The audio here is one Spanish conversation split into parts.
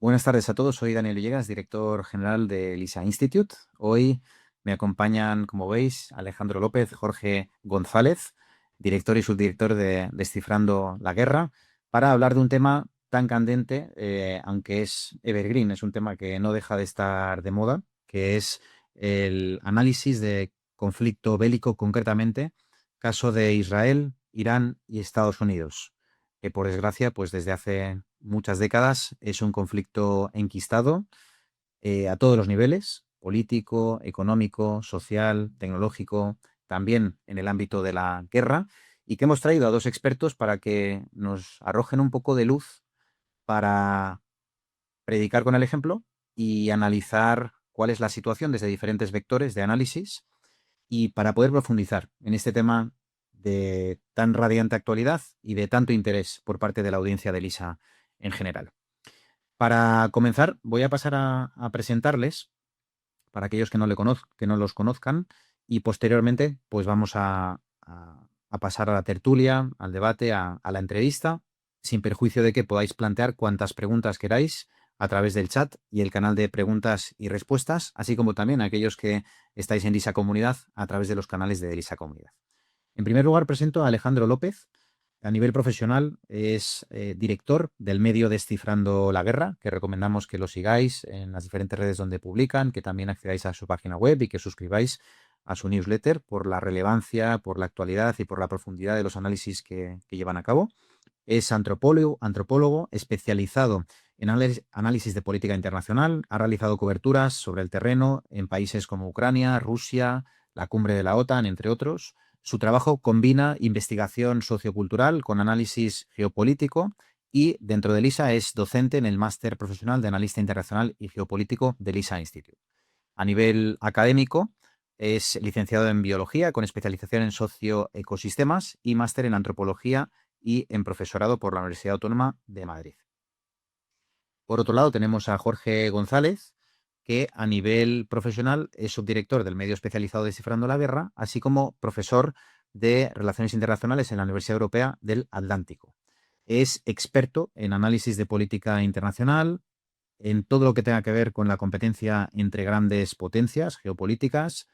Buenas tardes a todos, soy Daniel Villegas, director general de LISA Institute. Hoy me acompañan, como veis, Alejandro López, Jorge González, director y subdirector de Descifrando la Guerra, para hablar de un tema tan candente, aunque es evergreen, es un tema que no deja de estar de moda, que es el análisis de conflicto bélico, concretamente, caso de Israel, Irán y Estados Unidos, que por desgracia, pues desde hace muchas décadas es un conflicto enquistado a todos los niveles, político, económico, social, tecnológico, también en el ámbito de la guerra, y que hemos traído a dos expertos para que nos arrojen un poco de luz para predicar con el ejemplo y analizar cuál es la situación desde diferentes vectores de análisis y para poder profundizar en este tema de tan radiante actualidad y de tanto interés por parte de la audiencia de LISA en general. Para comenzar, voy a pasar a presentarles para aquellos que que no los conozcan y posteriormente pues vamos a pasar a la tertulia, al debate, a la entrevista, sin perjuicio de que podáis plantear cuantas preguntas queráis a través del chat y el canal de preguntas y respuestas, así como también aquellos que estáis en Lisa Comunidad a través de los canales de Lisa Comunidad. En primer lugar, presento a Alejandro López. A nivel profesional es director del medio Descifrando la Guerra, que recomendamos que lo sigáis en las diferentes redes donde publican, que también accedáis a su página web y que suscribáis a su newsletter por la relevancia, por la actualidad y por la profundidad de los análisis que llevan a cabo. Es antropólogo especializado en análisis de política internacional. Ha realizado coberturas sobre el terreno en países como Ucrania, Rusia, la cumbre de la OTAN, entre otros. Su trabajo combina investigación sociocultural con análisis geopolítico y dentro de LISA es docente en el máster profesional de analista internacional y geopolítico de LISA Institute. A nivel académico, es licenciado en biología con especialización en socioecosistemas y máster en antropología y en profesorado por la Universidad Autónoma de Madrid. Por otro lado, tenemos a Jorge González, que a nivel profesional es subdirector del medio especializado Descifrando la Guerra, así como profesor de Relaciones Internacionales en la Universidad Europea del Atlántico. Es experto en análisis de política internacional, en todo lo que tenga que ver con la competencia entre grandes potencias geopolíticas,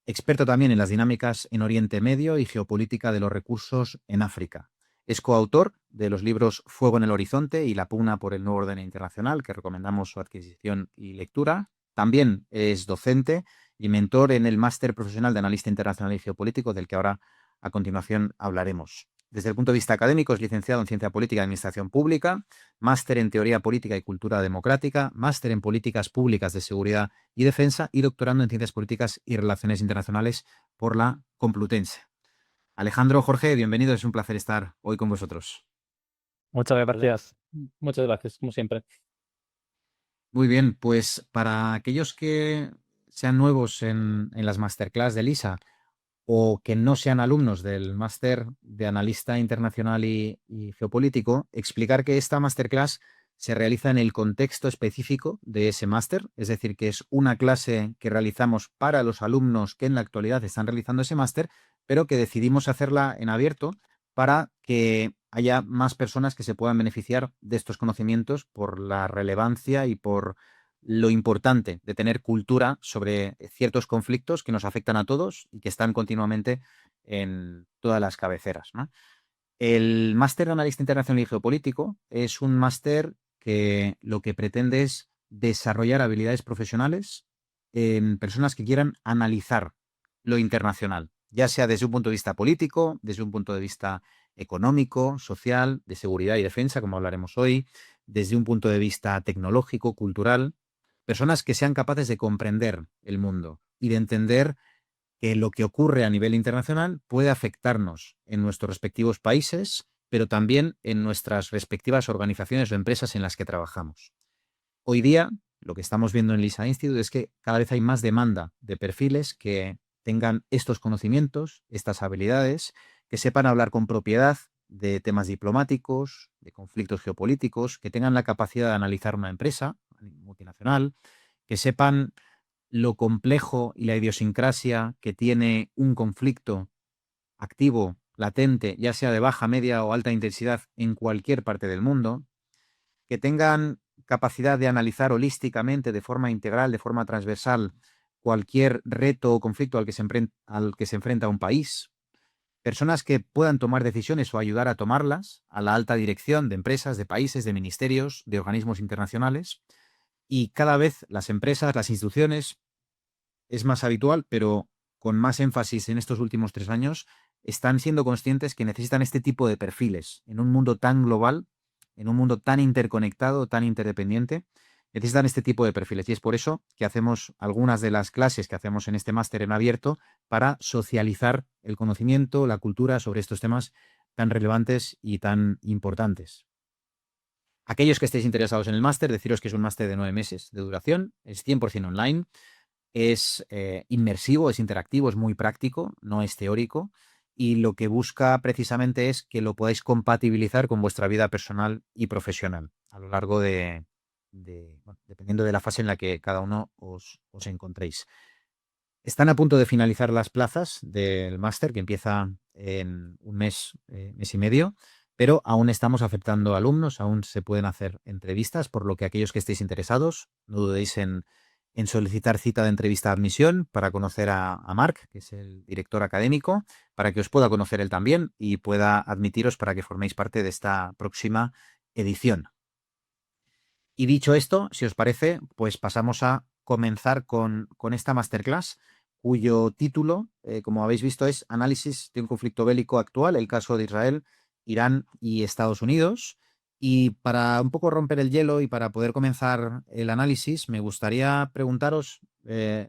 experto también en las dinámicas en Oriente Medio y geopolítica de los recursos en África. Es coautor de los libros Fuego en el Horizonte y La pugna por el nuevo orden internacional, que recomendamos su adquisición y lectura. También es docente y mentor en el Máster Profesional de Analista Internacional y Geopolítico, del que ahora a continuación hablaremos. Desde el punto de vista académico, es licenciado en Ciencia Política y Administración Pública, máster en Teoría Política y Cultura Democrática, máster en Políticas Públicas de Seguridad y Defensa y doctorando en Ciencias Políticas y Relaciones Internacionales por la Complutense. Alejandro, Jorge, bienvenido, es un placer estar hoy con vosotros. Muchas gracias. Muchas gracias, como siempre. Muy bien, pues para aquellos que sean nuevos en las masterclass de LISA o que no sean alumnos del máster de analista internacional y geopolítico, explicar que esta masterclass se realiza en el contexto específico de ese máster, es decir, que es una clase que realizamos para los alumnos que en la actualidad están realizando ese máster, pero que decidimos hacerla en abierto para que haya más personas que se puedan beneficiar de estos conocimientos por la relevancia y por lo importante de tener cultura sobre ciertos conflictos que nos afectan a todos y que están continuamente en todas las cabeceras, ¿no? El máster de analista internacional y geopolítico es un máster que lo que pretende es desarrollar habilidades profesionales en personas que quieran analizar lo internacional, ya sea desde un punto de vista político, desde un punto de vista económico, social, de seguridad y defensa, como hablaremos hoy, desde un punto de vista tecnológico, cultural, personas que sean capaces de comprender el mundo y de entender que lo que ocurre a nivel internacional puede afectarnos en nuestros respectivos países, pero también en nuestras respectivas organizaciones o empresas en las que trabajamos. Hoy día, lo que estamos viendo en LISA Institute es que cada vez hay más demanda de perfiles que tengan estos conocimientos, estas habilidades, que sepan hablar con propiedad de temas diplomáticos, de conflictos geopolíticos, que tengan la capacidad de analizar una empresa multinacional, que sepan lo complejo y la idiosincrasia que tiene un conflicto activo, latente, ya sea de baja, media o alta intensidad en cualquier parte del mundo, que tengan capacidad de analizar holísticamente, de forma integral, de forma transversal, cualquier reto o conflicto al que se enfrenta un país. Personas que puedan tomar decisiones o ayudar a tomarlas a la alta dirección de empresas, de países, de ministerios, de organismos internacionales. Y cada vez las empresas, las instituciones, es más habitual, pero con más énfasis en estos últimos 3 años, están siendo conscientes que necesitan este tipo de perfiles en un mundo tan global, en un mundo tan interconectado, tan interdependiente. Necesitan este tipo de perfiles y es por eso que hacemos algunas de las clases que hacemos en este máster en abierto para socializar el conocimiento, la cultura sobre estos temas tan relevantes y tan importantes. Aquellos que estéis interesados en el máster, deciros que es un máster de 9 meses de duración, es 100% online, es inmersivo, es interactivo, es muy práctico, no es teórico, y lo que busca precisamente es que lo podáis compatibilizar con vuestra vida personal y profesional a lo largo bueno, dependiendo de la fase en la que cada uno os encontréis. Están a punto de finalizar las plazas del máster, que empieza en un mes, mes y medio, pero aún estamos aceptando alumnos, aún se pueden hacer entrevistas, por lo que aquellos que estéis interesados, no dudéis en solicitar cita de entrevista a admisión para conocer a Marc, que es el director académico, para que os pueda conocer él también y pueda admitiros para que forméis parte de esta próxima edición. Y dicho esto, si os parece, pues pasamos a comenzar con esta masterclass, cuyo título, como habéis visto, es Análisis de un conflicto bélico actual, el caso de Israel, Irán y Estados Unidos. Y para un poco romper el hielo y para poder comenzar el análisis, me gustaría preguntaros,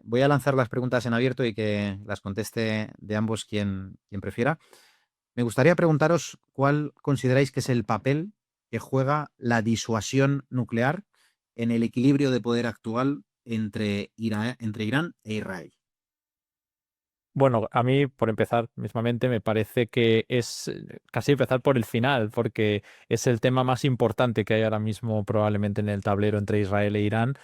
voy a lanzar las preguntas en abierto y que las conteste de ambos quien prefiera. Me gustaría preguntaros cuál consideráis que es el papel que juega la disuasión nuclear en el equilibrio de poder actual entre Irán e Israel. Bueno, a mí, por empezar, mismamente, me parece que es casi empezar por el final, porque es el tema más importante que hay ahora mismo probablemente en el tablero entre Israel e Irán.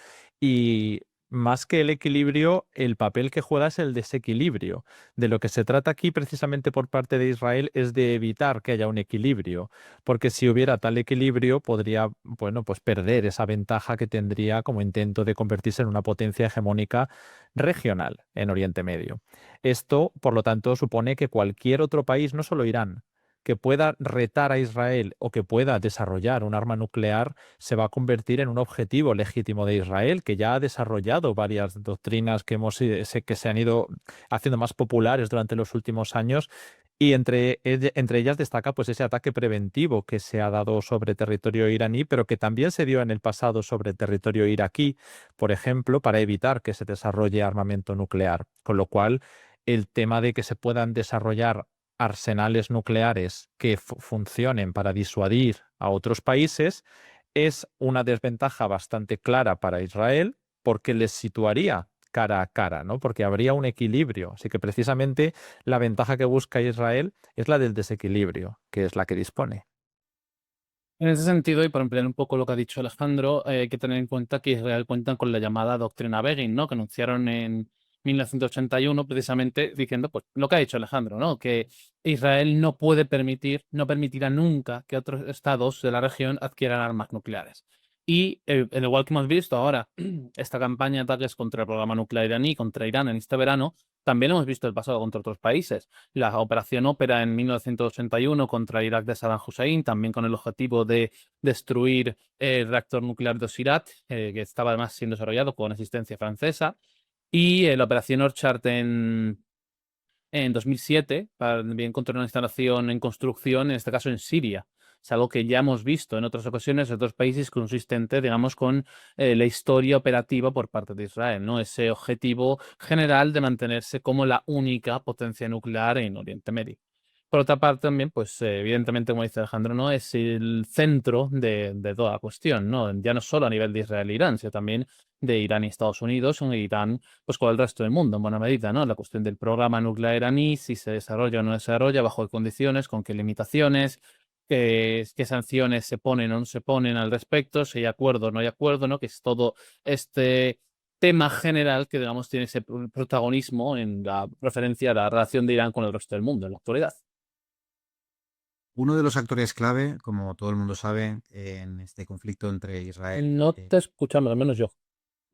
Y más que el equilibrio, el papel que juega es el desequilibrio. De lo que se trata aquí, precisamente por parte de Israel, es de evitar que haya un equilibrio, porque si hubiera tal equilibrio, podría, bueno, pues perder esa ventaja que tendría como intento de convertirse en una potencia hegemónica regional en Oriente Medio. Esto, por lo tanto, supone que cualquier otro país, no solo Irán, que pueda retar a Israel o que pueda desarrollar un arma nuclear, se va a convertir en un objetivo legítimo de Israel, que ya ha desarrollado varias doctrinas que se han ido haciendo más populares durante los últimos años. Y entre ellas destaca pues ese ataque preventivo que se ha dado sobre territorio iraní, pero que también se dio en el pasado sobre territorio iraquí, por ejemplo, para evitar que se desarrolle armamento nuclear. Con lo cual, el tema de que se puedan desarrollar arsenales nucleares que funcionen para disuadir a otros países es una desventaja bastante clara para Israel porque les situaría cara a cara, ¿no? Porque habría un equilibrio. Así que precisamente la ventaja que busca Israel es la del desequilibrio, que es la que dispone. En ese sentido, y para ampliar un poco lo que ha dicho Alejandro, hay que tener en cuenta que Israel cuenta con la llamada doctrina Begin, ¿no? Que anunciaron en 1981, precisamente diciendo, pues, lo que ha dicho Alejandro, ¿no? Que Israel no puede permitir, no permitirá nunca que otros estados de la región adquieran armas nucleares. Y, al igual que hemos visto ahora, esta campaña de ataques contra el programa nuclear iraní, contra Irán en este verano, también hemos visto el pasado contra otros países. La operación Ópera en 1981 contra Irak de Saddam Hussein, también con el objetivo de destruir el reactor nuclear de Osirat, que estaba además siendo desarrollado con asistencia francesa. Y la operación Orchard en 2007, también contra una instalación en construcción, en este caso en Siria. Es algo que ya hemos visto en otras ocasiones en otros países consistente, digamos, con la historia operativa por parte de Israel, ¿no? Ese objetivo general de mantenerse como la única potencia nuclear en Oriente Medio. Por otra parte, también, pues evidentemente, como dice Alejandro, ¿no? Es el centro de toda la cuestión, ¿no? Ya no solo a nivel de Israel e Irán, sino también de Irán y Estados Unidos, o Irán pues con el resto del mundo en buena medida, ¿no? La cuestión del programa nuclear iraní, si se desarrolla o no desarrolla, bajo qué condiciones, con qué limitaciones, qué sanciones se ponen o no se ponen al respecto, si hay acuerdo o no hay acuerdo, ¿no? Que es todo este tema general que, digamos, tiene ese protagonismo en la referencia a la relación de Irán con el resto del mundo en la actualidad. Uno de los actores clave, como todo el mundo sabe, en este conflicto entre Israel. No te escuchamos, al menos yo.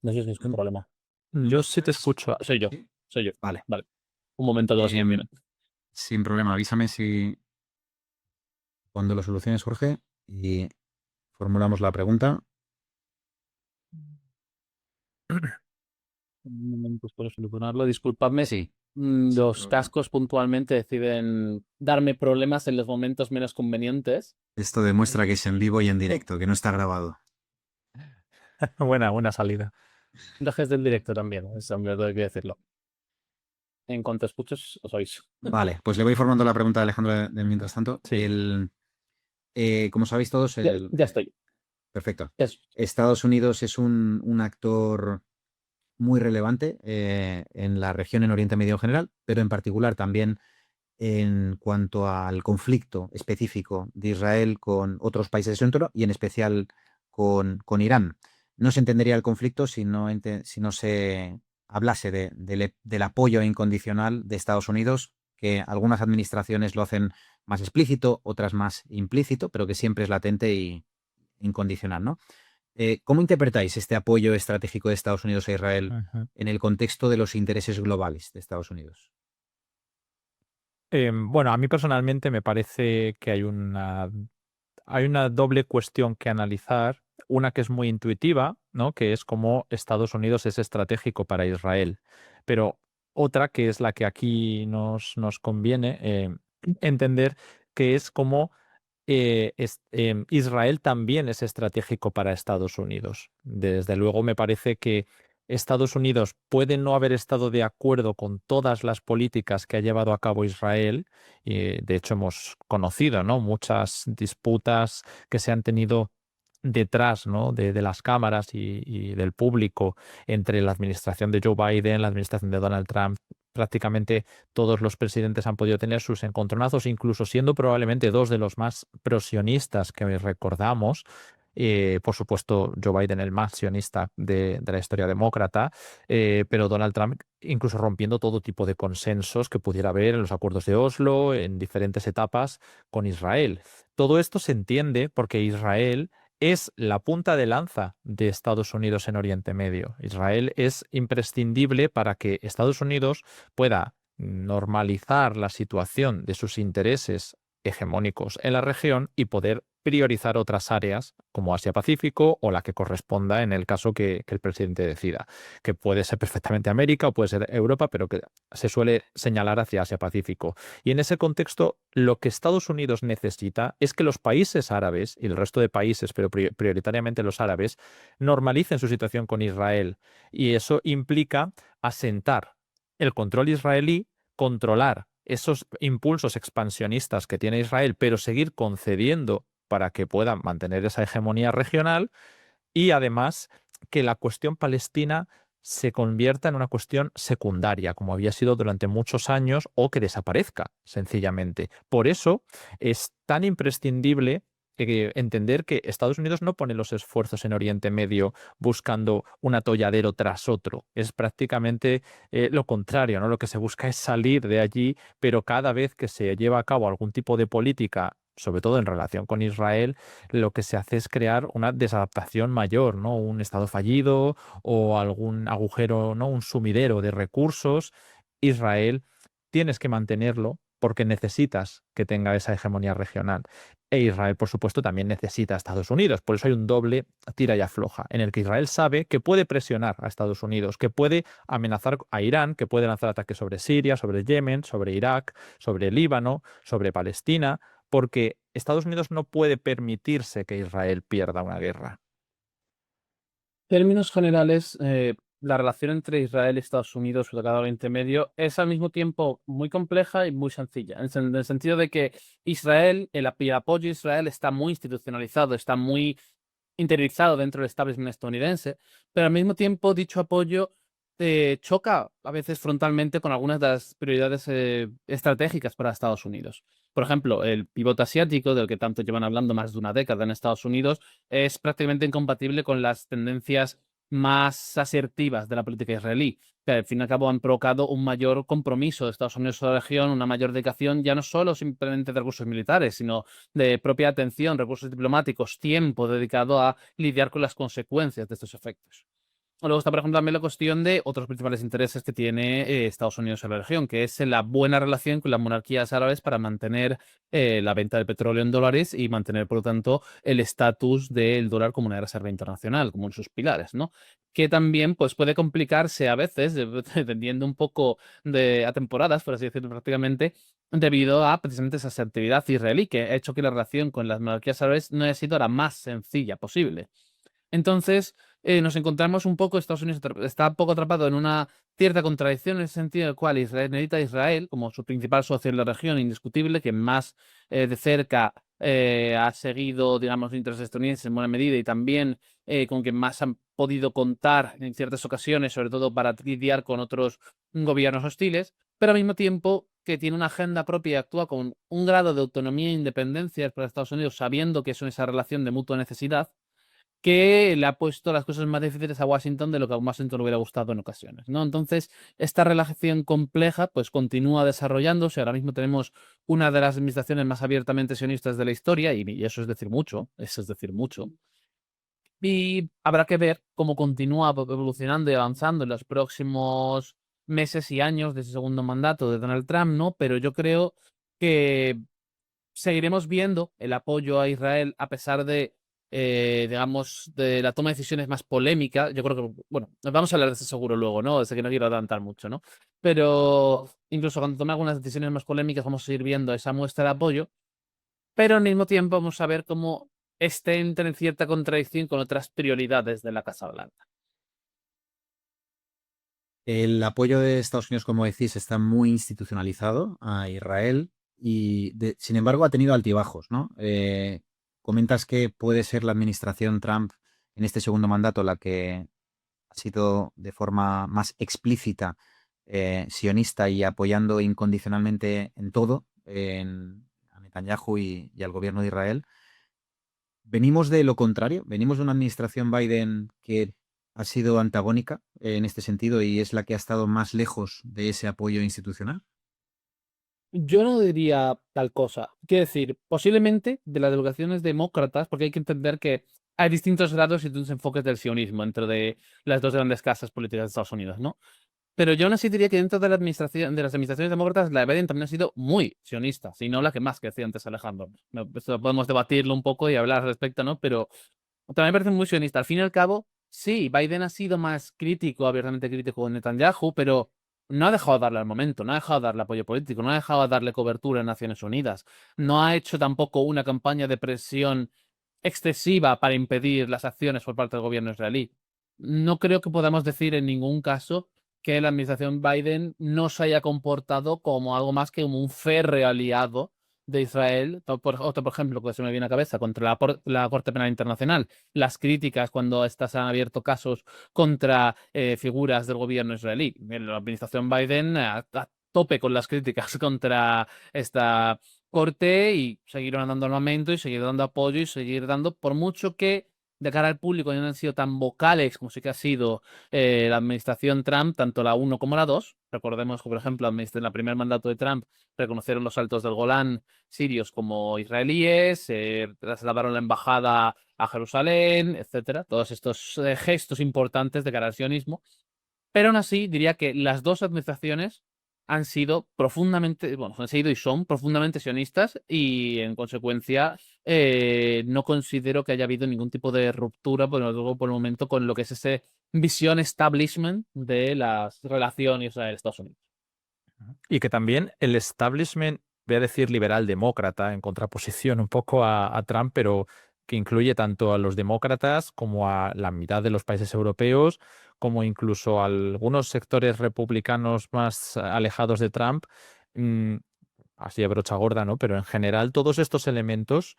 No sé si es un problema. Yo sí te escucho. Soy yo, ¿Sí? soy yo. Vale. Vale. Un momento, todo así, mira. Sin problema, avísame si cuando lo soluciones, Jorge, y formulamos la pregunta. Un momento para solucionarlo. Disculpadme. Sí. Los cascos puntualmente deciden darme problemas en los momentos menos convenientes. Esto demuestra que es en vivo y en directo, que no está grabado. Buena salida. Gajes del directo también, eso me tengo que decirlo. En cuanto escuches, os oís. Vale, pues le voy formando la pregunta a Alejandro mientras tanto. Sí. Como sabéis todos, Ya estoy. perfecto. Eso. Estados Unidos es un actor muy relevante en la región en Oriente Medio en general, pero en particular también en cuanto al conflicto específico de Israel con otros países de su entorno y en especial con Irán. No se entendería el conflicto si no se hablase del apoyo incondicional de Estados Unidos, que algunas administraciones lo hacen más explícito, otras más implícito, pero que siempre es latente y incondicional, ¿no? ¿Cómo interpretáis este apoyo estratégico de Estados Unidos a Israel Ujú. en el contexto de los intereses globales de Estados Unidos? Bueno, a mí personalmente me parece que hay una doble cuestión que analizar. Una que es muy intuitiva, ¿no? Que es cómo Estados Unidos es estratégico para Israel. Pero otra que es la que aquí nos conviene entender, que es cómo Israel también es estratégico para Estados Unidos. Desde luego, me parece que Estados Unidos puede no haber estado de acuerdo con todas las políticas que ha llevado a cabo Israel. Y de hecho, hemos conocido, ¿no? Muchas disputas que se han tenido detrás, ¿no? de las cámaras y del público entre la administración de Joe Biden, la administración de Donald Trump. Prácticamente todos los presidentes han podido tener sus encontronazos, incluso siendo probablemente dos de los más prosionistas que recordamos. Por supuesto, Joe Biden el más sionista de la historia demócrata, pero Donald Trump incluso rompiendo todo tipo de consensos que pudiera haber en los acuerdos de Oslo, en diferentes etapas con Israel. Todo esto se entiende porque Israel es la punta de lanza de Estados Unidos en Oriente Medio. Israel es imprescindible para que Estados Unidos pueda normalizar la situación de sus intereses hegemónicos en la región y poder priorizar otras áreas como Asia-Pacífico o la que corresponda en el caso que el presidente decida, que puede ser perfectamente América o puede ser Europa, pero que se suele señalar hacia Asia-Pacífico. Y en ese contexto, lo que Estados Unidos necesita es que los países árabes y el resto de países, pero prioritariamente los árabes, normalicen su situación con Israel. Y eso implica asentar el control israelí, controlar esos impulsos expansionistas que tiene Israel, pero seguir concediendo para que puedan mantener esa hegemonía regional y además que la cuestión palestina se convierta en una cuestión secundaria, como había sido durante muchos años, o que desaparezca, sencillamente. Por eso es tan imprescindible entender que Estados Unidos no pone los esfuerzos en Oriente Medio buscando un atolladero tras otro. Es prácticamente lo contrario, ¿no? Lo que se busca es salir de allí, pero cada vez que se lleva a cabo algún tipo de política, sobre todo en relación con Israel, lo que se hace es crear una desadaptación mayor, ¿no? Un estado fallido o algún agujero, ¿no? Un sumidero de recursos. Israel tienes que mantenerlo porque necesitas que tenga esa hegemonía regional. E Israel, por supuesto, también necesita a Estados Unidos. Por eso hay un doble tira y afloja, en el que Israel sabe que puede presionar a Estados Unidos, que puede amenazar a Irán, que puede lanzar ataques sobre Siria, sobre Yemen, sobre Irak, sobre Líbano, sobre Palestina, porque Estados Unidos no puede permitirse que Israel pierda una guerra. Términos generales, la relación entre Israel y Estados Unidos, sobre todo Oriente Medio, es al mismo tiempo muy compleja y muy sencilla, en el sentido de que Israel, el apoyo a Israel está muy institucionalizado, está muy interiorizado dentro del establishment estadounidense, pero al mismo tiempo dicho apoyo choca a veces frontalmente con algunas de las prioridades estratégicas para Estados Unidos. Por ejemplo, el pivote asiático, del que tanto llevan hablando más de una década en Estados Unidos, es prácticamente incompatible con las tendencias más asertivas de la política israelí. que al fin y al cabo han provocado un mayor compromiso de Estados Unidos en la región, una mayor dedicación ya no solo simplemente de recursos militares, sino de propia atención, recursos diplomáticos, tiempo dedicado a lidiar con las consecuencias de estos efectos. Luego está, por ejemplo, también la cuestión de otros principales intereses que tiene Estados Unidos en la región, que es la buena relación con las monarquías árabes para mantener la venta de petróleo en dólares y mantener, por lo tanto, el estatus del dólar como una reserva internacional, como uno de sus pilares, ¿no? Que también pues, puede complicarse a veces, dependiendo un poco a temporadas, por así decirlo prácticamente, debido a precisamente esa asertividad israelí, que ha hecho que la relación con las monarquías árabes no haya sido la más sencilla posible. Entonces, nos encontramos un poco, Estados Unidos está un poco atrapado en una cierta contradicción en el sentido en el cual Israel necesita a Israel como su principal socio en la región, indiscutible, que más de cerca ha seguido, digamos, los intereses estadounidenses en buena medida y también con quien más han podido contar en ciertas ocasiones, sobre todo para lidiar con otros gobiernos hostiles, pero al mismo tiempo que tiene una agenda propia y actúa con un grado de autonomía e independencia para Estados Unidos, sabiendo que es esa relación de mutua necesidad que le ha puesto las cosas más difíciles a Washington de lo que a Washington le hubiera gustado en ocasiones, ¿no? Entonces, esta relación compleja pues continúa desarrollándose. Ahora mismo tenemos una de las administraciones más abiertamente sionistas de la historia y eso es decir mucho, eso es decir mucho. Y habrá que ver cómo continúa evolucionando y avanzando en los próximos meses y años de ese segundo mandato de Donald Trump, ¿no? Pero yo creo que seguiremos viendo el apoyo a Israel a pesar de, digamos, de la toma de decisiones más polémica. Yo creo que, bueno, vamos a hablar de eso seguro luego, ¿no? Sé que no quiero adelantar mucho, ¿no? Pero incluso cuando tome algunas decisiones más polémicas vamos a seguir viendo esa muestra de apoyo, pero al mismo tiempo vamos a ver cómo entra en cierta contradicción con otras prioridades de la Casa Blanca. El apoyo de Estados Unidos, como decís, está muy institucionalizado a Israel y, sin embargo, ha tenido altibajos, ¿no? Comentas que puede ser la administración Trump en este segundo mandato la que ha sido de forma más explícita sionista y apoyando incondicionalmente en todo a Netanyahu y al gobierno de Israel. Venimos de lo contrario, venimos de una administración Biden que ha sido antagónica en este sentido y es la que ha estado más lejos de ese apoyo institucional. Yo no diría tal cosa. Quiero decir, posiblemente de las delegaciones demócratas, porque hay que entender que hay distintos grados y distintos enfoques del sionismo entre de las dos grandes casas políticas de Estados Unidos, ¿no? Pero yo aún así diría que dentro de la administración, de las administraciones demócratas, la de Biden también ha sido muy sionista, si no la que más, que decía antes Alejandro. No, esto podemos debatirlo un poco y hablar al respecto, ¿no? Pero también me parece muy sionista. Al fin y al cabo, sí, Biden ha sido más crítico, abiertamente crítico con Netanyahu, pero no ha dejado de darle al momento, no ha dejado de darle apoyo político, no ha dejado de darle cobertura en Naciones Unidas, no ha hecho tampoco una campaña de presión excesiva para impedir las acciones por parte del gobierno israelí. No creo que podamos decir en ningún caso que la administración Biden no se haya comportado como algo más que un férreo aliado de Israel. Otro, por ejemplo, que se me viene a la cabeza, contra la Corte Penal Internacional. Las críticas cuando estas han abierto casos contra figuras del gobierno israelí. La administración Biden a tope con las críticas contra esta corte y seguir dando armamento y seguir dando apoyo y seguir dando, por mucho que de cara al público no han sido tan vocales como sí que ha sido la administración Trump, tanto la 1 como la 2. Recordemos que, por ejemplo, en el primer mandato de Trump reconocieron los altos del Golán sirios como israelíes, trasladaron la embajada a Jerusalén, etcétera. Todos estos gestos importantes de cara al sionismo. Pero aún así, diría que las dos administraciones han sido profundamente, bueno, han sido y son profundamente sionistas y en consecuencia no considero que haya habido ningún tipo de ruptura por el momento con lo que es ese visión establishment de las relaciones Israel-Estados Unidos. Y que también el establishment, voy a decir liberal demócrata, en contraposición un poco a Trump, pero que incluye tanto a los demócratas como a la mitad de los países europeos, como incluso a algunos sectores republicanos más alejados de Trump, mm, así de brocha gorda, ¿no? Pero en general todos estos elementos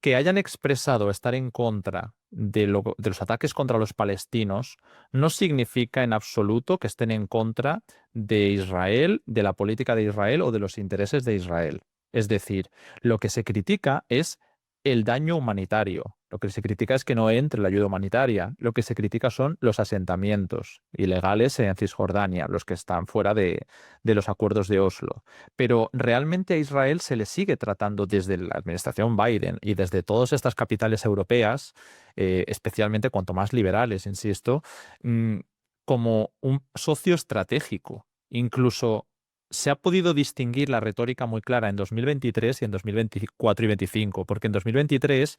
que hayan expresado estar en contra de los ataques contra los palestinos no significa en absoluto que estén en contra de Israel, de la política de Israel o de los intereses de Israel. Es decir, lo que se critica es el daño humanitario. Lo que se critica es que no entre la ayuda humanitaria. Lo que se critica son los asentamientos ilegales en Cisjordania, los que están fuera de los acuerdos de Oslo. Pero realmente a Israel se le sigue tratando desde la administración Biden y desde todas estas capitales europeas, especialmente cuanto más liberales, insisto, mm, como un socio estratégico. Incluso se ha podido distinguir la retórica muy clara en 2023 y en 2024 y 2025, porque en 2023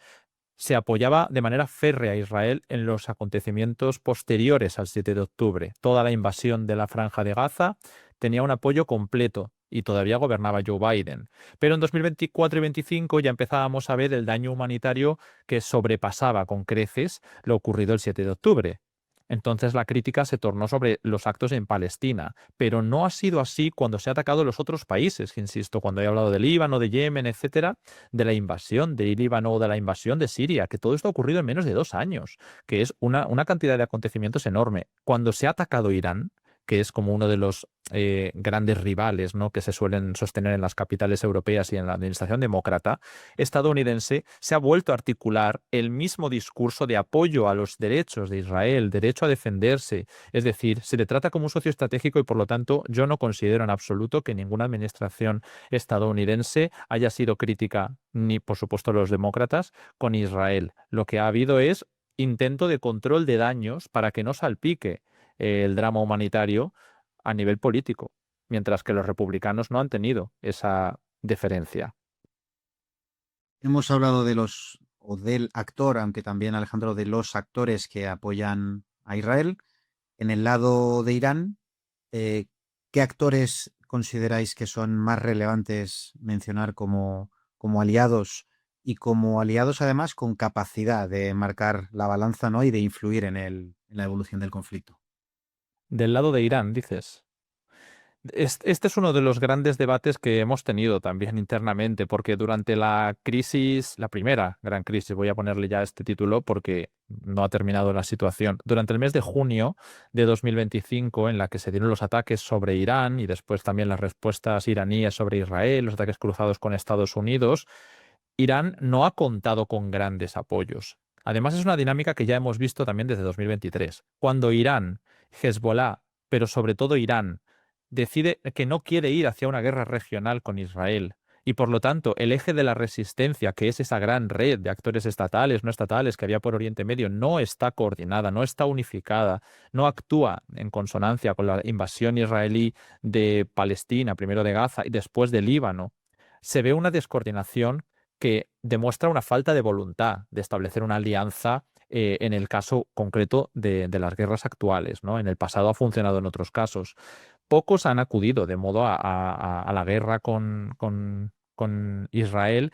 se apoyaba de manera férrea a Israel en los acontecimientos posteriores al 7 de octubre. Toda la invasión de la Franja de Gaza tenía un apoyo completo y todavía gobernaba Joe Biden. Pero en 2024 y 2025 ya empezábamos a ver el daño humanitario que sobrepasaba con creces lo ocurrido el 7 de octubre. Entonces la crítica se tornó sobre los actos en Palestina, pero no ha sido así cuando se ha atacado los otros países, insisto, cuando he hablado de Líbano, de Yemen, etcétera, de la invasión de Líbano o de la invasión de Siria, que todo esto ha ocurrido en menos de 2 años, que es una cantidad de acontecimientos enorme. Cuando se ha atacado Irán, que es como uno de los grandes rivales, ¿no?, que se suelen sostener en las capitales europeas y en la administración demócrata estadounidense, se ha vuelto a articular el mismo discurso de apoyo a los derechos de Israel, derecho a defenderse. Es decir, se le trata como un socio estratégico y por lo tanto yo no considero en absoluto que ninguna administración estadounidense haya sido crítica, ni por supuesto los demócratas, con Israel. Lo que ha habido es intento de control de daños para que no salpique el drama humanitario a nivel político, mientras que los republicanos no han tenido esa deferencia. Hemos hablado de los o del actor, aunque también, Alejandro, de los actores que apoyan a Israel. En el lado de Irán, ¿qué actores consideráis que son más relevantes mencionar como aliados y como aliados además con capacidad de marcar la balanza, ¿no?, y de influir en la evolución del conflicto? Del lado de Irán, dices. Este es uno de los grandes debates que hemos tenido también internamente, porque durante la crisis, la primera gran crisis, voy a ponerle ya este título porque no ha terminado la situación, durante el mes de junio de 2025, en la que se dieron los ataques sobre Irán y después también las respuestas iraníes sobre Israel, los ataques cruzados con Estados Unidos, Irán no ha contado con grandes apoyos. Además, es una dinámica que ya hemos visto también desde 2023. Cuando Irán, Hezbollah, pero sobre todo Irán, decide que no quiere ir hacia una guerra regional con Israel y por lo tanto el eje de la resistencia, que es esa gran red de actores estatales, no estatales que había por Oriente Medio, no está coordinada, no está unificada, no actúa en consonancia con la invasión israelí de Palestina, primero de Gaza y después de Líbano, se ve una descoordinación que demuestra una falta de voluntad de establecer una alianza en el caso concreto de las guerras actuales, ¿no? En el pasado ha funcionado en otros casos. Pocos han acudido de modo a la guerra con Israel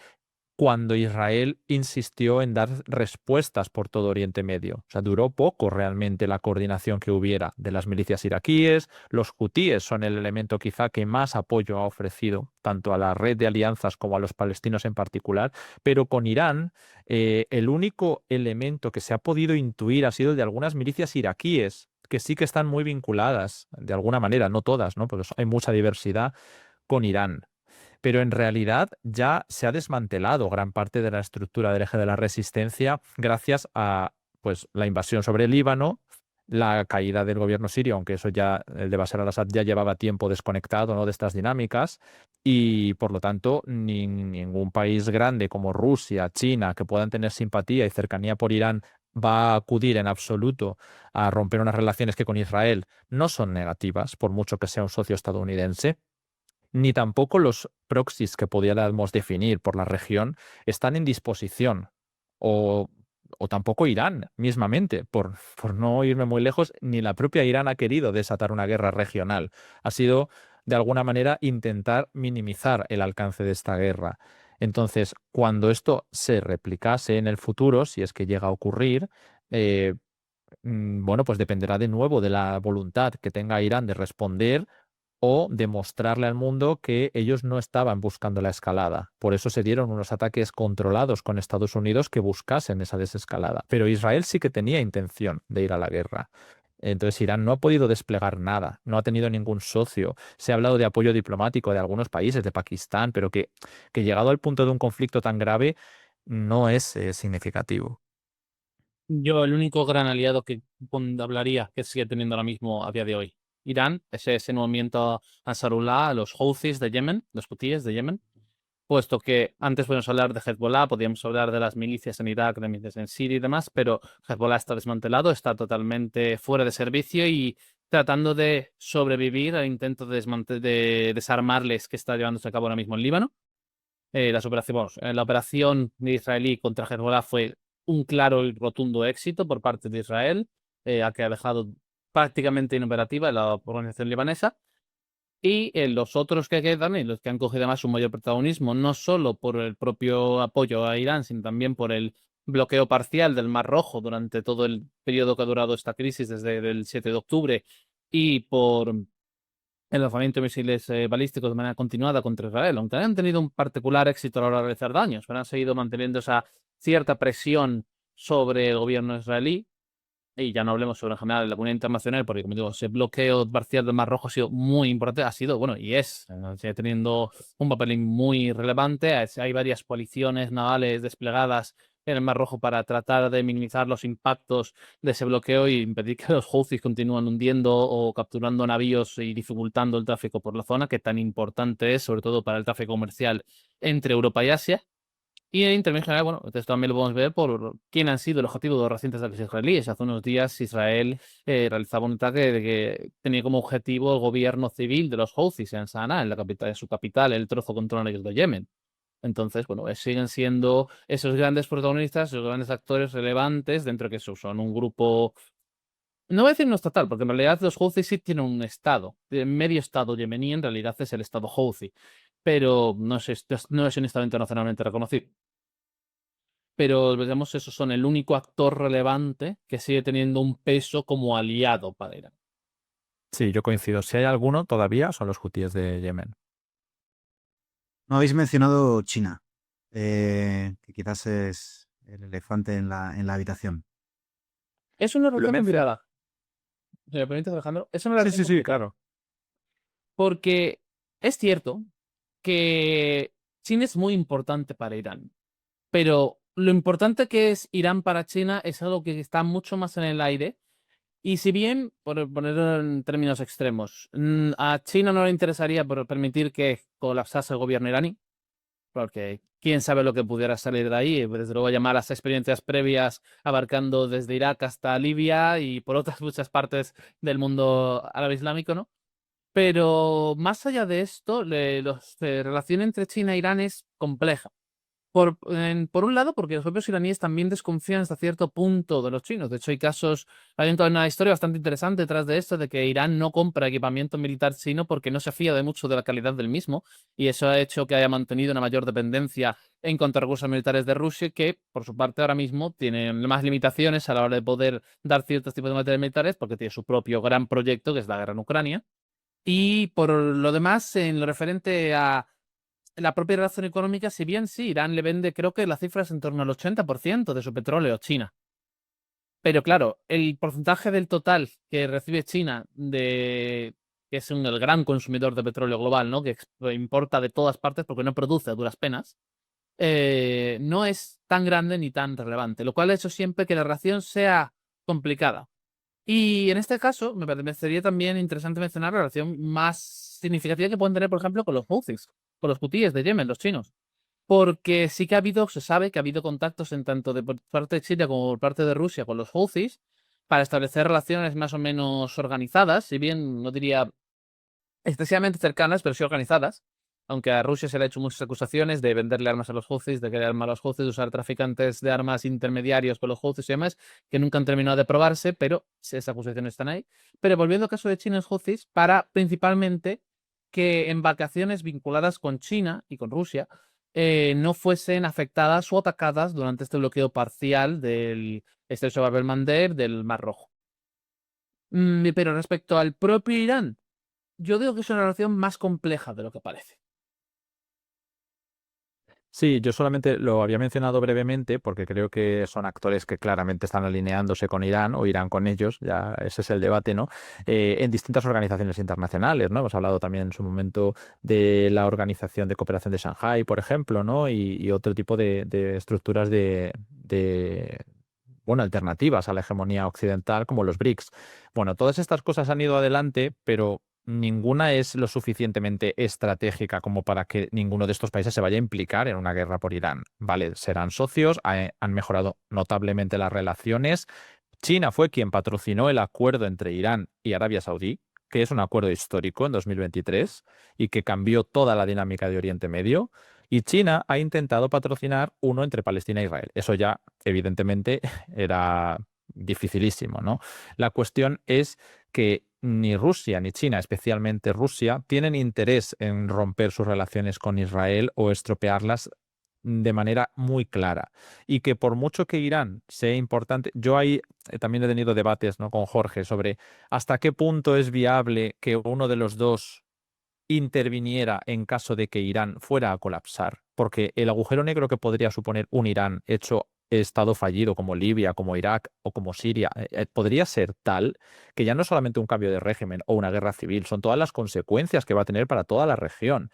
cuando Israel insistió en dar respuestas por todo Oriente Medio. O sea, duró poco realmente la coordinación que hubiera de las milicias iraquíes. Los hutíes son el elemento quizá que más apoyo ha ofrecido tanto a la red de alianzas como a los palestinos en particular, pero con Irán el único elemento que se ha podido intuir ha sido el de algunas milicias iraquíes que sí que están muy vinculadas, de alguna manera, no todas, ¿no?, porque hay mucha diversidad con Irán. Pero en realidad ya se ha desmantelado gran parte de la estructura del eje de la resistencia gracias a, pues, la invasión sobre el Líbano, la caída del gobierno sirio, aunque eso ya, el de Bashar al-Assad ya llevaba tiempo desconectado, ¿no?, de estas dinámicas, y por lo tanto ningún país grande como Rusia, China, que puedan tener simpatía y cercanía por Irán, va a acudir en absoluto a romper unas relaciones que con Israel no son negativas, por mucho que sea un socio estadounidense, ni tampoco los proxies que pudiéramos definir por la región están en disposición, o, o tampoco Irán mismamente, por no irme muy lejos, ni la propia Irán ha querido desatar una guerra regional. Ha sido, de alguna manera, intentar minimizar el alcance de esta guerra. Entonces, cuando esto se replicase en el futuro, si es que llega a ocurrir, eh, bueno, pues dependerá de nuevo de la voluntad que tenga Irán de responder o demostrarle al mundo que ellos no estaban buscando la escalada. Por eso se dieron unos ataques controlados con Estados Unidos que buscasen esa desescalada. Pero Israel sí que tenía intención de ir a la guerra. Entonces Irán no ha podido desplegar nada, no ha tenido ningún socio. Se ha hablado de apoyo diplomático de algunos países, de Pakistán, pero que llegado al punto de un conflicto tan grave, no es significativo. Yo, el único gran aliado que hablaría, que sigue teniendo ahora mismo a día de hoy, Irán, es ese movimiento Ansarullah, los Houthis de Yemen, los hutíes de Yemen, puesto que antes podíamos hablar de Hezbollah, podíamos hablar de las milicias en Irak, de milicias en Siria y demás, pero Hezbollah está desmantelado, está totalmente fuera de servicio y tratando de sobrevivir al intento de desarmarles que está llevándose a cabo ahora mismo en Líbano. La operación de israelí contra Hezbollah fue un claro y rotundo éxito por parte de Israel, que ha dejado prácticamente inoperativa la organización libanesa. Y los otros que quedan, y los que han cogido además un mayor protagonismo, no solo por el propio apoyo a Irán, sino también por el bloqueo parcial del Mar Rojo durante todo el periodo que ha durado esta crisis desde el 7 de octubre y por el lanzamiento de misiles balísticos de manera continuada contra Israel, aunque han tenido un particular éxito a la hora de realizar daños, pero han seguido manteniendo esa cierta presión sobre el gobierno israelí. Y ya no hablemos sobre en general la comunidad internacional, porque como digo, ese bloqueo parcial del Mar Rojo ha sido muy importante, ha sido, bueno, y sigue teniendo un papel muy relevante. Hay varias coaliciones navales desplegadas en el Mar Rojo para tratar de minimizar los impactos de ese bloqueo y impedir que los Houthis continúen hundiendo o capturando navíos y dificultando el tráfico por la zona, que tan importante es, sobre todo para el tráfico comercial entre Europa y Asia. Y en internet general, bueno, esto también lo podemos ver por quién han sido el objetivo de los recientes ataques israelíes. Hace unos días Israel realizaba un ataque de que tenía como objetivo el gobierno civil de los Houthis en Sanaa, en su capital, el trozo controlado de Yemen. Entonces, bueno, siguen siendo esos grandes protagonistas, esos grandes actores relevantes dentro de que son un grupo, no voy a decir no estatal, porque en realidad los Houthis sí tienen un estado, medio estado yemení en realidad es el estado Houthi, pero no es un estado internacionalmente reconocido. Pero digamos, esos son el único actor relevante que sigue teniendo un peso como aliado para Irán. Sí, yo coincido. Si hay alguno todavía, son los hutíes de Yemen. No habéis mencionado China, que quizás es el elefante en la habitación. Es una Lo he relación mencionado. complicada. Si me permites, Alejandro, es una Sí, relación sí, sí, complicada. claro. Porque es cierto que China es muy importante para Irán, pero lo importante que es Irán para China es algo que está mucho más en el aire. Y si bien, por ponerlo en términos extremos, a China no le interesaría permitir que colapsase el gobierno iraní, porque quién sabe lo que pudiera salir de ahí. Desde luego, llamar a las experiencias previas abarcando desde Irak hasta Libia y por otras muchas partes del mundo árabe islámico, ¿no? Pero más allá de esto, la relación entre China e Irán es compleja. Por un lado, porque los propios iraníes también desconfían hasta cierto punto de los chinos. De hecho, hay toda una historia bastante interesante detrás de esto, de que Irán no compra equipamiento militar chino porque no se fía de mucho de la calidad del mismo, y eso ha hecho que haya mantenido una mayor dependencia en cuanto a recursos militares de Rusia, que por su parte ahora mismo tiene más limitaciones a la hora de poder dar ciertos tipos de materiales militares, porque tiene su propio gran proyecto, que es la guerra en Ucrania. Y por lo demás, en lo referente a la propia relación económica, si bien sí, Irán le vende, creo que la cifra es en torno al 80% de su petróleo a China. Pero claro, el porcentaje del total que recibe China, que es el gran consumidor de petróleo global, ¿no? Que importa de todas partes porque no produce a duras penas, no es tan grande ni tan relevante, lo cual ha hecho siempre que la relación sea complicada. Y en este caso, me parecería también interesante mencionar la relación más significativa que pueden tener, por ejemplo, con los Houthis, con los hutíes de Yemen, los chinos. Porque sí que se sabe que ha habido contactos en tanto por parte de China como por parte de Rusia con los Houthis para establecer relaciones más o menos organizadas, si bien no diría excesivamente cercanas, pero sí organizadas. Aunque a Rusia se le ha hecho muchas acusaciones de venderle armas a los Houthis, de querer armar a los Houthis, de usar traficantes de armas intermediarios con los Houthis y demás, que nunca han terminado de probarse, pero esas acusaciones están ahí. Pero volviendo al caso de China y los Houthis, para principalmente que embarcaciones vinculadas con China y con Rusia no fuesen afectadas o atacadas durante este bloqueo parcial del estrecho de Bab el-Mandeb del Mar Rojo. Pero respecto al propio Irán, yo digo que es una relación más compleja de lo que parece. Sí, yo solamente lo había mencionado brevemente porque creo que son actores que claramente están alineándose con Irán o Irán con ellos, ya ese es el debate, ¿no? En distintas organizaciones internacionales, ¿no? Hemos hablado también en su momento de la Organización de Cooperación de Shanghái, por ejemplo, ¿no? Y otro tipo de estructuras bueno, alternativas a la hegemonía occidental, como los BRICS. Bueno, todas estas cosas han ido adelante, pero ninguna es lo suficientemente estratégica como para que ninguno de estos países se vaya a implicar en una guerra por Irán. Vale, serán socios, han mejorado notablemente las relaciones. China fue quien patrocinó el acuerdo entre Irán y Arabia Saudí, que es un acuerdo histórico en 2023 y que cambió toda la dinámica de Oriente Medio. Y China ha intentado patrocinar uno entre Palestina e Israel. Eso ya, evidentemente, era dificilísimo, ¿no? La cuestión es que ni Rusia ni China, especialmente Rusia, tienen interés en romper sus relaciones con Israel o estropearlas de manera muy clara. Y que por mucho que Irán sea importante, yo ahí también he tenido debates, ¿no?, con Jorge sobre hasta qué punto es viable que uno de los dos interviniera en caso de que Irán fuera a colapsar, porque el agujero negro que podría suponer un Irán hecho estado fallido como Libia, como Irak o como Siria, podría ser tal que ya no es solamente un cambio de régimen o una guerra civil, son todas las consecuencias que va a tener para toda la región.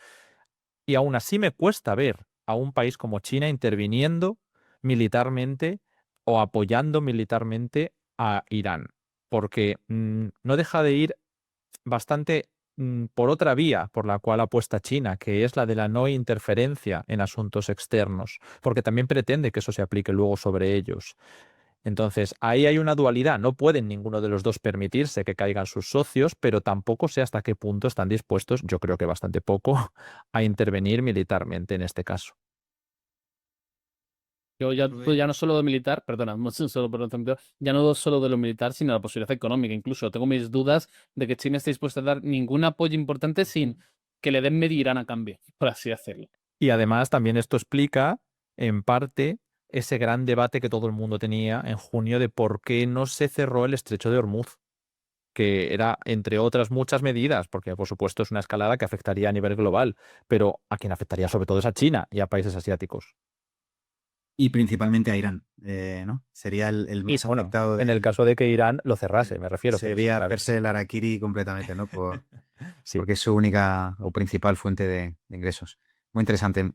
Y aún así me cuesta ver a un país como China interviniendo militarmente o apoyando militarmente a Irán, porque no deja de ir bastante por otra vía por la cual apuesta China, que es la de la no interferencia en asuntos externos, porque también pretende que eso se aplique luego sobre ellos. Entonces, ahí hay una dualidad. No pueden ninguno de los dos permitirse que caigan sus socios, pero tampoco sé hasta qué punto están dispuestos, yo creo que bastante poco, a intervenir militarmente en este caso. Yo ya, pues ya no solo de militar, perdona, no solo por ejemplo, ya no solo de lo militar, sino la posibilidad económica. Incluso tengo mis dudas de que China esté dispuesta a dar ningún apoyo importante sin que le den medio Irán a cambio, por así hacerlo. Y además también esto explica, en parte, ese gran debate que todo el mundo tenía en junio de por qué no se cerró el estrecho de Hormuz, que era, entre otras muchas medidas, porque por supuesto es una escalada que afectaría a nivel global, pero a quien afectaría sobre todo es a China y a países asiáticos. Y principalmente a Irán, ¿no? Sería el Y más bueno, afectado en el caso de que Irán lo cerrase, me refiero. Que sería claro, hacerse el harakiri completamente, ¿no? sí. Porque es su única o principal fuente de ingresos. Muy interesante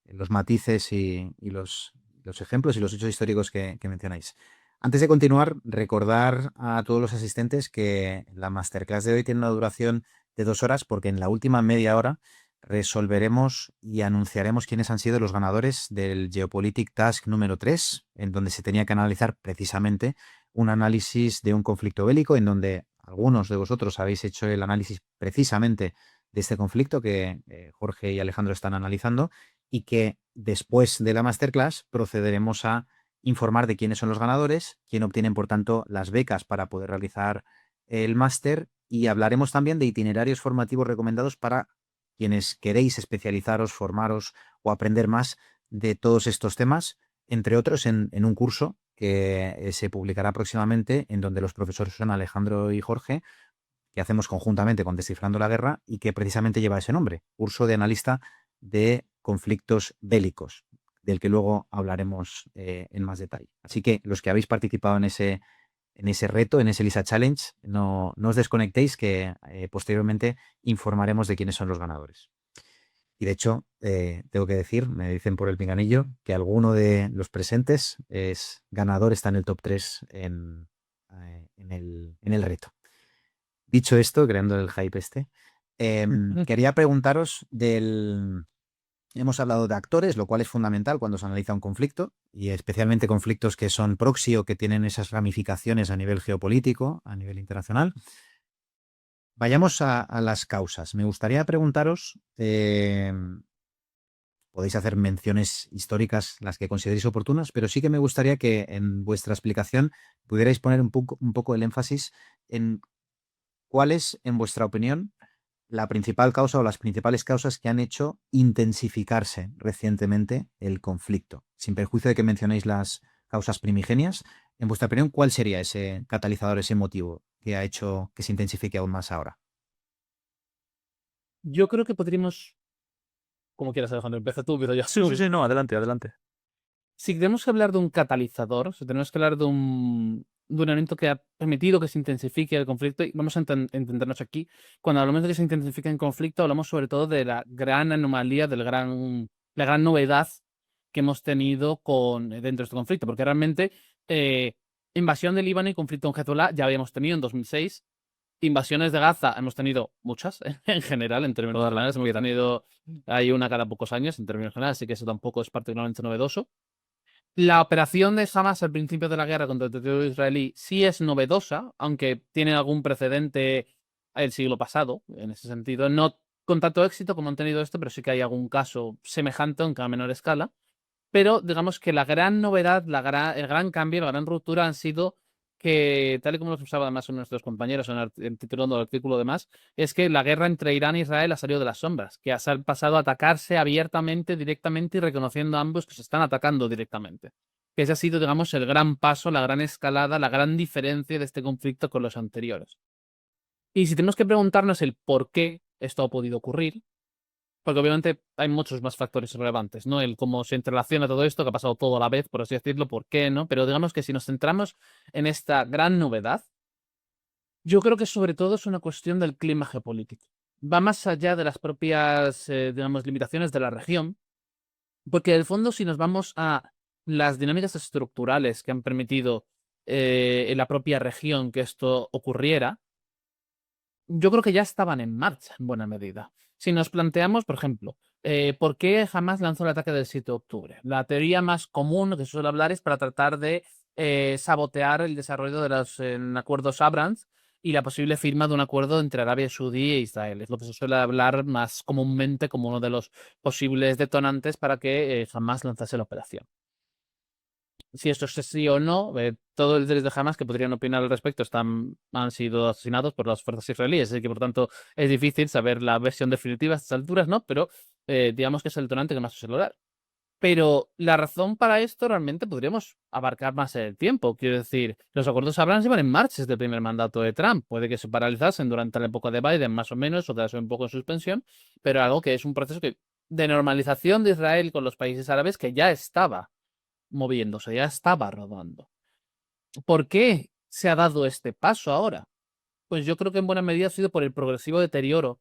los matices y los ejemplos y los hechos históricos que mencionáis. Antes de continuar, recordar a todos los asistentes que la masterclass de hoy tiene una duración de 2 horas porque en la última media hora resolveremos y anunciaremos quiénes han sido los ganadores del Geopolitic Task número 3, en donde se tenía que analizar precisamente un análisis de un conflicto bélico, en donde algunos de vosotros habéis hecho el análisis precisamente de este conflicto que Jorge y Alejandro están analizando y que después de la masterclass procederemos a informar de quiénes son los ganadores, quién obtienen, por tanto, las becas para poder realizar el máster y hablaremos también de itinerarios formativos recomendados para quienes queréis especializaros, formaros o aprender más de todos estos temas, entre otros en un curso que se publicará próximamente, en donde los profesores son Alejandro y Jorge, que hacemos conjuntamente con Descifrando la Guerra y que precisamente lleva ese nombre, curso de analista de conflictos bélicos, del que luego hablaremos en más detalle. Así que los que habéis participado en ese reto, en ese LISA Challenge, no os desconectéis, que posteriormente informaremos de quiénes son los ganadores. Y de hecho, tengo que decir, me dicen por el pinganillo, que alguno de los presentes es ganador, está en el top 3 en el reto. Dicho esto, creando el hype quería preguntaros hemos hablado de actores, lo cual es fundamental cuando se analiza un conflicto, y especialmente conflictos que son proxy o que tienen esas ramificaciones a nivel geopolítico, a nivel internacional. Vayamos a las causas. Me gustaría preguntaros, podéis hacer menciones históricas, las que consideréis oportunas, pero sí que me gustaría que en vuestra explicación pudierais poner un poco el énfasis en cuál es, en vuestra opinión, la principal causa o las principales causas que han hecho intensificarse recientemente el conflicto. Sin perjuicio de que mencionéis las causas primigenias, en vuestra opinión, ¿cuál sería ese catalizador, ese motivo que ha hecho que se intensifique aún más ahora? Yo creo que podríamos como quieras, Alejandro. Empieza tú, empiezo yo. Sí, sí, no, adelante, adelante. Si tenemos que hablar de un catalizador, si tenemos que hablar de un evento que ha permitido que se intensifique el conflicto, y vamos a entendernos aquí, cuando hablamos de que se intensifique el conflicto, hablamos sobre todo de la gran anomalía, la gran novedad que hemos tenido dentro de este conflicto, porque realmente invasión del Líbano y conflicto en Hezbollah ya habíamos tenido en 2006. Invasiones de Gaza hemos tenido muchas, en general, en términos generales, hemos tenido hay una cada pocos años, en términos generales, así que eso tampoco es particularmente novedoso. La operación de Hamas al principio de la guerra contra el territorio israelí sí es novedosa, aunque tiene algún precedente el siglo pasado, en ese sentido. No con tanto éxito como han tenido esto, pero sí que hay algún caso semejante, aunque a menor escala. Pero digamos que la gran novedad, el gran cambio, la gran ruptura han sido que, tal y como lo expresaba además nuestros compañeros en titulando el artículo demás, es que la guerra entre Irán e Israel ha salido de las sombras, que han pasado a atacarse abiertamente, directamente y reconociendo a ambos que se están atacando directamente. Que ese ha sido, digamos, el gran paso, la gran escalada, la gran diferencia de este conflicto con los anteriores. Y si tenemos que preguntarnos el por qué esto ha podido ocurrir, porque obviamente hay muchos más factores relevantes, ¿no? El cómo se interrelaciona todo esto, que ha pasado todo a la vez, por así decirlo, por qué, ¿no? Pero digamos que si nos centramos en esta gran novedad, yo creo que sobre todo es una cuestión del clima geopolítico. Va más allá de las propias, digamos, limitaciones de la región, porque en el fondo si nos vamos a las dinámicas estructurales que han permitido en la propia región que esto ocurriera, yo creo que ya estaban en marcha en buena medida. Si nos planteamos, por ejemplo, ¿por qué Hamas lanzó el ataque del 7 de octubre? La teoría más común que se suele hablar es para tratar de sabotear el desarrollo de los acuerdos Abrams y la posible firma de un acuerdo entre Arabia Saudí e Israel. Es lo que se suele hablar más comúnmente como uno de los posibles detonantes para que Hamas lanzase la operación. Si esto es sí o no, todos los líderes de Hamas que podrían opinar al respecto han sido asesinados por las fuerzas israelíes, así que por tanto es difícil saber la versión definitiva a estas alturas, ¿no? Pero digamos que es el detonante que más se suele dar. Pero la razón para esto realmente podríamos abarcar más el tiempo. Quiero decir, los acuerdos Abraham llevan en marcha desde el primer mandato de Trump. Puede que se paralizasen durante la época de Biden, más o menos, o quedasen un poco en suspensión, pero algo que es un proceso de normalización de Israel con los países árabes que ya estaba moviéndose, ya estaba rodando. ¿Por qué se ha dado este paso ahora? Pues yo creo que en buena medida ha sido por el progresivo deterioro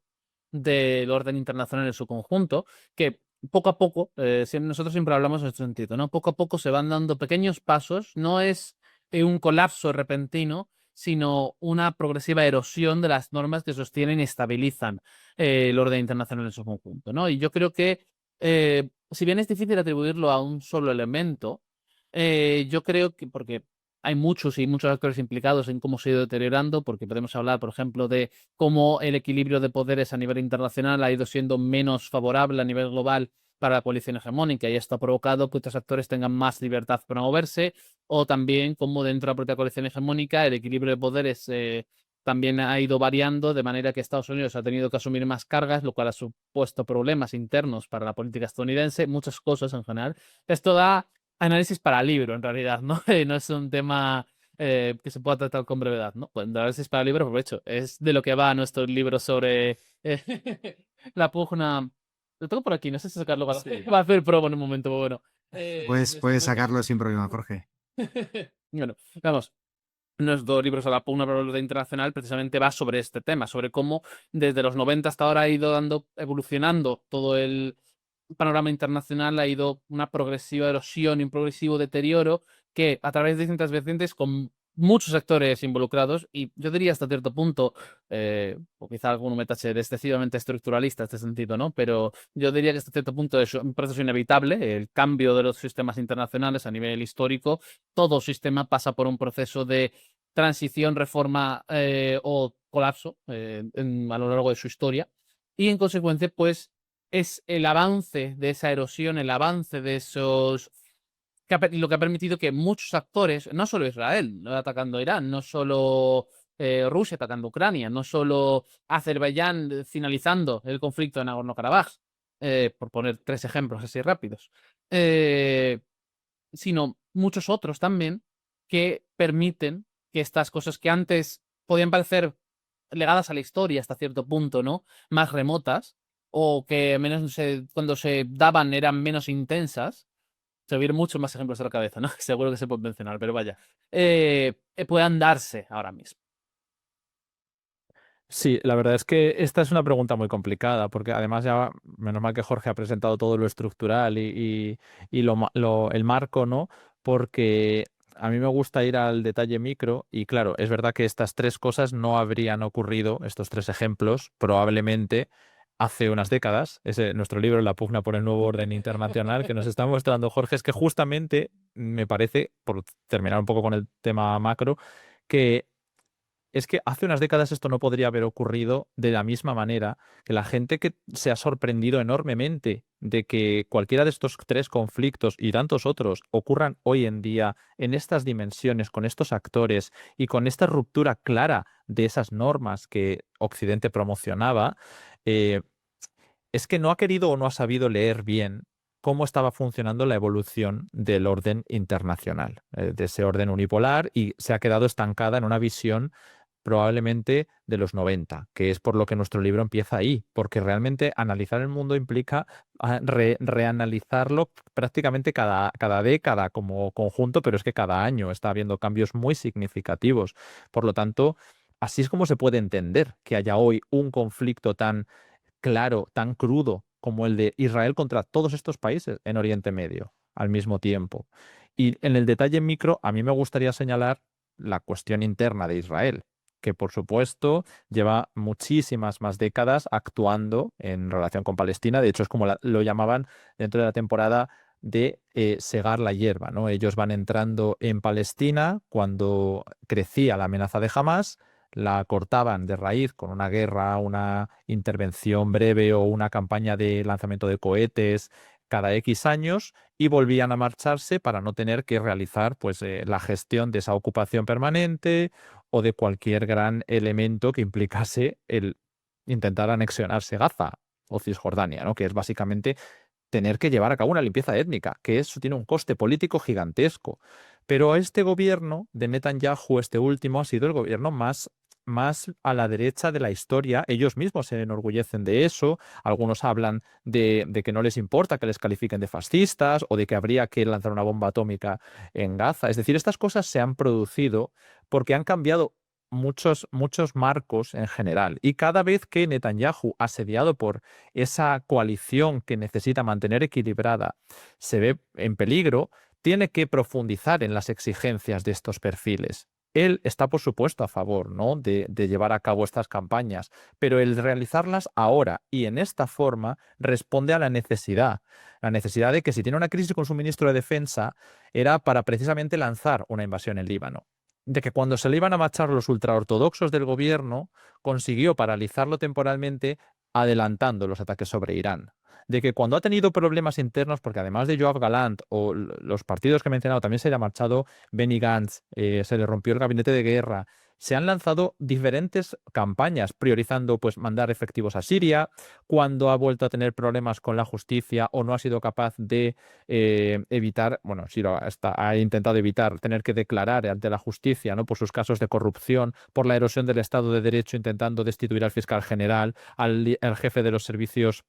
del orden internacional en su conjunto, que poco a poco, nosotros siempre hablamos en este sentido, ¿no? Poco a poco se van dando pequeños pasos, no es un colapso repentino, sino una progresiva erosión de las normas que sostienen y estabilizan el orden internacional en su conjunto, ¿no? Y yo creo que, si bien es difícil atribuirlo a un solo elemento, yo creo que, porque hay muchos y muchos actores implicados en cómo se ha ido deteriorando, porque podemos hablar, por ejemplo, de cómo el equilibrio de poderes a nivel internacional ha ido siendo menos favorable a nivel global para la coalición hegemónica y esto ha provocado que otros actores tengan más libertad para moverse, o también cómo dentro de la propia coalición hegemónica el equilibrio de poderes también ha ido variando, de manera que Estados Unidos ha tenido que asumir más cargas, lo cual ha supuesto problemas internos para la política estadounidense, muchas cosas en general. Esto da análisis para libro, en realidad, ¿no? No es un tema que se pueda tratar con brevedad, ¿no? Pues análisis para libro, aprovecho. Es de lo que va nuestro libro sobre la pugna. Lo tengo por aquí, no sé si sacarlo para, va a hacer promo en un momento, pero bueno. Puedes sacarlo sin problema, Jorge. Bueno, vamos. Nuestro libro sobre la pugna por el orden internacional precisamente va sobre este tema, sobre cómo desde los 90 hasta ahora ha ido evolucionando todo el panorama internacional, ha ido una progresiva erosión y un progresivo deterioro que a través de distintas vertientes con muchos actores involucrados y yo diría hasta cierto punto, o quizá alguno me tache de excesivamente estructuralista en este sentido, ¿no? Pero yo diría que hasta cierto punto es un proceso inevitable, el cambio de los sistemas internacionales a nivel histórico. Todo sistema pasa por un proceso de transición, reforma o colapso a lo largo de su historia y en consecuencia pues es el avance de esa erosión, el avance de esos lo que ha permitido que muchos actores, no solo Israel atacando a Irán, no solo Rusia atacando a Ucrania, no solo Azerbaiyán finalizando el conflicto en Nagorno-Karabaj, por poner 3 ejemplos así rápidos, sino muchos otros también que permiten que estas cosas que antes podían parecer legadas a la historia hasta cierto punto, ¿no? Más remotas, o que menos cuando se daban eran menos intensas, se me vienen muchos más ejemplos a la cabeza, ¿no? Seguro que se pueden mencionar, pero vaya, puedan darse ahora mismo. Sí, la verdad es que esta es una pregunta muy complicada, porque además ya, menos mal que Jorge ha presentado todo lo estructural y el marco, ¿no? Porque a mí me gusta ir al detalle micro y claro, es verdad que estas tres cosas no habrían ocurrido, estos tres ejemplos, probablemente hace unas décadas. Nuestro libro, La pugna por el nuevo orden internacional, que nos está mostrando Jorge, es que justamente me parece, por terminar un poco con el tema macro, que es que hace unas décadas esto no podría haber ocurrido de la misma manera que la gente que se ha sorprendido enormemente de que cualquiera de estos tres conflictos y tantos otros ocurran hoy en día en estas dimensiones, con estos actores y con esta ruptura clara de esas normas que Occidente promocionaba, eh, es que no ha querido o no ha sabido leer bien cómo estaba funcionando la evolución del orden internacional, de ese orden unipolar, y se ha quedado estancada en una visión probablemente de los 90, que es por lo que nuestro libro empieza ahí, porque realmente analizar el mundo implica reanalizarlo prácticamente cada década como conjunto, pero es que cada año está habiendo cambios muy significativos. Por lo tanto, así es como se puede entender que haya hoy un conflicto tan claro, tan crudo como el de Israel contra todos estos países en Oriente Medio al mismo tiempo. Y en el detalle micro, a mí me gustaría señalar la cuestión interna de Israel, que por supuesto lleva muchísimas más décadas actuando en relación con Palestina. De hecho, es como lo llamaban dentro de la temporada de segar la hierba, ¿no? Ellos van entrando en Palestina cuando crecía la amenaza de Hamás, la cortaban de raíz con una guerra, una intervención breve o una campaña de lanzamiento de cohetes cada X años, y volvían a marcharse para no tener que realizar pues, la gestión de esa ocupación permanente o de cualquier gran elemento que implicase el intentar anexionarse Gaza o Cisjordania, ¿no? Que es básicamente tener que llevar a cabo una limpieza étnica, que eso tiene un coste político gigantesco. Pero este gobierno de Netanyahu, este último, ha sido el gobierno más a la derecha de la historia. Ellos mismos se enorgullecen de eso. Algunos hablan de que no les importa que les califiquen de fascistas o de que habría que lanzar una bomba atómica en Gaza. Es decir, estas cosas se han producido porque han cambiado muchos marcos en general. Y cada vez que Netanyahu, asediado por esa coalición que necesita mantener equilibrada, se ve en peligro, tiene que profundizar en las exigencias de estos perfiles. Él está, por supuesto, a favor, ¿no?, de llevar a cabo estas campañas, pero el realizarlas ahora y en esta forma responde a la necesidad de que si tiene una crisis con su ministro de Defensa era para precisamente lanzar una invasión en Líbano, de que cuando se le iban a marchar los ultraortodoxos del gobierno consiguió paralizarlo temporalmente adelantando los ataques sobre Irán, de que cuando ha tenido problemas internos, porque además de Yoav Galant o los partidos que he mencionado, también se le ha marchado Benny Gantz, se le rompió el gabinete de guerra, se han lanzado diferentes campañas priorizando pues mandar efectivos a Siria, cuando ha vuelto a tener problemas con la justicia o no ha sido capaz de evitar, bueno, sí ha intentado evitar tener que declarar ante la justicia, ¿no?, por sus casos de corrupción, por la erosión del Estado de Derecho, intentando destituir al fiscal general, al jefe de los servicios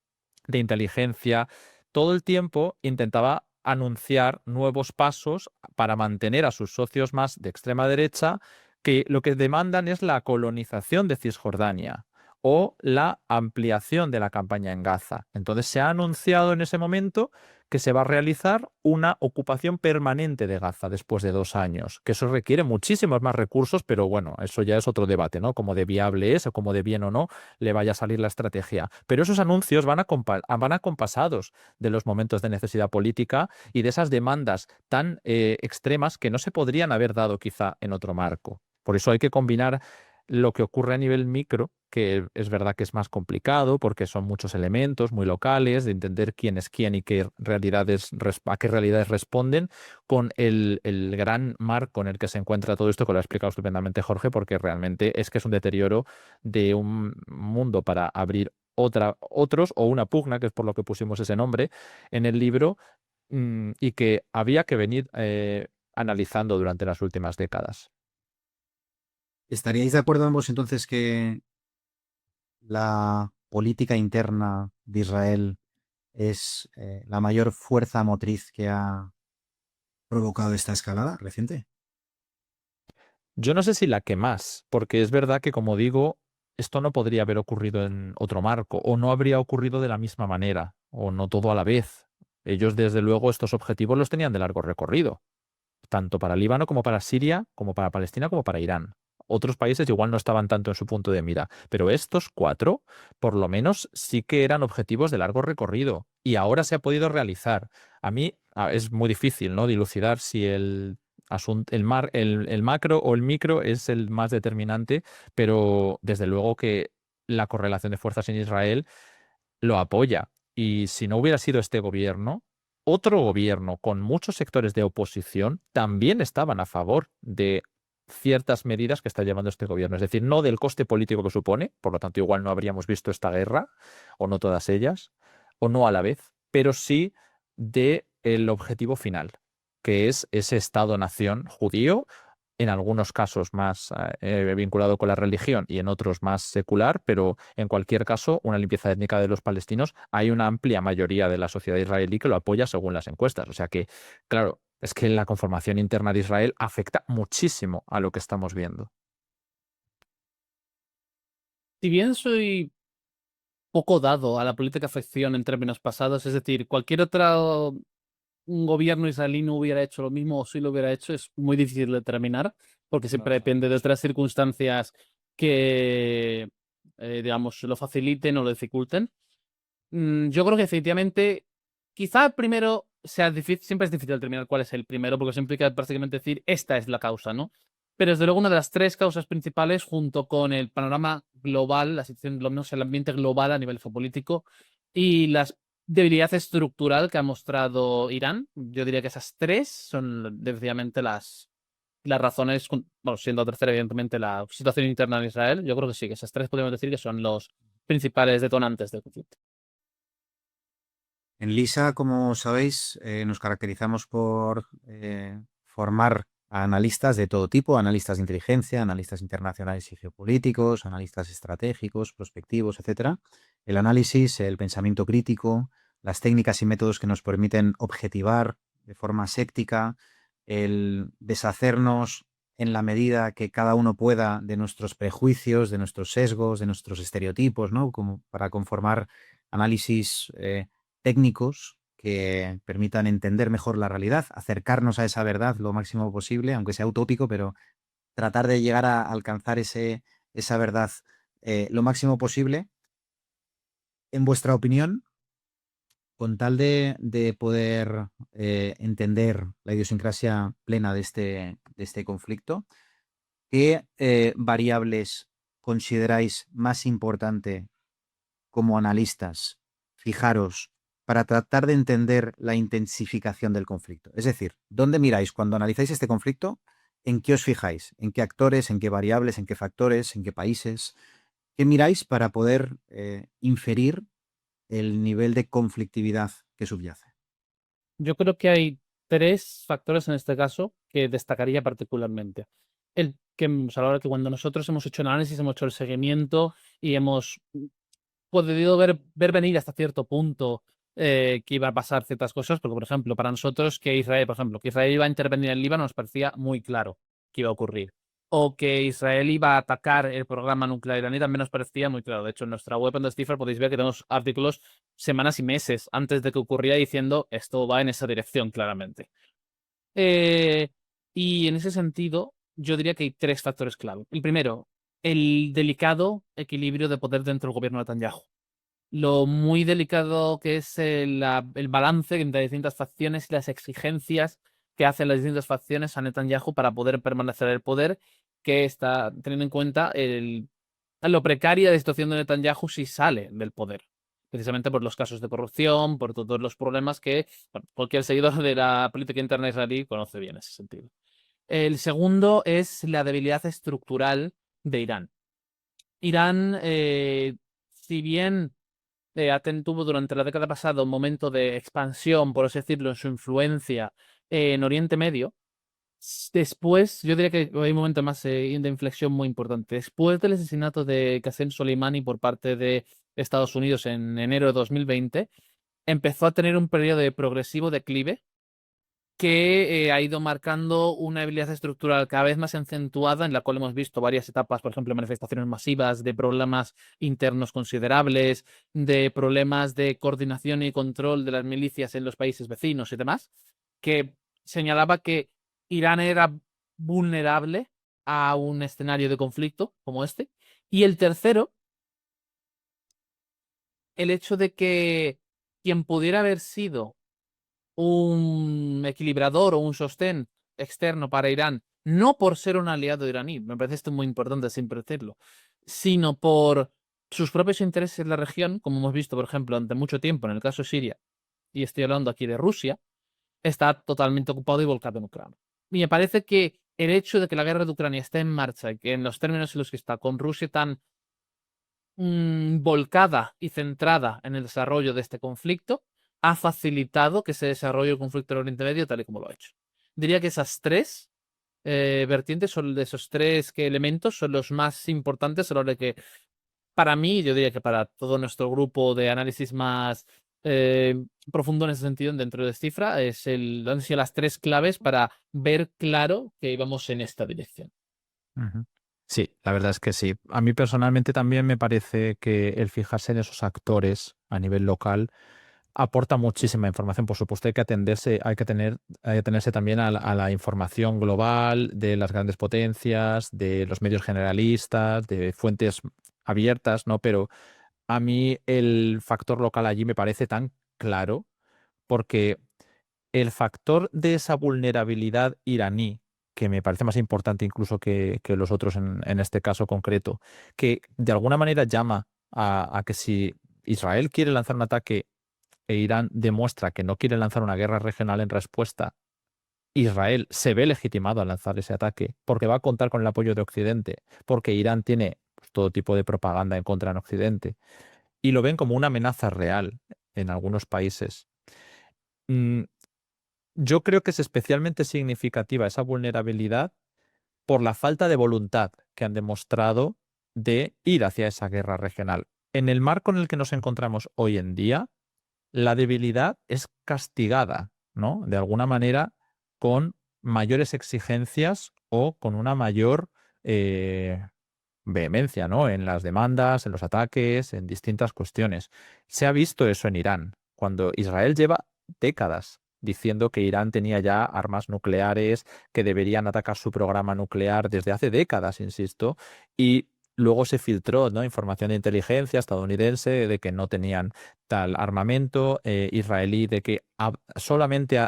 de inteligencia. Todo el tiempo intentaba anunciar nuevos pasos para mantener a sus socios más de extrema derecha, que lo que demandan es la colonización de Cisjordania o la ampliación de la campaña en Gaza. Entonces se ha anunciado en ese momento que se va a realizar una ocupación permanente de Gaza después de 2 años, que eso requiere muchísimos más recursos, pero bueno, eso ya es otro debate, ¿no? Como de viable es o como de bien o no le vaya a salir la estrategia. Pero esos anuncios van acompasados de los momentos de necesidad política y de esas demandas tan extremas que no se podrían haber dado quizá en otro marco. Por eso hay que combinar lo que ocurre a nivel micro, que es verdad que es más complicado porque son muchos elementos muy locales, de entender quién es quién y qué realidades, a qué realidades responden, con el gran marco en el que se encuentra todo esto, que lo ha explicado estupendamente Jorge, porque realmente es que es un deterioro de un mundo para abrir otros, o una pugna, que es por lo que pusimos ese nombre en el libro, y que había que venir analizando durante las últimas décadas. ¿Estaríais de acuerdo ambos entonces que la política interna de Israel es la mayor fuerza motriz que ha provocado esta escalada reciente? Yo no sé si la que más, porque es verdad que, como digo, esto no podría haber ocurrido en otro marco, o no habría ocurrido de la misma manera, o no todo a la vez. Ellos, desde luego, estos objetivos los tenían de largo recorrido, tanto para Líbano como para Siria, como para Palestina, como para Irán. Otros países igual no estaban tanto en su punto de mira, pero estos cuatro, por lo menos, sí que eran objetivos de largo recorrido y ahora se ha podido realizar. A mí es muy difícil, ¿no?, dilucidar si el macro o el micro es el más determinante, pero desde luego que la correlación de fuerzas en Israel lo apoya. Y si no hubiera sido este gobierno, otro gobierno con muchos sectores de oposición también estaban a favor de ciertas medidas que está llevando este gobierno. Es decir, no del coste político que supone, por lo tanto igual no habríamos visto esta guerra, o no todas ellas, o no a la vez, pero sí de el objetivo final, que es ese Estado-nación judío, en algunos casos más vinculado con la religión y en otros más secular, pero en cualquier caso, una limpieza étnica de los palestinos, hay una amplia mayoría de la sociedad israelí que lo apoya según las encuestas. O sea que, claro, es que la conformación interna de Israel afecta muchísimo a lo que estamos viendo. Si bien soy poco dado a la política afección en términos pasados, es decir, cualquier otro gobierno israelí no hubiera hecho lo mismo o si lo hubiera hecho, es muy difícil de determinar, porque siempre depende de otras circunstancias que, digamos, lo faciliten o lo dificulten. Yo creo que definitivamente, quizá el primero sea difícil, siempre es difícil determinar cuál es el primero, porque eso implica prácticamente decir esta es la causa, ¿no? Pero desde luego una de las tres causas principales, junto con el panorama global, la situación, lo menos el ambiente global a nivel geopolítico y la debilidad estructural que ha mostrado Irán, yo diría que esas tres son definitivamente las razones, bueno, siendo la tercera evidentemente la situación interna en Israel, yo creo que sí, que esas tres podemos decir que son los principales detonantes del conflicto. En LISA, como sabéis, nos caracterizamos por formar a analistas de todo tipo, analistas de inteligencia, analistas internacionales y geopolíticos, analistas estratégicos, prospectivos, etcétera. El análisis, el pensamiento crítico, las técnicas y métodos que nos permiten objetivar de forma séptica, el deshacernos en la medida que cada uno pueda de nuestros prejuicios, de nuestros sesgos, de nuestros estereotipos, ¿no? Como para conformar análisis técnicos que permitan entender mejor la realidad, acercarnos a esa verdad lo máximo posible, aunque sea utópico, pero tratar de llegar a alcanzar esa verdad lo máximo posible. En vuestra opinión, con tal de poder entender la idiosincrasia plena de este conflicto, ¿qué variables consideráis más importante como analistas fijaros para tratar de entender la intensificación del conflicto? Es decir, ¿dónde miráis cuando analizáis este conflicto? ¿En qué os fijáis? ¿En qué actores, en qué variables, en qué factores, en qué países? ¿Qué miráis para poder inferir el nivel de conflictividad que subyace? Yo creo que hay tres factores en este caso que destacaría particularmente. El que a la hora que cuando nosotros hemos hecho el análisis, hemos hecho el seguimiento y hemos podido ver venir hasta cierto punto que iba a pasar ciertas cosas, porque, por ejemplo, para nosotros que Israel, por ejemplo, que Israel iba a intervenir en Líbano nos parecía muy claro que iba a ocurrir. O que Israel iba a atacar el programa nuclear iraní también nos parecía muy claro. De hecho, en nuestra web en Decipher podéis ver que tenemos artículos semanas y meses antes de que ocurriera diciendo esto va en esa dirección claramente. Eh, y en ese sentido, yo diría que hay tres factores clave. El primero, el delicado equilibrio de poder dentro del gobierno de Netanyahu. Lo muy delicado que es el balance entre distintas facciones y las exigencias que hacen las distintas facciones a Netanyahu para poder permanecer en el poder, que está teniendo en cuenta lo precaria de la situación de Netanyahu si sale del poder. Precisamente por los casos de corrupción, por todos los problemas que bueno, cualquier seguidor de la política interna israelí conoce bien en ese sentido. El segundo es la debilidad estructural de Irán. Irán, si bien tuvo durante la década pasada un momento de expansión, por así decirlo, en su influencia en Oriente Medio, después, yo diría que hay un momento más de inflexión muy importante. Después del asesinato de Qasem Soleimani por parte de Estados Unidos en enero de 2020, empezó a tener un periodo de progresivo declive que ha ido marcando una debilidad estructural cada vez más acentuada, en la cual hemos visto varias etapas, por ejemplo, manifestaciones masivas, de problemas internos considerables, de problemas de coordinación y control de las milicias en los países vecinos y demás, que señalaba que Irán era vulnerable a un escenario de conflicto como este. Y el tercero, el hecho de que quien pudiera haber sido un equilibrador o un sostén externo para Irán, no por ser un aliado iraní, me parece esto muy importante siempre decirlo, sino por sus propios intereses en la región, como hemos visto, por ejemplo, durante mucho tiempo en el caso de Siria, y estoy hablando aquí de Rusia, está totalmente ocupado y volcado en Ucrania. Y me parece que el hecho de que la guerra de Ucrania esté en marcha y que en los términos en los que está, con Rusia tan volcada y centrada en el desarrollo de este conflicto, ha facilitado que se desarrolle el conflicto en Oriente Medio tal y como lo ha hecho. Diría que esas tres vertientes son de esos tres elementos son los más importantes a la hora de que, para mí, yo diría que para todo nuestro grupo de análisis más profundo en ese sentido dentro de Cifra, han sido las tres claves para ver claro que íbamos en esta dirección. Ujú. Sí, la verdad es que sí. A mí personalmente también me parece que el fijarse en esos actores a nivel local aporta muchísima información. Por supuesto, hay que tenerse también a la información global de las grandes potencias, de los medios generalistas, de fuentes abiertas, ¿no? Pero a mí el factor local allí me parece tan claro porque el factor de esa vulnerabilidad iraní, que me parece más importante incluso que los otros en este caso concreto, que de alguna manera llama a que si Israel quiere lanzar un ataque e Irán demuestra que no quiere lanzar una guerra regional en respuesta, Israel se ve legitimado a lanzar ese ataque porque va a contar con el apoyo de Occidente, porque Irán tiene pues, todo tipo de propaganda en contra en Occidente y lo ven como una amenaza real en algunos países. Mm, Yo creo que es especialmente significativa esa vulnerabilidad por la falta de voluntad que han demostrado de ir hacia esa guerra regional. En el marco en el que nos encontramos hoy en día, la debilidad es castigada, ¿no? De alguna manera, con mayores exigencias o con una mayor vehemencia, ¿no? En las demandas, en los ataques, en distintas cuestiones. Se ha visto eso en Irán, cuando Israel lleva décadas diciendo que Irán tenía ya armas nucleares, que deberían atacar su programa nuclear desde hace décadas, insisto, y luego se filtró, ¿no? Información de inteligencia estadounidense de que no tenían tal armamento israelí, de que solamente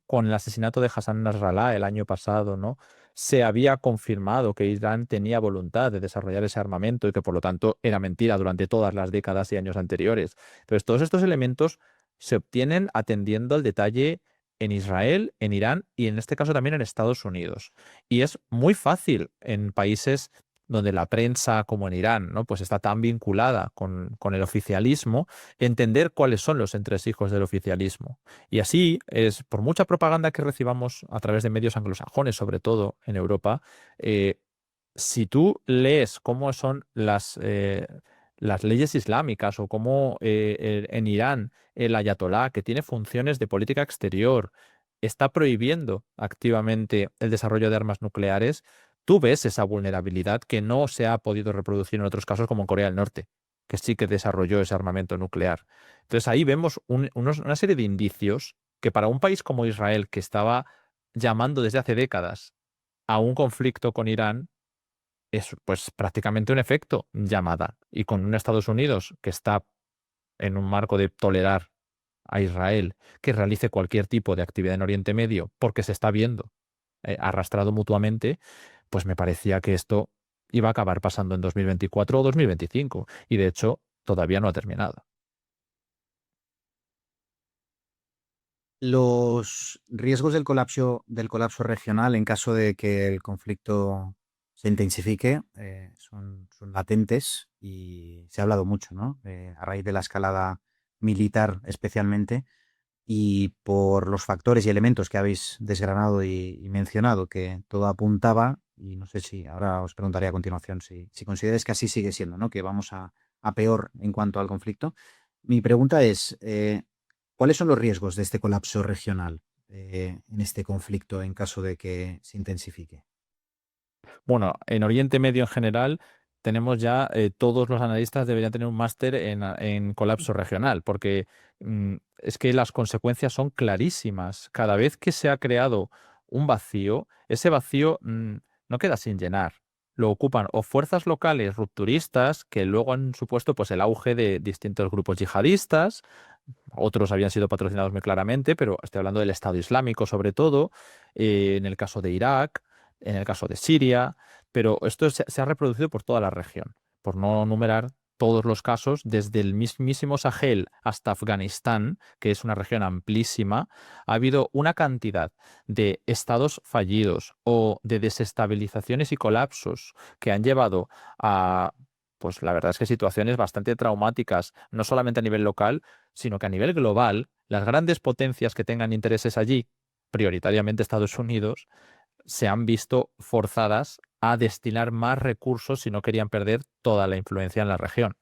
con el asesinato de Hassan Nasrallah el año pasado, ¿no? Se había confirmado que Irán tenía voluntad de desarrollar ese armamento y que por lo tanto era mentira durante todas las décadas y años anteriores. Entonces, todos estos elementos se obtienen atendiendo al detalle en Israel, en Irán y en este caso también en Estados Unidos. Y es muy fácil en países donde la prensa, como en Irán, ¿no? Pues está tan vinculada con el oficialismo, entender cuáles son los entresijos del oficialismo. Y así es, por mucha propaganda que recibamos a través de medios anglosajones, sobre todo en Europa, eh, si tú lees cómo son las leyes islámicas o cómo en Irán el ayatolá, que tiene funciones de política exterior, está prohibiendo activamente el desarrollo de armas nucleares, tú ves esa vulnerabilidad que no se ha podido reproducir en otros casos como en Corea del Norte, que sí que desarrolló ese armamento nuclear. Entonces ahí vemos una serie de indicios que para un país como Israel, que estaba llamando desde hace décadas a un conflicto con Irán, es pues prácticamente un efecto llamada. Y con un Estados Unidos que está en un marco de tolerar a Israel que realice cualquier tipo de actividad en Oriente Medio porque se está viendo arrastrado mutuamente, pues me parecía que esto iba a acabar pasando en 2024 o 2025. Y de hecho, todavía no ha terminado. Los riesgos del colapso regional en caso de que el conflicto se intensifique son latentes y se ha hablado mucho, ¿no? A raíz de la escalada militar especialmente y por los factores y elementos que habéis desgranado y mencionado, que todo apuntaba, y no sé si ahora os preguntaré a continuación si consideráis que así sigue siendo, ¿no? Que vamos a a peor en cuanto al conflicto. Mi pregunta es, ¿cuáles son los riesgos de este colapso regional en este conflicto en caso de que se intensifique? Bueno, en Oriente Medio en general tenemos ya, todos los analistas deberían tener un máster en colapso regional, porque es que las consecuencias son clarísimas. Cada vez que se ha creado un vacío, ese vacío no queda sin llenar. Lo ocupan o fuerzas locales rupturistas, que luego han supuesto pues, el auge de distintos grupos yihadistas. Otros habían sido patrocinados muy claramente, pero estoy hablando del Estado Islámico sobre todo, en el caso de Irak, en el caso de Siria, pero esto se ha reproducido por toda la región, por no numerar todos los casos, desde el mismísimo Sahel hasta Afganistán, que es una región amplísima. Ha habido una cantidad de estados fallidos o de desestabilizaciones y colapsos que han llevado a, pues la verdad es que situaciones bastante traumáticas, no solamente a nivel local, sino que a nivel global, las grandes potencias que tengan intereses allí, prioritariamente Estados Unidos, se han visto forzadas a destinar más recursos si no querían perder toda la influencia en la región.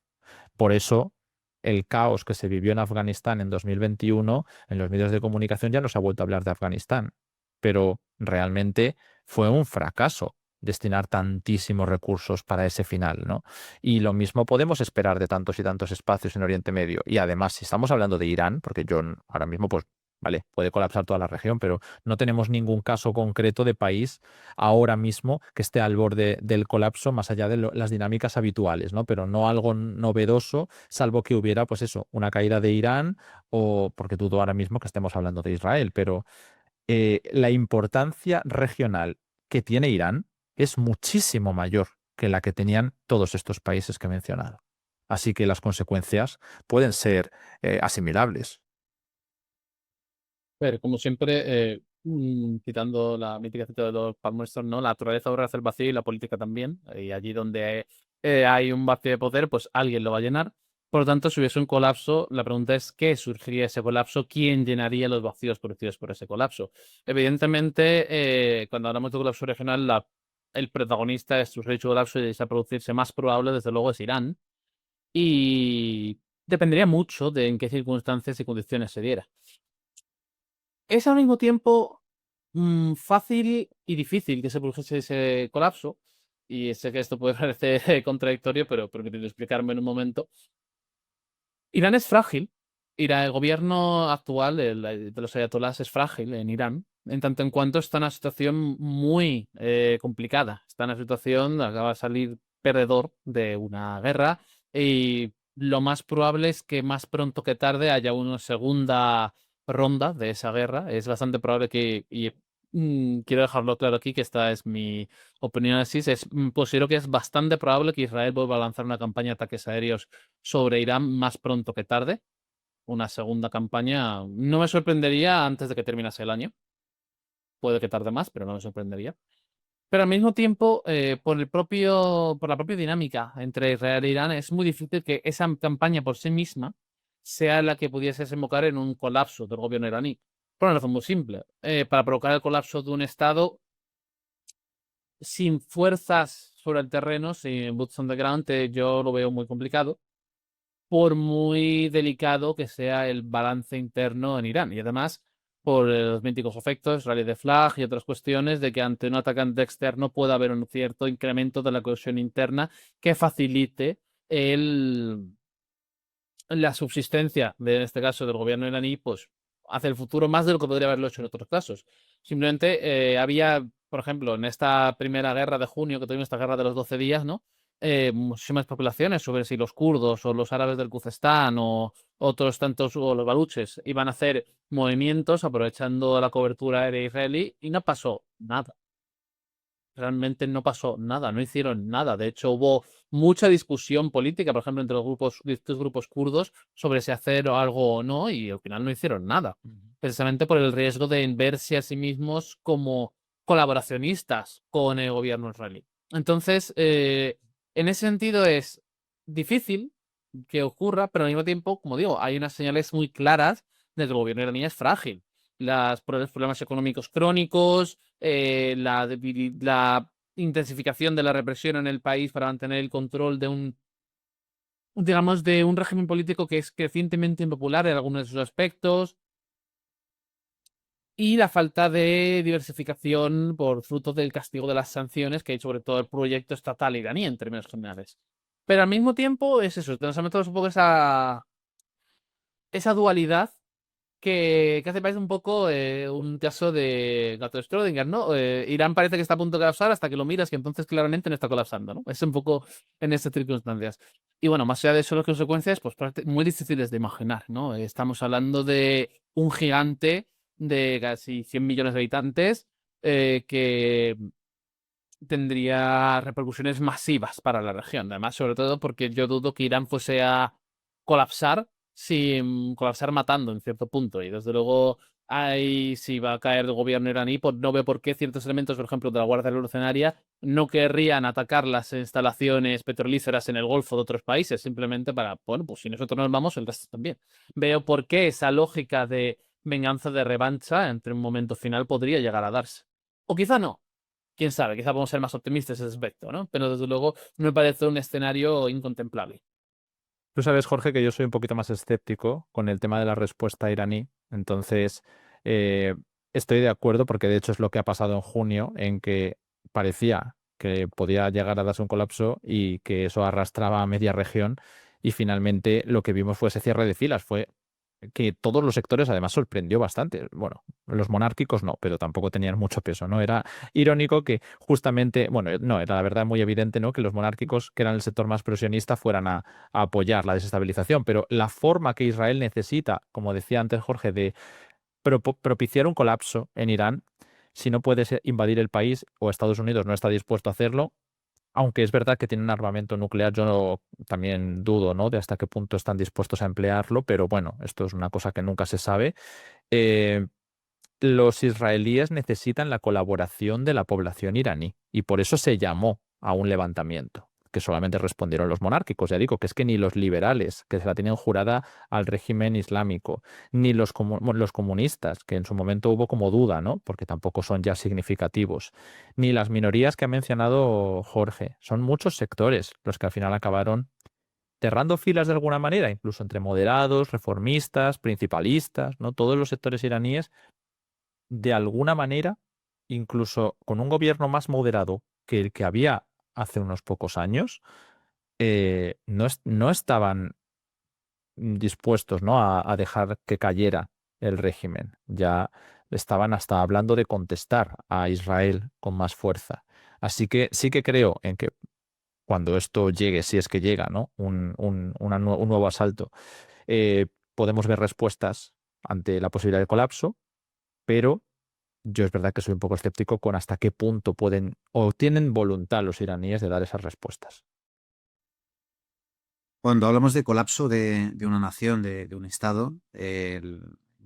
Por eso, el caos que se vivió en Afganistán en 2021, en los medios de comunicación ya no se ha vuelto a hablar de Afganistán, pero realmente fue un fracaso destinar tantísimos recursos para ese final, ¿no? Y lo mismo podemos esperar de tantos y tantos espacios en Oriente Medio. Y además, si estamos hablando de Irán, porque yo ahora mismo, pues, vale, puede colapsar toda la región, pero no tenemos ningún caso concreto de país ahora mismo que esté al borde del colapso, más allá de las dinámicas habituales, ¿no? Pero no algo novedoso, salvo que hubiera, pues eso, una caída de Irán o, porque dudo ahora mismo que estemos hablando de Israel, pero la importancia regional que tiene Irán es muchísimo mayor que la que tenían todos estos países que he mencionado. Así que las consecuencias pueden ser asimilables. Pero como siempre, quitando la mítica cita de los Palmerston, ¿no? La naturaleza abraza el vacío y la política también. Y allí donde hay un vacío de poder, pues alguien lo va a llenar. Por lo tanto, si hubiese un colapso, la pregunta es ¿qué surgiría ese colapso? ¿Quién llenaría los vacíos producidos por ese colapso? Evidentemente, cuando hablamos de colapso regional, el protagonista de este colapso y de producirse más probable, desde luego, es Irán. Y dependería mucho de en qué circunstancias y condiciones se diera. Es al mismo tiempo fácil y difícil que se produjese ese colapso. Y sé que esto puede parecer contradictorio, pero permíteme explicarme en un momento. Irán es frágil. El gobierno actual de los ayatolás es frágil en Irán, en tanto en cuanto está en una situación muy complicada. Está en una situación, acaba de salir perdedor de una guerra y lo más probable es que más pronto que tarde haya una segunda ronda de esa guerra. Es bastante probable que, y quiero dejarlo claro aquí, que esta es mi opinión así, considero que es bastante probable que Israel vuelva a lanzar una campaña de ataques aéreos sobre Irán más pronto que tarde. Una segunda campaña no me sorprendería antes de que terminase el año. Puede que tarde más, pero no me sorprendería. Pero al mismo tiempo, por la propia dinámica entre Israel e Irán, es muy difícil que esa campaña por sí misma sea la que pudiese desembocar en un colapso del gobierno iraní. Por una razón muy simple. Para provocar el colapso de un Estado sin fuerzas sobre el terreno, sin boots on the ground, yo lo veo muy complicado, por muy delicado que sea el balance interno en Irán. Y además, por los míticos efectos, rally de flag y otras cuestiones de que ante un atacante externo pueda haber un cierto incremento de la cohesión interna que facilite la subsistencia, en este caso, del gobierno iraní, pues hacia el futuro más de lo que podría haberlo hecho en otros casos. Simplemente había, por ejemplo, en esta primera guerra de junio, que tuvimos esta guerra de los 12 días, ¿no? Muchísimas especulaciones sobre si los kurdos o los árabes del Khuzestán o otros tantos, o los baluches, iban a hacer movimientos aprovechando la cobertura aérea israelí y no pasó nada. Realmente no pasó nada, no hicieron nada. De hecho, hubo mucha discusión política, por ejemplo, entre distintos grupos kurdos sobre si hacer algo o no, y al final no hicieron nada. Precisamente por el riesgo de verse a sí mismos como colaboracionistas con el gobierno israelí. Entonces, en ese sentido es difícil que ocurra, pero al mismo tiempo, como digo, hay unas señales muy claras de que el gobierno iraní es frágil. Los problemas económicos crónicos, la intensificación de la represión en el país para mantener el control de un digamos, de un régimen político que es crecientemente impopular en algunos de sus aspectos y la falta de diversificación por fruto del castigo de las sanciones que hay sobre todo el proyecto estatal iraní en términos generales. Pero al mismo tiempo es eso, nos ha metido un poco esa dualidad que hace parece un poco un caso de gato de Schrödinger, ¿no? Irán parece que está a punto de colapsar hasta que lo miras y entonces claramente no está colapsando, ¿no? Es un poco en estas circunstancias. Y bueno, más allá de eso, las consecuencias, pues muy difíciles de imaginar, ¿no? Estamos hablando de un gigante de casi 100 millones de habitantes que tendría repercusiones masivas para la región. Además, sobre todo porque yo dudo que Irán fuese a colapsar sin colapsar matando en cierto punto. Y desde luego, si va a caer el gobierno iraní, pues no veo por qué ciertos elementos, por ejemplo, de la Guardia Revolucionaria, no querrían atacar las instalaciones petrolíferas en el Golfo de otros países, simplemente para, bueno, pues si nosotros nos vamos, el resto también. Veo por qué esa lógica de venganza de revancha entre un momento final podría llegar a darse. O quizá no, quién sabe, quizá podemos ser más optimistas en ese aspecto, ¿no? Pero desde luego no me parece un escenario incontemplable. Tú sabes, Jorge, que yo soy un poquito más escéptico con el tema de la respuesta iraní. Entonces, eh, estoy de acuerdo porque de hecho es lo que ha pasado en junio, en que parecía que podía llegar a darse un colapso y que eso arrastraba a media región. Y finalmente lo que vimos fue ese cierre de filas. Fue que todos los sectores además sorprendió bastante. Bueno, los monárquicos no, pero tampoco tenían mucho peso, ¿no? Era irónico que justamente, bueno, no, era la verdad muy evidente, ¿no? Que los monárquicos, que eran el sector más presionista, fueran a apoyar la desestabilización, pero la forma que Israel necesita, como decía antes Jorge, de propiciar un colapso en Irán, si no puede invadir el país o Estados Unidos no está dispuesto a hacerlo, aunque es verdad que tienen armamento nuclear, también dudo, ¿no? De hasta qué punto están dispuestos a emplearlo, pero bueno, esto es una cosa que nunca se sabe. Eh, los israelíes necesitan la colaboración de la población iraní y por eso se llamó a un levantamiento, que solamente respondieron los monárquicos. Ya digo, que es que ni los liberales, que se la tienen jurada al régimen islámico, ni los comunistas, que en su momento hubo como duda, ¿no? Porque tampoco son ya significativos, ni las minorías que ha mencionado Jorge. Son muchos sectores los que al final acabaron cerrando filas de alguna manera, incluso entre moderados, reformistas, principalistas, ¿no? Todos los sectores iraníes de alguna manera, incluso con un gobierno más moderado que el que había hace unos pocos años, no estaban dispuestos, ¿no? a dejar que cayera el régimen. Ya estaban hasta hablando de contestar a Israel con más fuerza. Así que sí que creo en que cuando esto llegue, si es que llega, ¿no? Un nuevo asalto, eh, podemos ver respuestas ante la posibilidad de colapso, pero yo es verdad que soy un poco escéptico con hasta qué punto pueden o tienen voluntad los iraníes de dar esas respuestas. Cuando hablamos de colapso de una nación, de un Estado, el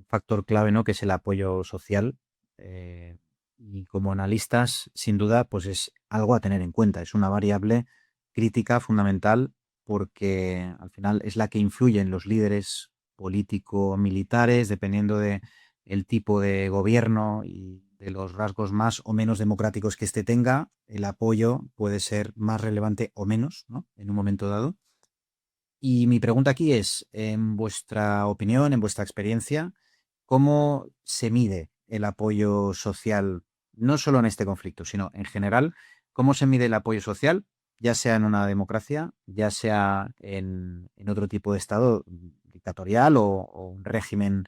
factor clave, ¿no? Que es el apoyo social. eh, y como analistas, sin duda, pues es algo a tener en cuenta. Es una variable crítica fundamental porque al final es la que influye en los líderes político-militares, dependiendo de el tipo de gobierno y de los rasgos más o menos democráticos que éste tenga, el apoyo puede ser más relevante o menos, ¿no? En un momento dado. Y mi pregunta aquí es, en vuestra opinión, en vuestra experiencia, ¿cómo se mide el apoyo social, no solo en este conflicto, sino en general? ¿Cómo se mide el apoyo social, ya sea en una democracia, ya sea en otro tipo de estado dictatorial o un régimen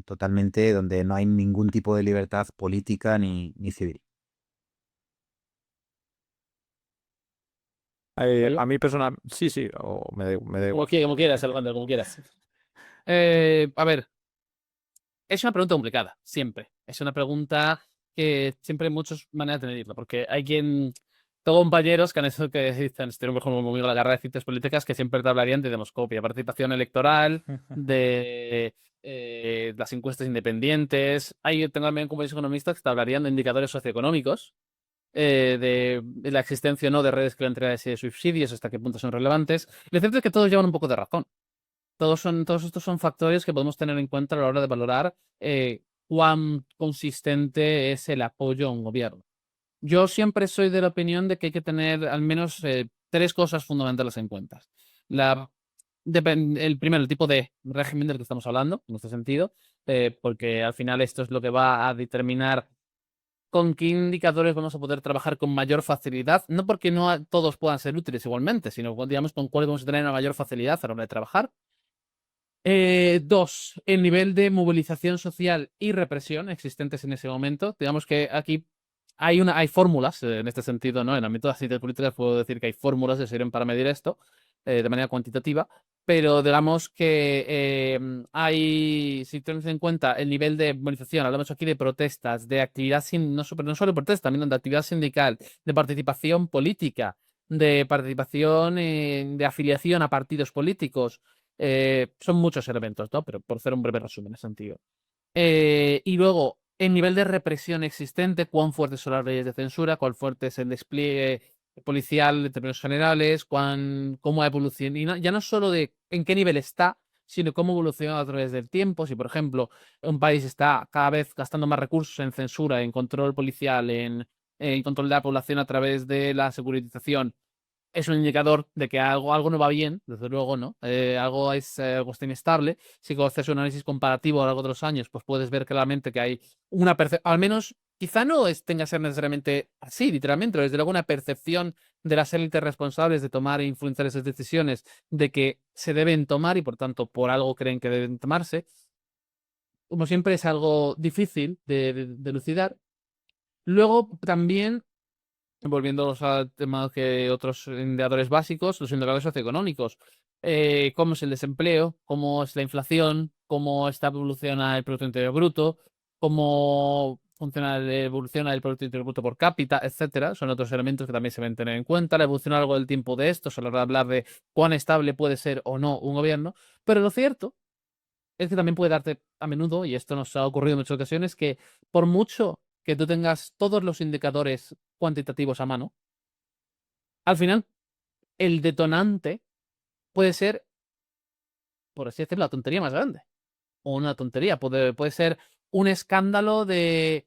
totalmente donde no hay ningún tipo de libertad política ni civil? ¿Yo? A mí personal, sí, sí, o me da igual. Como quieras, Alejandro, como quieras. A ver, es una pregunta complicada, siempre. Es una pregunta que siempre hay muchas maneras de medirlo, porque hay quien, tengo compañeros que han hecho que dicen, estoy mejor conmigo la carrera de ciencias políticas, que siempre te hablarían de demoscopia, participación electoral, de las encuestas independientes. Tengo también compañeros economistas que te hablarían de indicadores socioeconómicos, de la existencia o no de redes clientelares y de subsidios, hasta qué punto son relevantes. Lo cierto es que todos llevan un poco de razón. Todos estos son factores que podemos tener en cuenta a la hora de valorar cuán consistente es el apoyo a un gobierno. Yo siempre soy de la opinión de que hay que tener al menos tres cosas fundamentales en cuenta. El primero, el tipo de régimen del que estamos hablando, en este sentido, porque al final esto es lo que va a determinar con qué indicadores vamos a poder trabajar con mayor facilidad, no porque no todos puedan ser útiles igualmente, sino digamos con cuáles vamos a tener una mayor facilidad a la hora de trabajar. Dos, el nivel de movilización social y represión existentes en ese momento. Digamos que aquí hay fórmulas en este sentido, ¿no? En el ámbito de las ciencias políticas puedo decir que hay fórmulas que sirven para medir esto de manera cuantitativa, pero digamos que si tenemos en cuenta el nivel de movilización, hablamos aquí de protestas, de actividad, no solo protesta, también de actividad sindical, de participación política, de participación, de afiliación a partidos políticos. Son muchos elementos, ¿no? Pero por hacer un breve resumen en ese sentido. Y luego, el nivel de represión existente, cuán fuertes son las leyes de censura, cuán fuerte es el despliegue policial en términos generales, cómo ha evolucionado, y ya no solo de en qué nivel está, sino cómo ha evolucionado a través del tiempo. Si, por ejemplo, un país está cada vez gastando más recursos en censura, en control policial, en control de la población a través de la securitización, es un indicador de que algo no va bien, desde luego, ¿no? Algo algo está inestable. Si haces un análisis comparativo a lo largo de los años, pues puedes ver claramente que hay una percepción, al menos, quizá no tenga que ser necesariamente así, literalmente, pero desde luego una percepción de las élites responsables de tomar e influenciar esas decisiones, de que se deben tomar y por tanto por algo creen que deben tomarse. Como siempre es algo difícil de elucidar. Luego también volviendo al tema que otros indicadores básicos, los indicadores socioeconómicos. Cómo es el desempleo, cómo es la inflación, cómo evoluciona el Producto Interior Bruto, cómo evoluciona el Producto Interior Bruto por cápita, etcétera. Son otros elementos que también se deben tener en cuenta. La evolución a lo largo del tiempo de esto, a la hora de hablar de cuán estable puede ser o no un gobierno. Pero lo cierto es que también puede darte a menudo, y esto nos ha ocurrido en muchas ocasiones, que por mucho que tú tengas todos los indicadores cuantitativos a mano, al final el detonante puede ser, por así decirlo, la tontería más grande. O una tontería, puede ser un escándalo de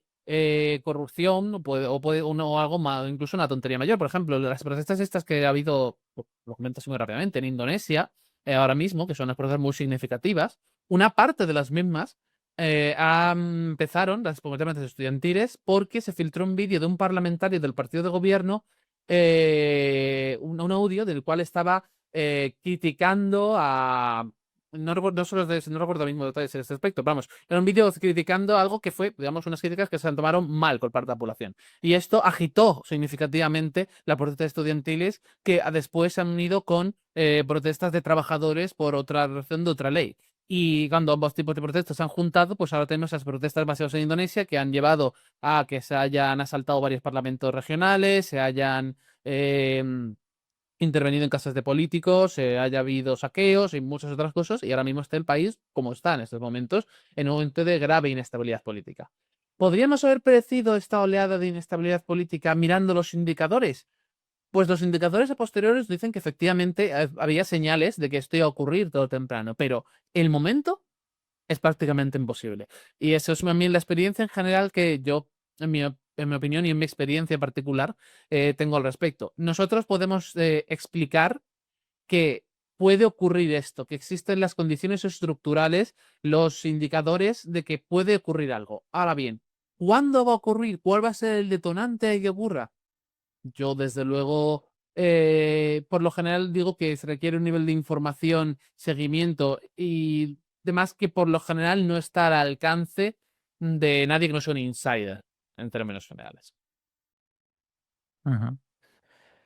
corrupción, o algo más, incluso una tontería mayor. Por ejemplo, las protestas estas que ha habido, lo comento así muy rápidamente, en Indonesia, ahora mismo, que son unas protestas muy significativas, una parte de las mismas empezaron, las protestas estudiantiles, porque se filtró un vídeo de un parlamentario del partido de gobierno, un audio del cual estaba criticando a no recuerdo, no recuerdo mismo detalles en este aspecto, pero vamos, era un vídeo criticando algo que fue, digamos, unas críticas que se tomaron mal por parte de la población. Y esto agitó significativamente las protestas estudiantiles que después se han unido con protestas de trabajadores por otra razón de otra ley. Y cuando ambos tipos de protestas se han juntado, pues ahora tenemos esas protestas basadas en Indonesia que han llevado a que se hayan asaltado varios parlamentos regionales, se hayan intervenido en casas de políticos, haya habido saqueos y muchas otras cosas, y ahora mismo está el país como está en estos momentos, en un momento de grave inestabilidad política. ¿Podríamos haber predecido esta oleada de inestabilidad política mirando los indicadores? Pues los indicadores a posteriores dicen que efectivamente había señales de que esto iba a ocurrir todo temprano, pero el momento es prácticamente imposible. Y eso es también la experiencia en general que yo, en mi opinión y en mi experiencia particular, tengo al respecto. Nosotros podemos explicar que puede ocurrir esto, que existen las condiciones estructurales, los indicadores de que puede ocurrir algo. Ahora bien, ¿cuándo va a ocurrir? ¿Cuál va a ser el detonante de que ocurra? Yo, desde luego, por lo general digo que se requiere un nivel de información, seguimiento y demás que por lo general no está al alcance de nadie que no sea un insider, en términos generales. Ujú.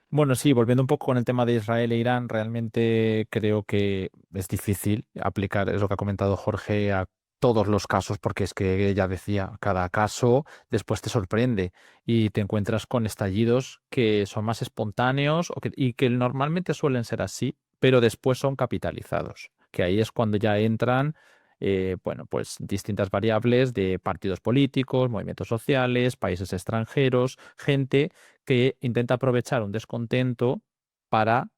Bueno, sí, volviendo un poco con el tema de Israel e Irán, realmente creo que es difícil aplicar eso que ha comentado Jorge a todos los casos, porque es que ya decía, cada caso después te sorprende y te encuentras con estallidos que son más espontáneos y que normalmente suelen ser así, pero después son capitalizados, que ahí es cuando ya entran, bueno, pues distintas variables de partidos políticos, movimientos sociales, países extranjeros, gente que intenta aprovechar un descontento para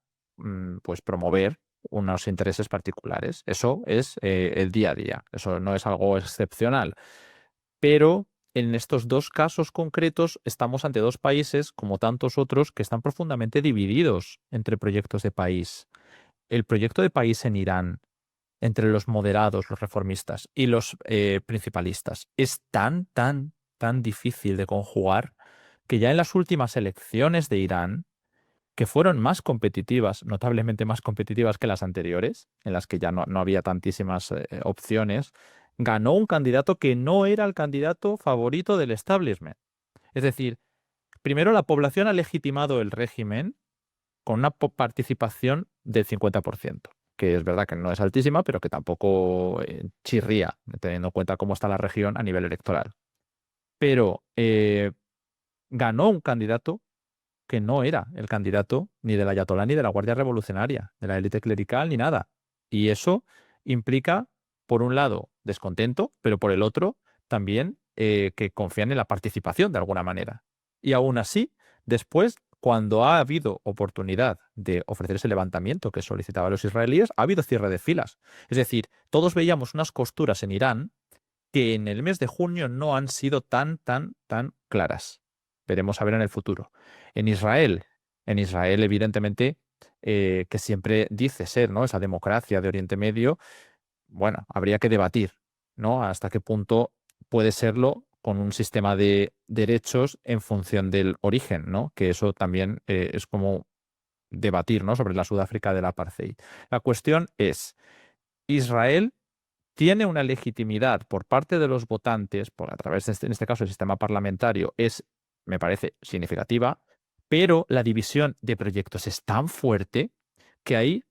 pues promover unos intereses particulares. Eso es el día a día, eso no es algo excepcional. Pero en estos dos casos concretos estamos ante dos países, como tantos otros, que están profundamente divididos entre proyectos de país. el proyecto de país en Irán entre los moderados, los reformistas y los principalistas es tan difícil de conjugar que ya en las últimas elecciones de Irán, que fueron más competitivas, notablemente más competitivas que las anteriores, en las que ya no había tantísimas opciones, ganó un candidato que no era el candidato favorito del establishment. Es decir, primero la población ha legitimado el régimen con una participación del 50%, que es verdad que no es altísima, pero que tampoco chirría, teniendo en cuenta cómo está la región a nivel electoral. Pero ganó un candidato que no era el candidato ni del Ayatolá ni de la Guardia Revolucionaria, de la élite clerical ni nada. Y eso implica, por un lado, descontento, pero por el otro, también que confían en la participación de alguna manera. Y aún así, después, cuando ha habido oportunidad de ofrecer ese levantamiento que solicitaban los israelíes, ha habido cierre de filas. Es decir, todos veíamos unas costuras en Irán que en el mes de junio no han sido tan claras. Veremos a ver en el futuro. En Israel, evidentemente, que siempre dice ser, ¿no?, esa democracia de Oriente Medio, bueno, habría que debatir, ¿no?, hasta qué punto puede serlo con un sistema de derechos en función del origen, ¿no? Que eso también es como debatir, ¿no?, sobre la Sudáfrica del apartheid. La cuestión es, Israel tiene una legitimidad por parte de los votantes, a través de en este caso el sistema parlamentario, me parece, significativa, pero la división de proyectos es tan fuerte que hay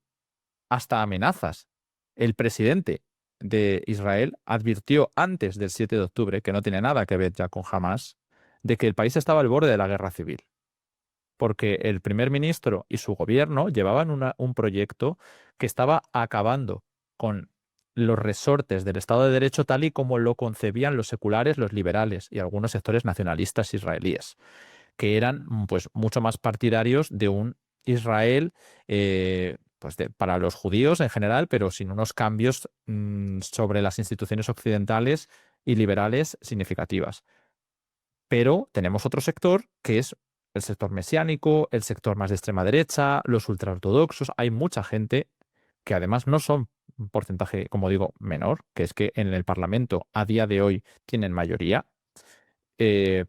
hasta amenazas. El presidente de Israel advirtió antes del 7 de octubre, que no tiene nada que ver ya con Hamas, de que el país estaba al borde de la guerra civil, porque el primer ministro y su gobierno llevaban un proyecto que estaba acabando con los resortes del Estado de Derecho tal y como lo concebían los seculares, los liberales y algunos sectores nacionalistas israelíes, que eran pues mucho más partidarios de un Israel pues para los judíos en general, pero sin unos cambios sobre las instituciones occidentales y liberales significativas. Pero tenemos otro sector que es el sector mesiánico, el sector más de extrema derecha, los ultraortodoxos. Hay mucha gente que además no son un porcentaje, como digo, menor, que es que en el Parlamento a día de hoy tienen mayoría, eh,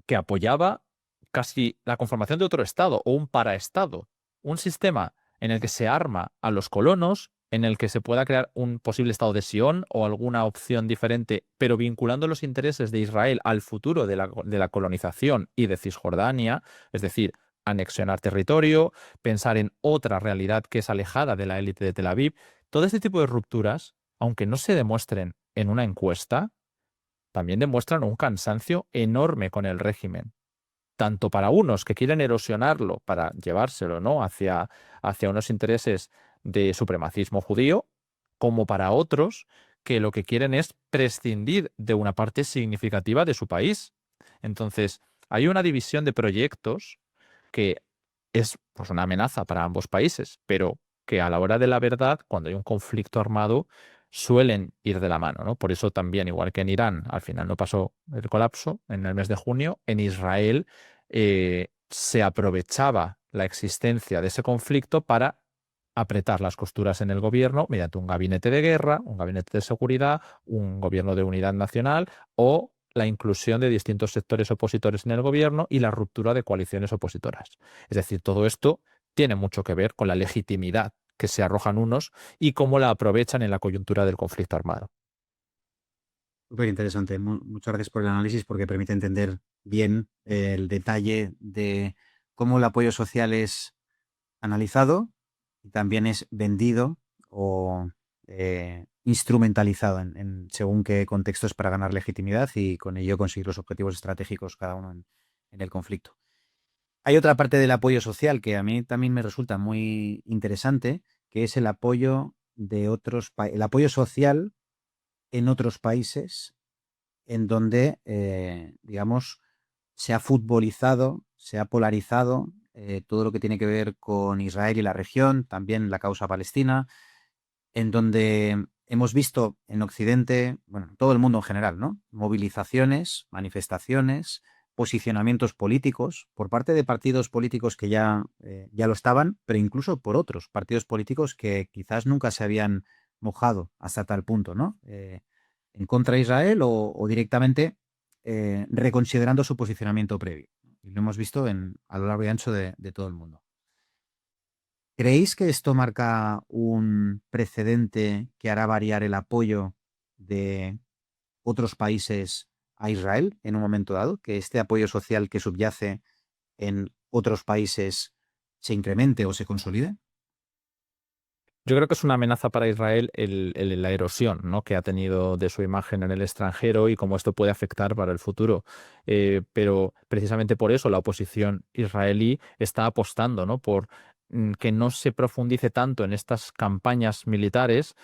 que apoyaba casi la conformación de otro Estado o un paraestado, un sistema en el que se arma a los colonos, en el que se pueda crear un posible Estado de Sion o alguna opción diferente, pero vinculando los intereses de Israel al futuro de la colonización y de Cisjordania, es decir, anexionar territorio, pensar en otra realidad que es alejada de la élite de Tel Aviv. Todo este tipo de rupturas, aunque no se demuestren en una encuesta, también demuestran un cansancio enorme con el régimen, tanto para unos que quieren erosionarlo para llevárselo, ¿no?, hacia unos intereses de supremacismo judío, como para otros que lo que quieren es prescindir de una parte significativa de su país. Entonces, hay una división de proyectos que es pues una amenaza para ambos países, pero que a la hora de la verdad, cuando hay un conflicto armado, suelen ir de la mano, ¿no? Por eso también, igual que en Irán, al final no pasó el colapso en el mes de junio, en Israel se aprovechaba la existencia de ese conflicto para apretar las costuras en el gobierno mediante un gabinete de guerra, un gabinete de seguridad, un gobierno de unidad nacional o la inclusión de distintos sectores opositores en el gobierno y la ruptura de coaliciones opositoras. Es decir, todo esto tiene mucho que ver con la legitimidad que se arrojan unos y cómo la aprovechan en la coyuntura del conflicto armado. Súper interesante. Muchas gracias por el análisis porque permite entender bien el detalle de cómo el apoyo social es analizado y también es vendido o instrumentalizado en según qué contextos para ganar legitimidad y con ello conseguir los objetivos estratégicos cada uno en el conflicto. Hay otra parte del apoyo social que a mí también me resulta muy interesante, que es el apoyo de el apoyo social en otros países en donde, digamos, se ha futbolizado, se ha polarizado todo lo que tiene que ver con Israel y la región, también la causa palestina, en donde hemos visto en Occidente, bueno, todo el mundo en general, ¿no?, movilizaciones, manifestaciones posicionamientos políticos por parte de partidos políticos que ya lo estaban, pero incluso por otros partidos políticos que quizás nunca se habían mojado hasta tal punto, ¿no? En contra de Israel o directamente reconsiderando su posicionamiento previo. Y lo hemos visto a lo largo y ancho de todo el mundo. ¿Creéis que esto marca un precedente que hará variar el apoyo de otros países a Israel en un momento dado? ¿Que este apoyo social que subyace en otros países se incremente o se consolide? Yo creo que es una amenaza para Israel la erosión, ¿no?, que ha tenido de su imagen en el extranjero y cómo esto puede afectar para el futuro. Pero precisamente por eso la oposición israelí está apostando, ¿no?, por que no se profundice tanto en estas campañas militares,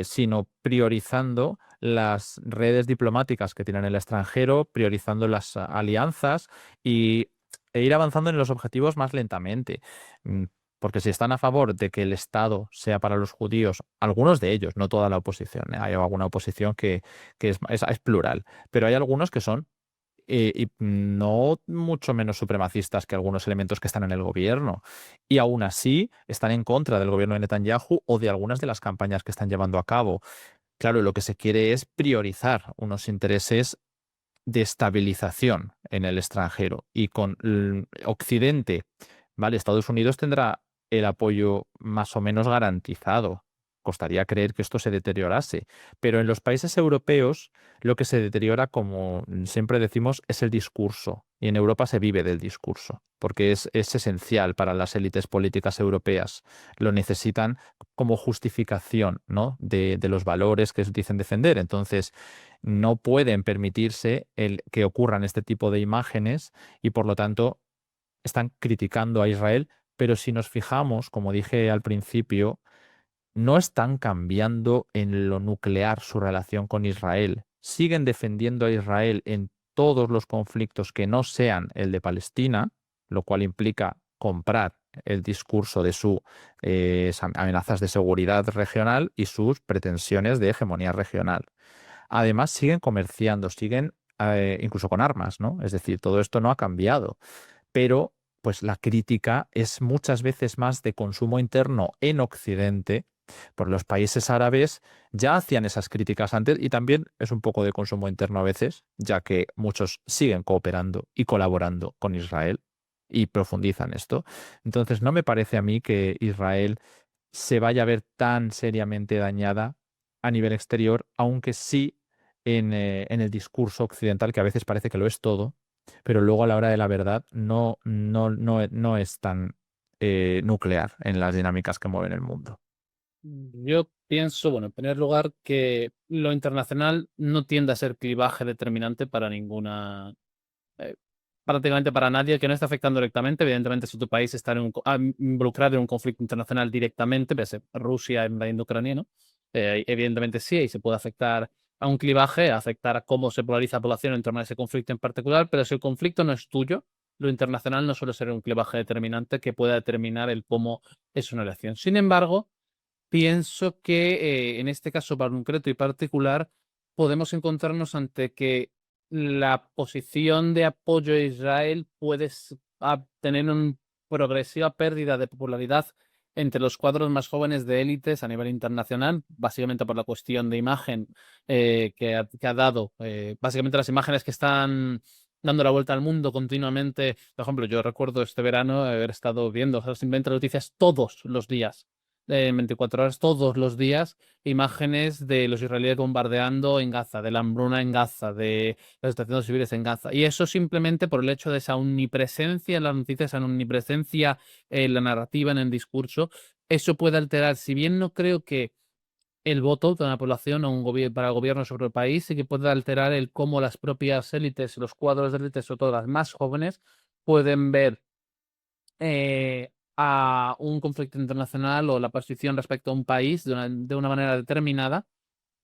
sino priorizando las redes diplomáticas que tienen en el extranjero, priorizando las alianzas y, e ir avanzando en los objetivos más lentamente. Mm, Porque si están a favor de que el Estado sea para los judíos, algunos de ellos, no toda la oposición, ¿eh? Hay alguna oposición que es plural, pero hay algunos que son y no mucho menos supremacistas que algunos elementos que están en el gobierno. Y aún así están en contra del gobierno de Netanyahu o de algunas de las campañas que están llevando a cabo. Claro, lo que se quiere es priorizar unos intereses de estabilización en el extranjero. Y con Occidente, ¿vale? Estados Unidos tendrá el apoyo más o menos garantizado. Costaría creer que esto se deteriorase. Pero en los países europeos lo que se deteriora, como siempre decimos, es el discurso. Y en Europa se vive del discurso, porque es esencial para las élites políticas europeas. Lo necesitan como justificación, ¿no?, de los valores que dicen defender. Entonces, no pueden permitirse que ocurran este tipo de imágenes y, por lo tanto, están criticando a Israel. Pero si nos fijamos, como dije al principio, no están cambiando en lo nuclear su relación con Israel. Siguen defendiendo a Israel en todos los conflictos que no sean el de Palestina, lo cual implica comprar el discurso de sus amenazas de seguridad regional y sus pretensiones de hegemonía regional. Además, siguen comerciando, siguen incluso con armas, ¿no? Es decir, todo esto no ha cambiado, pero pues la crítica es muchas veces más de consumo interno en Occidente, por los países árabes ya hacían esas críticas antes y también es un poco de consumo interno a veces, ya que muchos siguen cooperando y colaborando con Israel y profundizan esto. Entonces, no me parece a mí que Israel se vaya a ver tan seriamente dañada a nivel exterior, aunque sí en el discurso occidental, que a veces parece que lo es todo, pero luego a la hora de la verdad no es tan nuclear en las dinámicas que mueven el mundo. Yo pienso, bueno, en primer lugar, que lo internacional no tiende a ser clivaje determinante para ninguna, eh, prácticamente para nadie que no esté afectando directamente. Evidentemente, si tu país está involucrado en un conflicto internacional directamente, ves Rusia invadiendo Ucrania, ¿no? Evidentemente sí, y se puede afectar a un clivaje, afectar a cómo se polariza la población en torno a ese conflicto en particular, pero si el conflicto no es tuyo, lo internacional no suele ser un clivaje determinante que pueda determinar el cómo es una elección. Sin embargo, pienso que en este caso concreto y particular podemos encontrarnos ante que la posición de apoyo a Israel puede tener una progresiva pérdida de popularidad entre los cuadros más jóvenes de élites a nivel internacional, básicamente por la cuestión de imagen que ha dado, básicamente las imágenes que están dando la vuelta al mundo continuamente. Por ejemplo, yo recuerdo este verano haber estado viendo simplemente noticias todos los días en 24 horas todos los días imágenes de los israelíes bombardeando en Gaza, de la hambruna en Gaza, de las estaciones civiles en Gaza. Y eso simplemente por el hecho de esa omnipresencia en las noticias, esa omnipresencia en la narrativa, en el discurso, eso puede alterar, si bien no creo que el voto de una población o para el gobierno sobre el país, sí que puede alterar el cómo las propias élites, los cuadros de élites, sobre todo las más jóvenes, pueden ver a un conflicto internacional o la posición respecto a un país de una manera determinada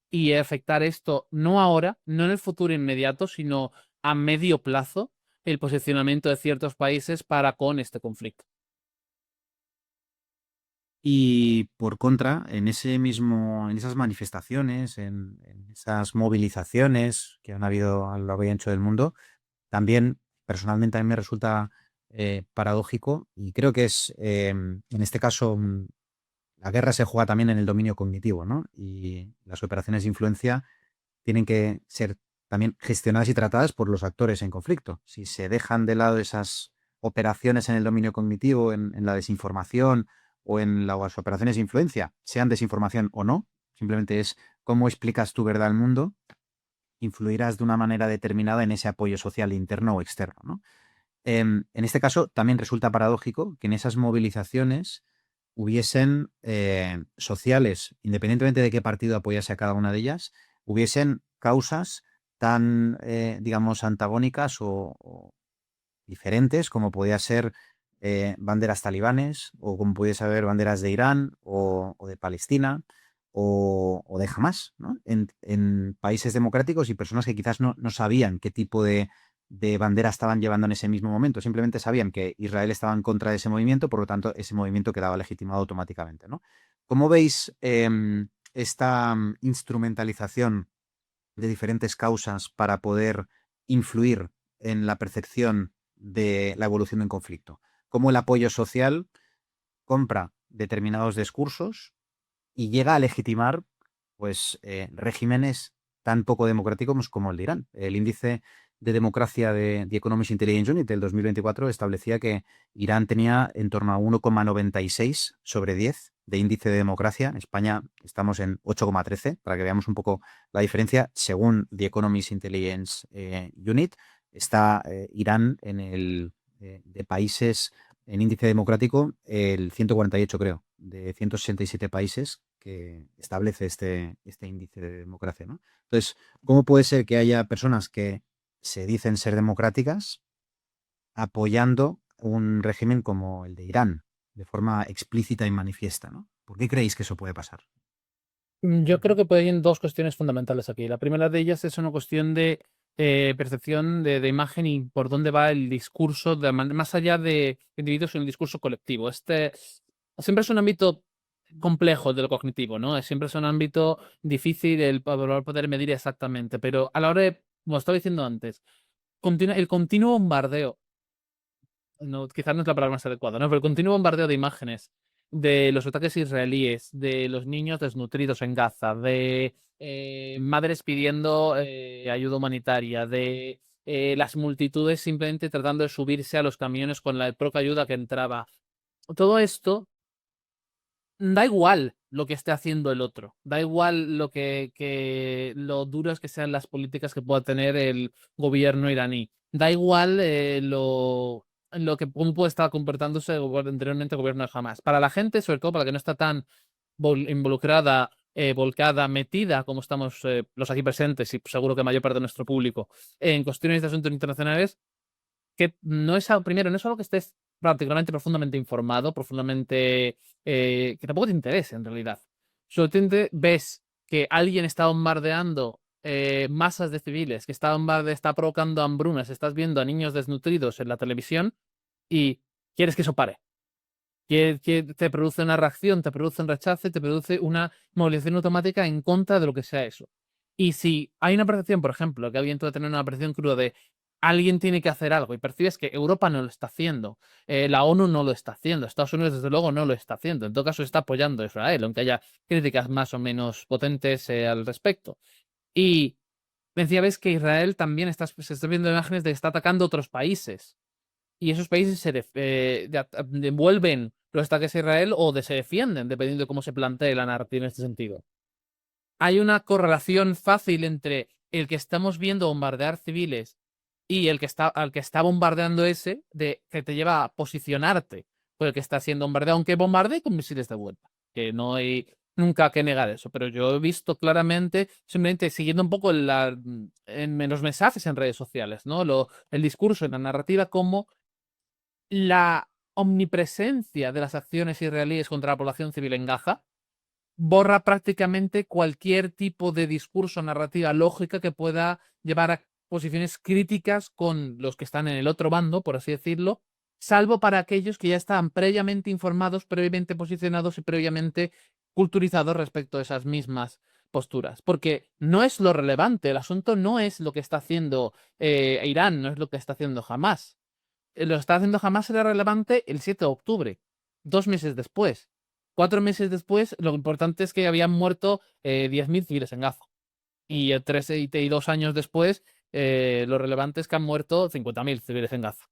y afectar esto no ahora, no en el futuro inmediato, sino a medio plazo, el posicionamiento de ciertos países para con este conflicto. Y por contra, en esas manifestaciones, en esas movilizaciones que han habido a lo largo y ancho del mundo, también personalmente a mí me resulta paradójico y creo que es, en este caso, la guerra se juega también en el dominio cognitivo, ¿no? Y las operaciones de influencia tienen que ser también gestionadas y tratadas por los actores en conflicto. Si se dejan de lado esas operaciones en el dominio cognitivo, en la desinformación o en las operaciones de influencia, sean desinformación o no, simplemente es cómo explicas tu verdad al mundo, influirás de una manera determinada en ese apoyo social interno o externo, ¿no? En este caso, también resulta paradójico que en esas movilizaciones hubiesen sociales, independientemente de qué partido apoyase a cada una de ellas, hubiesen causas tan, digamos, antagónicas o diferentes como podía ser banderas talibanes o como pudiese haber banderas de Irán o de Palestina o de Hamas, ¿no? En países democráticos y personas que quizás no sabían qué tipo de bandera estaban llevando en ese mismo momento. Simplemente sabían que Israel estaba en contra de ese movimiento, por lo tanto, ese movimiento quedaba legitimado automáticamente, ¿no? ¿Cómo veis esta instrumentalización de diferentes causas para poder influir en la percepción de la evolución de un conflicto? ¿Cómo el apoyo social compra determinados discursos y llega a legitimar pues regímenes tan poco democráticos como el de Irán? El índice de democracia de The Economist Intelligence Unit del 2024 establecía que Irán tenía en torno a 1,96 sobre 10 de índice de democracia. En España estamos en 8,13, para que veamos un poco la diferencia. Según The Economist Intelligence Unit, está Irán en el de países en índice democrático el 148, creo, de 167 países que establece este índice de democracia, ¿no? Entonces, ¿cómo puede ser que haya personas que se dicen ser democráticas apoyando un régimen como el de Irán de forma explícita y manifiesta, ¿no? ¿Por qué creéis que eso puede pasar? Yo creo que puede haber dos cuestiones fundamentales aquí. La primera de ellas es una cuestión de percepción de imagen y por dónde va el discurso, más allá de individuos en el discurso colectivo. Este siempre es un ámbito complejo de lo cognitivo, ¿no? Siempre es un ámbito difícil el poder medir exactamente, pero a la hora de, como estaba diciendo antes, el continuo bombardeo, no, quizás no es la palabra más adecuada, ¿no? Pero el continuo bombardeo de imágenes de los ataques israelíes, de los niños desnutridos en Gaza, de madres pidiendo ayuda humanitaria, de las multitudes simplemente tratando de subirse a los camiones con la poca ayuda que entraba. Todo esto da igual lo que esté haciendo el otro, da igual lo duras que sean las políticas que pueda tener el gobierno iraní, da igual cómo puede estar comportándose anteriormente el gobierno de Hamas. Para la gente, sobre todo para la que no está tan involucrada, volcada, metida, como estamos los aquí presentes y seguro que mayor parte de nuestro público, en cuestiones de asuntos internacionales, que no es primero, no es algo que estés particularmente profundamente informado, profundamente que tampoco te interese en realidad. Solamente ves que alguien está bombardeando masas de civiles, que está provocando hambrunas, estás viendo a niños desnutridos en la televisión y quieres que eso pare. Te produce una reacción, te produce un rechazo, te produce una movilización automática en contra de lo que sea eso. Y si hay una percepción, por ejemplo, que alguien puede tener una percepción cruda de alguien tiene que hacer algo y percibes que Europa no lo está haciendo, la ONU no lo está haciendo, Estados Unidos desde luego no lo está haciendo, en todo caso está apoyando a Israel, aunque haya críticas más o menos potentes al respecto. Y ves que Israel también se está viendo imágenes de que está atacando a otros países y esos países devuelven los ataques a Israel o se defienden, dependiendo de cómo se plantee la narrativa en este sentido. Hay una correlación fácil entre el que estamos viendo bombardear civiles y al que está bombardeando ese, que te lleva a posicionarte por el que está siendo bombardeado, aunque bombardee con misiles de vuelta, que no hay nunca que negar eso, pero yo he visto claramente, simplemente siguiendo un poco en los mensajes en redes sociales, ¿no? El discurso en la narrativa, como la omnipresencia de las acciones israelíes contra la población civil en Gaza borra prácticamente cualquier tipo de discurso, narrativa lógica que pueda llevar a posiciones críticas con los que están en el otro bando, por así decirlo, salvo para aquellos que ya estaban previamente informados, previamente posicionados y previamente culturizados respecto a esas mismas posturas, porque no es lo relevante, el asunto no es lo que está haciendo Irán, no es lo que está haciendo Hamás. Lo está haciendo Hamás era relevante el 7 de octubre, 2 meses después. 4 meses después, lo importante es que habían muerto 10.000 civiles en Gaza. Y 2 años después, lo relevante es que han muerto 50.000 civiles en Gaza.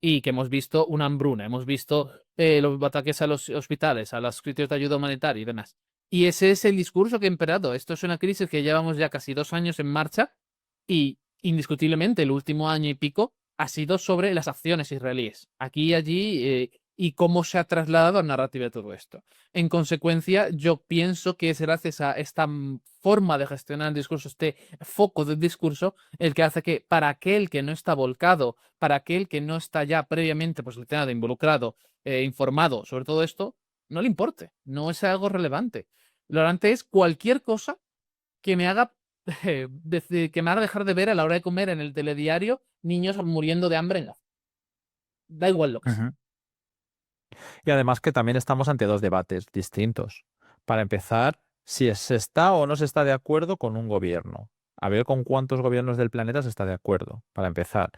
Y que hemos visto una hambruna, hemos visto los ataques a los hospitales, a los sitios de ayuda humanitaria y demás. Y ese es el discurso que ha imperado. Esto es una crisis que llevamos ya casi 2 años en marcha y indiscutiblemente el último año y pico ha sido sobre las acciones israelíes, aquí y allí, y cómo se ha trasladado a la narrativa de todo esto. En consecuencia, yo pienso que es gracias a esta forma de gestionar el discurso, este foco del discurso, el que hace que para aquel que no está volcado, para aquel que no está ya previamente pues, involucrado, informado sobre todo esto, no le importe, no es algo relevante. Lo relevante es cualquier cosa que me haga que me haga dejar de ver a la hora de comer en el telediario niños muriendo de hambre en Gaza. Da igual lo que sea. Ujú. Y además que también estamos ante dos debates distintos. Para empezar, si se está o no se está de acuerdo con un gobierno. A ver con cuántos gobiernos del planeta se está de acuerdo, para empezar.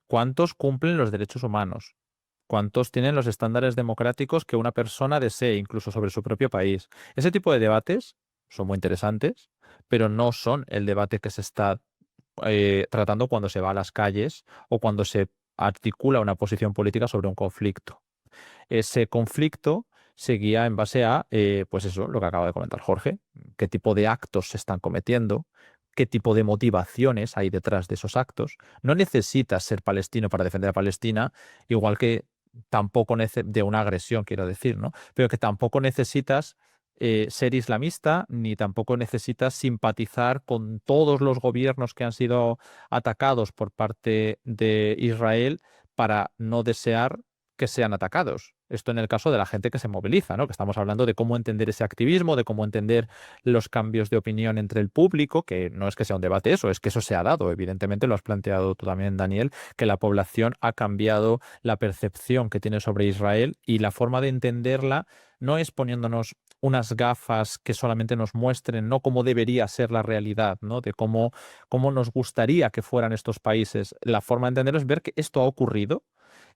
¿Cuántos cumplen los derechos humanos? ¿Cuántos tienen los estándares democráticos que una persona desee, incluso sobre su propio país? Ese tipo de debates son muy interesantes, pero no son el debate que se está tratando cuando se va a las calles o cuando se articula una posición política sobre un conflicto. Ese conflicto se guía en base a, pues eso, lo que acaba de comentar Jorge, qué tipo de actos se están cometiendo, qué tipo de motivaciones hay detrás de esos actos. No necesitas ser palestino para defender a Palestina, igual que tampoco de una agresión, quiero decir, ¿no? Pero que tampoco necesitas ser islamista, ni tampoco necesitas simpatizar con todos los gobiernos que han sido atacados por parte de Israel para no desear que sean atacados. Esto en el caso de la gente que se moviliza, ¿no? Que estamos hablando de cómo entender ese activismo, de cómo entender los cambios de opinión entre el público, que no es que sea un debate eso, es que eso se ha dado. Evidentemente lo has planteado tú también, Daniel, que la población ha cambiado la percepción que tiene sobre Israel y la forma de entenderla no es poniéndonos unas gafas que solamente nos muestren no cómo debería ser la realidad, ¿no? De cómo nos gustaría que fueran estos países. La forma de entenderlo es ver que esto ha ocurrido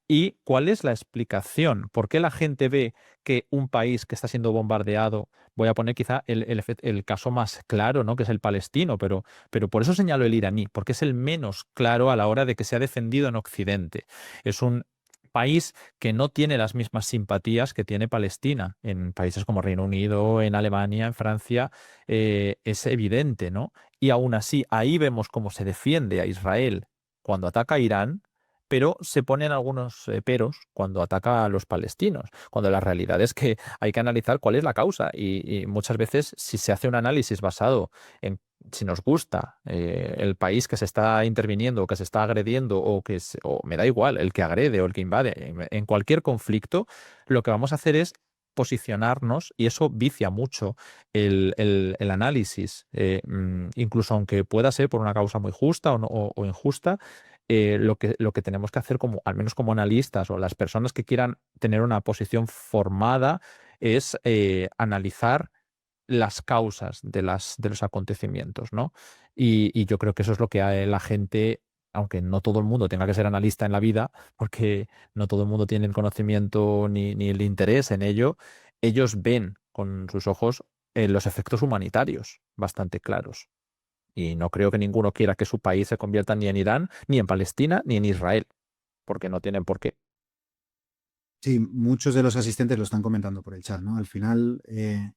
y cuál es la explicación. ¿Por qué la gente ve que un país que está siendo bombardeado, voy a poner quizá el caso más claro, ¿no? Que es el palestino, pero por eso señalo el iraní, porque es el menos claro a la hora de que se ha defendido en Occidente. Es un país que no tiene las mismas simpatías que tiene Palestina. En países como Reino Unido, en Alemania, en Francia, es evidente, ¿no? Y aún así, ahí vemos cómo se defiende a Israel cuando ataca a Irán, pero se ponen algunos peros cuando ataca a los palestinos, cuando la realidad es que hay que analizar cuál es la causa y muchas veces si se hace un análisis basado en si nos gusta el país que se está interviniendo o que se está agrediendo o me da igual, el que agrede o el que invade, en cualquier conflicto, lo que vamos a hacer es posicionarnos y eso vicia mucho el análisis, incluso aunque pueda ser por una causa muy justa o injusta, lo que tenemos que hacer como, al menos como analistas o las personas que quieran tener una posición formada es analizar las causas de los acontecimientos, ¿no? Y yo creo que eso es lo que la gente, aunque no todo el mundo tenga que ser analista en la vida, porque no todo el mundo tiene el conocimiento ni el interés en ello, ellos ven con sus ojos los efectos humanitarios bastante claros. Y no creo que ninguno quiera que su país se convierta ni en Irán, ni en Palestina, ni en Israel, porque no tienen por qué. Sí, muchos de los asistentes lo están comentando por el chat, ¿no? Al final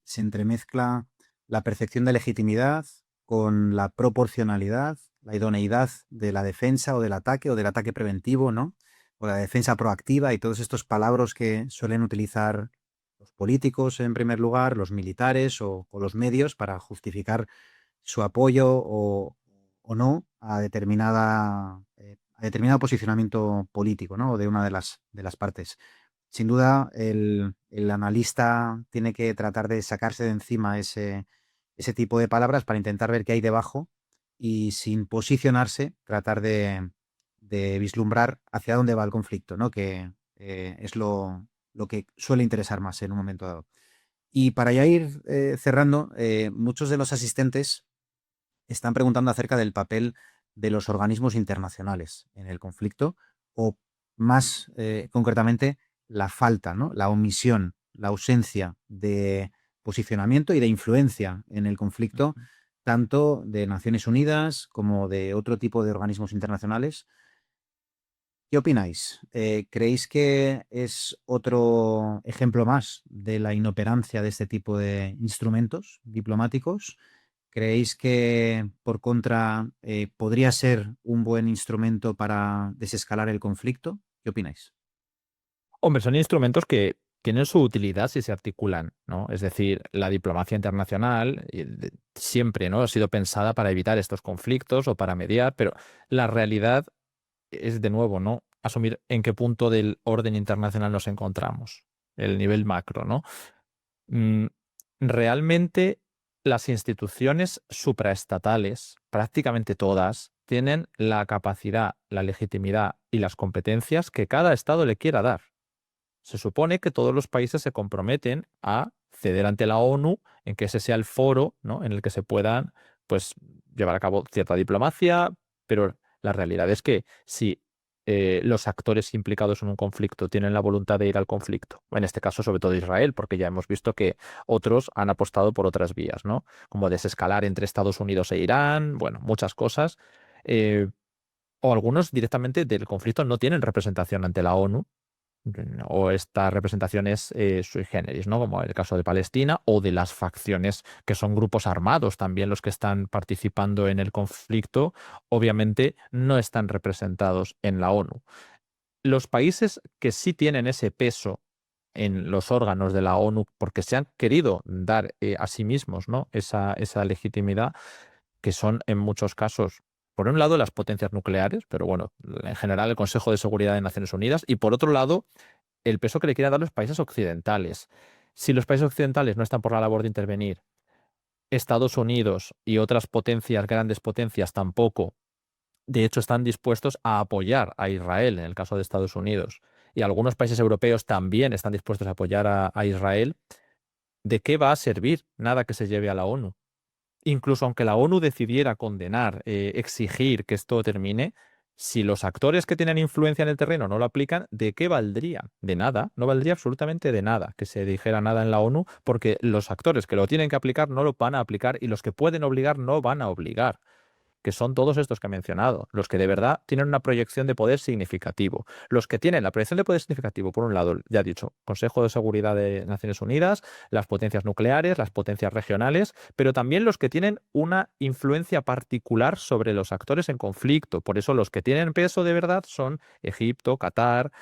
se entremezcla la percepción de legitimidad con la proporcionalidad, la idoneidad de la defensa o del ataque preventivo, ¿no? O la defensa proactiva y todos estos palabras que suelen utilizar los políticos en primer lugar, los militares o los medios para justificar su apoyo o no a determinado posicionamiento político, ¿no? O de una de las partes. Sin duda, el analista tiene que tratar de sacarse de encima ese tipo de palabras para intentar ver qué hay debajo y sin posicionarse, tratar de vislumbrar hacia dónde va el conflicto, ¿no? Que es lo que suele interesar más en un momento dado. Y para ya ir cerrando, muchos de los asistentes están preguntando acerca del papel de los organismos internacionales en el conflicto o más concretamente la falta, ¿no? La omisión, la ausencia de posicionamiento y de influencia en el conflicto, tanto de Naciones Unidas como de otro tipo de organismos internacionales. ¿Qué opináis? ¿Creéis que es otro ejemplo más de la inoperancia de este tipo de instrumentos diplomáticos? ¿Creéis que, por contra, podría ser un buen instrumento para desescalar el conflicto? ¿Qué opináis? Hombre, son instrumentos que tienen su utilidad si se articulan, ¿no? Es decir, la diplomacia internacional siempre, ¿no? Ha sido pensada para evitar estos conflictos o para mediar, pero la realidad es, de nuevo, ¿no? Asumir en qué punto del orden internacional nos encontramos, el nivel macro, ¿no? Mm, Realmente las instituciones supraestatales, prácticamente todas, tienen la capacidad, la legitimidad y las competencias que cada Estado le quiera dar. Se supone que todos los países se comprometen a ceder ante la ONU en que ese sea el foro, ¿no? En el que se puedan, pues, llevar a cabo cierta diplomacia, pero la realidad es que si los actores implicados en un conflicto tienen la voluntad de ir al conflicto, en este caso sobre todo Israel, porque ya hemos visto que otros han apostado por otras vías, ¿no? Como desescalar entre Estados Unidos e Irán, bueno, muchas cosas. eh, o algunos directamente del conflicto no tienen representación ante la ONU o esta representación es sui generis, ¿no? Como el caso de Palestina o de las facciones que son grupos armados, también los que están participando en el conflicto, obviamente no están representados en la ONU. Los países que sí tienen ese peso en los órganos de la ONU porque se han querido dar a sí mismos, ¿no? esa legitimidad, que son en muchos casos, por un lado, las potencias nucleares, pero bueno, en general el Consejo de Seguridad de Naciones Unidas, y por otro lado, el peso que le quieren dar los países occidentales. Si los países occidentales no están por la labor de intervenir, Estados Unidos y otras potencias, grandes potencias, tampoco, de hecho, están dispuestos a apoyar a Israel en el caso de Estados Unidos. Y algunos países europeos también están dispuestos a apoyar a Israel. ¿De qué va a servir nada que se lleve a la ONU? Incluso aunque la ONU decidiera condenar, exigir que esto termine, si los actores que tienen influencia en el terreno no lo aplican, ¿de qué valdría? De nada, no valdría absolutamente de nada que se dijera nada en la ONU, porque los actores que lo tienen que aplicar no lo van a aplicar y los que pueden obligar no van a obligar, que son todos estos que he mencionado, los que de verdad tienen una proyección de poder significativo. Los que tienen la proyección de poder significativo, por un lado, ya he dicho, Consejo de Seguridad de Naciones Unidas, las potencias nucleares, las potencias regionales, pero también los que tienen una influencia particular sobre los actores en conflicto. Por eso los que tienen peso de verdad son Egipto, Qatar,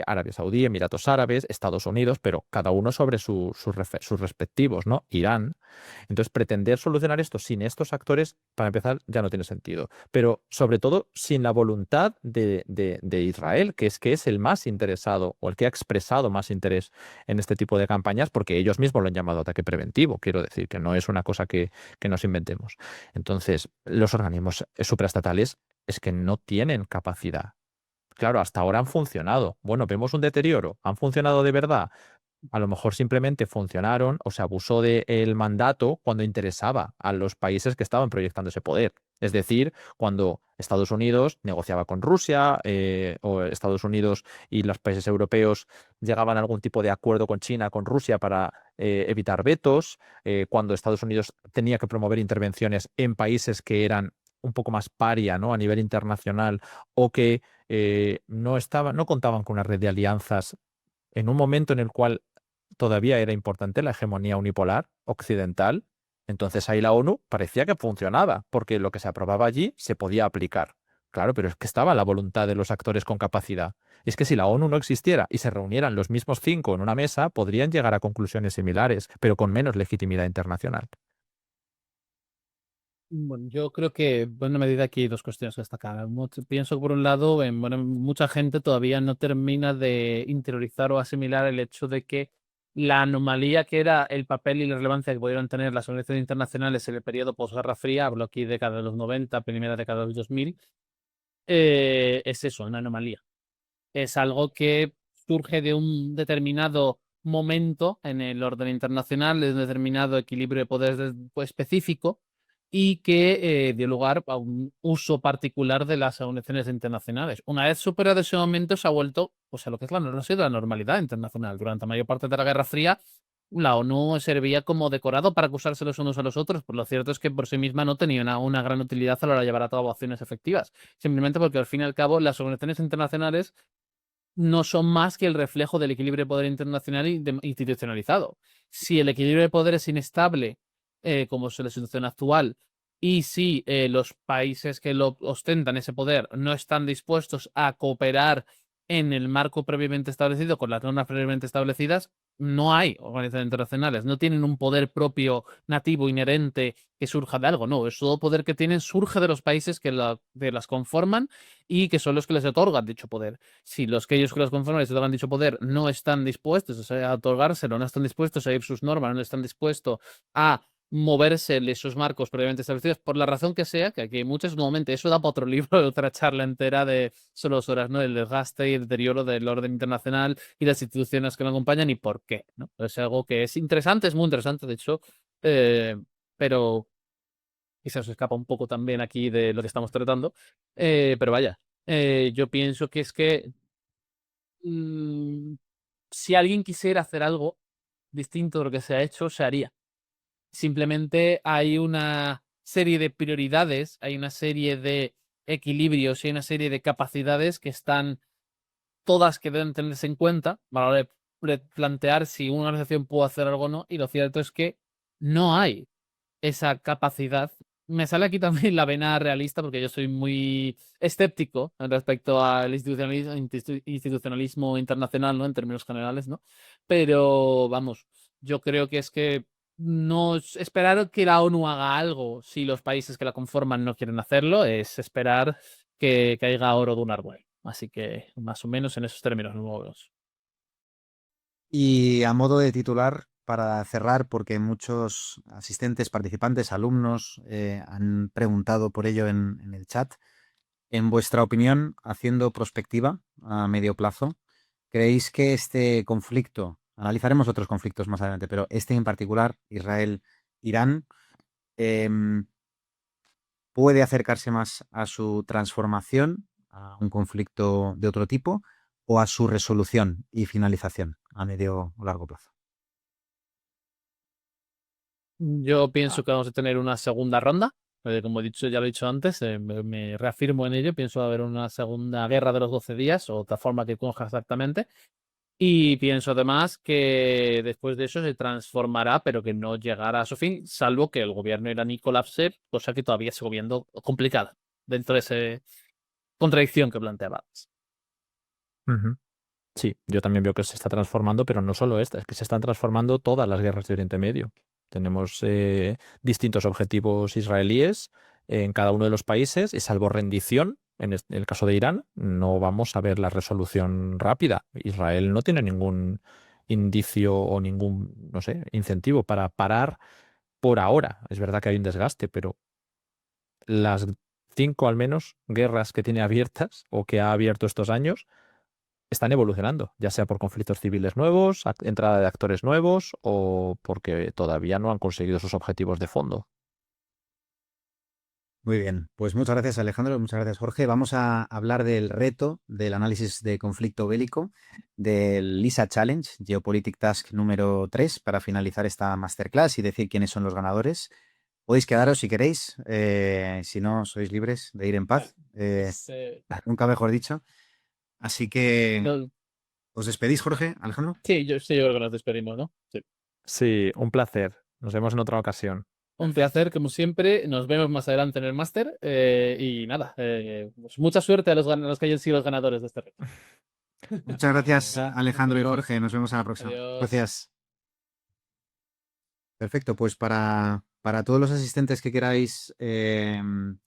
Arabia Saudí, Emiratos Árabes, Estados Unidos, pero cada uno sobre sus respectivos, ¿no? Irán. Entonces, pretender solucionar esto sin estos actores, para empezar, ya no tiene sentido. Pero sobre todo sin la voluntad de Israel, que es el más interesado o el que ha expresado más interés en este tipo de campañas, porque ellos mismos lo han llamado ataque preventivo. Quiero decir que no es una cosa que nos inventemos. Entonces, los organismos supraestatales es que no tienen capacidad. Claro, hasta ahora han funcionado. Bueno, vemos un deterioro. ¿Han funcionado de verdad? A lo mejor simplemente funcionaron o se abusó del mandato cuando interesaba a los países que estaban proyectando ese poder. Es decir, cuando Estados Unidos negociaba con Rusia o Estados Unidos y los países europeos llegaban a algún tipo de acuerdo con China, con Rusia para evitar vetos, cuando Estados Unidos tenía que promover intervenciones en países que eran un poco más paria, ¿no? A nivel internacional o que no contaban con una red de alianzas en un momento en el cual todavía era importante la hegemonía unipolar occidental, entonces ahí la ONU parecía que funcionaba, porque lo que se aprobaba allí se podía aplicar. Claro, pero es que estaba la voluntad de los actores con capacidad. Es que si la ONU no existiera y se reunieran los mismos cinco en una mesa, podrían llegar a conclusiones similares, pero con menos legitimidad internacional. Bueno, yo creo que, en buena medida, aquí hay dos cuestiones que destacar. Pienso que, por un lado, mucha gente todavía no termina de interiorizar o asimilar el hecho de que la anomalía que era el papel y la relevancia que pudieron tener las organizaciones internacionales en el periodo posguerra fría, hablo aquí de década de los 90, primera década de los 2000, es eso, una anomalía. Es algo que surge de un determinado momento en el orden internacional, de un determinado equilibrio de poderes específico, y que dio lugar a un uso particular de las organizaciones internacionales. Una vez superado ese momento, se ha vuelto pues, a lo que es la normalidad internacional. Durante la mayor parte de la Guerra Fría, la ONU servía como decorado para acusarse los unos a los otros, pero lo cierto es que por sí misma no tenía una gran utilidad a la hora de llevar a cabo acciones efectivas, simplemente porque al fin y al cabo las organizaciones internacionales no son más que el reflejo del equilibrio de poder internacional y institucionalizado. Si el equilibrio de poder es inestable, como es la situación actual, y si los países que lo ostentan ese poder no están dispuestos a cooperar en el marco previamente establecido, con las normas previamente establecidas, no hay organizaciones internacionales, no tienen un poder propio, nativo, inherente, que surja de algo, no, es todo poder que tienen surge de los países que las conforman y que son los que les otorgan dicho poder. Si los que ellos que los conforman les otorgan dicho poder no están dispuestos a otorgárselo, no están dispuestos a ir sus normas, no están dispuestos a moverse en esos marcos previamente establecidos, por la razón que sea, que aquí hay muchos, nuevamente, eso da para otro libro, otra charla entera de solo 2 horas, ¿no? El desgaste y el deterioro del orden internacional y las instituciones que lo acompañan y por qué, ¿no? Es algo que es interesante, es muy interesante, de hecho, pero quizás se escapa un poco también aquí de lo que estamos tratando, pero vaya, yo pienso que es que mm, si alguien quisiera hacer algo distinto de lo que se ha hecho, se haría. Simplemente hay una serie de prioridades, hay una serie de equilibrios y hay una serie de capacidades que están todas que deben tenerse en cuenta a la hora de plantear si una organización puede hacer algo o no. Y lo cierto es que no hay esa capacidad. Me sale aquí también la vena realista porque yo soy muy escéptico respecto al institucionalismo internacional, ¿no? En términos generales, ¿no? Pero vamos, yo creo que es que no esperar que la ONU haga algo si los países que la conforman no quieren hacerlo, es esperar que caiga oro de un árbol. Así que más o menos en esos términos nuevos. Y a modo de titular, para cerrar, porque muchos asistentes, participantes, alumnos han preguntado por ello en el chat, en vuestra opinión, haciendo prospectiva a medio plazo, ¿creéis que este conflicto, analizaremos otros conflictos más adelante, pero este en particular, Israel-Irán, em, puede acercarse más a su transformación, a un conflicto de otro tipo, o a su resolución y finalización a medio o largo plazo? Yo pienso que vamos a tener una segunda ronda. Como he dicho, ya lo he dicho antes, me reafirmo en ello. Pienso haber una segunda guerra de los 12 días, o otra forma que coja exactamente. Y pienso además que después de eso se transformará, pero que no llegará a su fin, salvo que el gobierno iraní colapse, cosa que todavía sigo viendo complicada dentro de esa contradicción que planteabas. Ujú. Sí, yo también veo que se está transformando, pero no solo esta, es que se están transformando todas las guerras de Oriente Medio. Tenemos distintos objetivos israelíes en cada uno de los países y salvo rendición, en el caso de Irán, no vamos a ver la resolución rápida. Israel no tiene ningún indicio o ningún, no sé, incentivo para parar por ahora. Es verdad que hay un desgaste, pero las 5 al menos guerras que tiene abiertas o que ha abierto estos años están evolucionando, ya sea por conflictos civiles nuevos, entrada de actores nuevos o porque todavía no han conseguido sus objetivos de fondo. Muy bien, pues muchas gracias Alejandro, muchas gracias Jorge. Vamos a hablar del reto del análisis de conflicto bélico del LISA Challenge, Geopolitic Task número 3, para finalizar esta masterclass y decir quiénes son los ganadores. Podéis quedaros si queréis, si no, sois libres de ir en paz, nunca mejor dicho. Así que, No, ¿os despedís, Jorge, Alejandro? sí, yo creo que nos despedimos, ¿no? Sí. Sí, un placer. Nos vemos en otra ocasión. Un placer, como siempre. Nos vemos más adelante en el máster. Y nada, pues mucha suerte a los que hayan sido los ganadores de este reto. Muchas gracias, Venga, nos Alejandro y vemos. Jorge. Nos vemos a la próxima. Adiós. Gracias. Perfecto, pues para todos los asistentes que queráis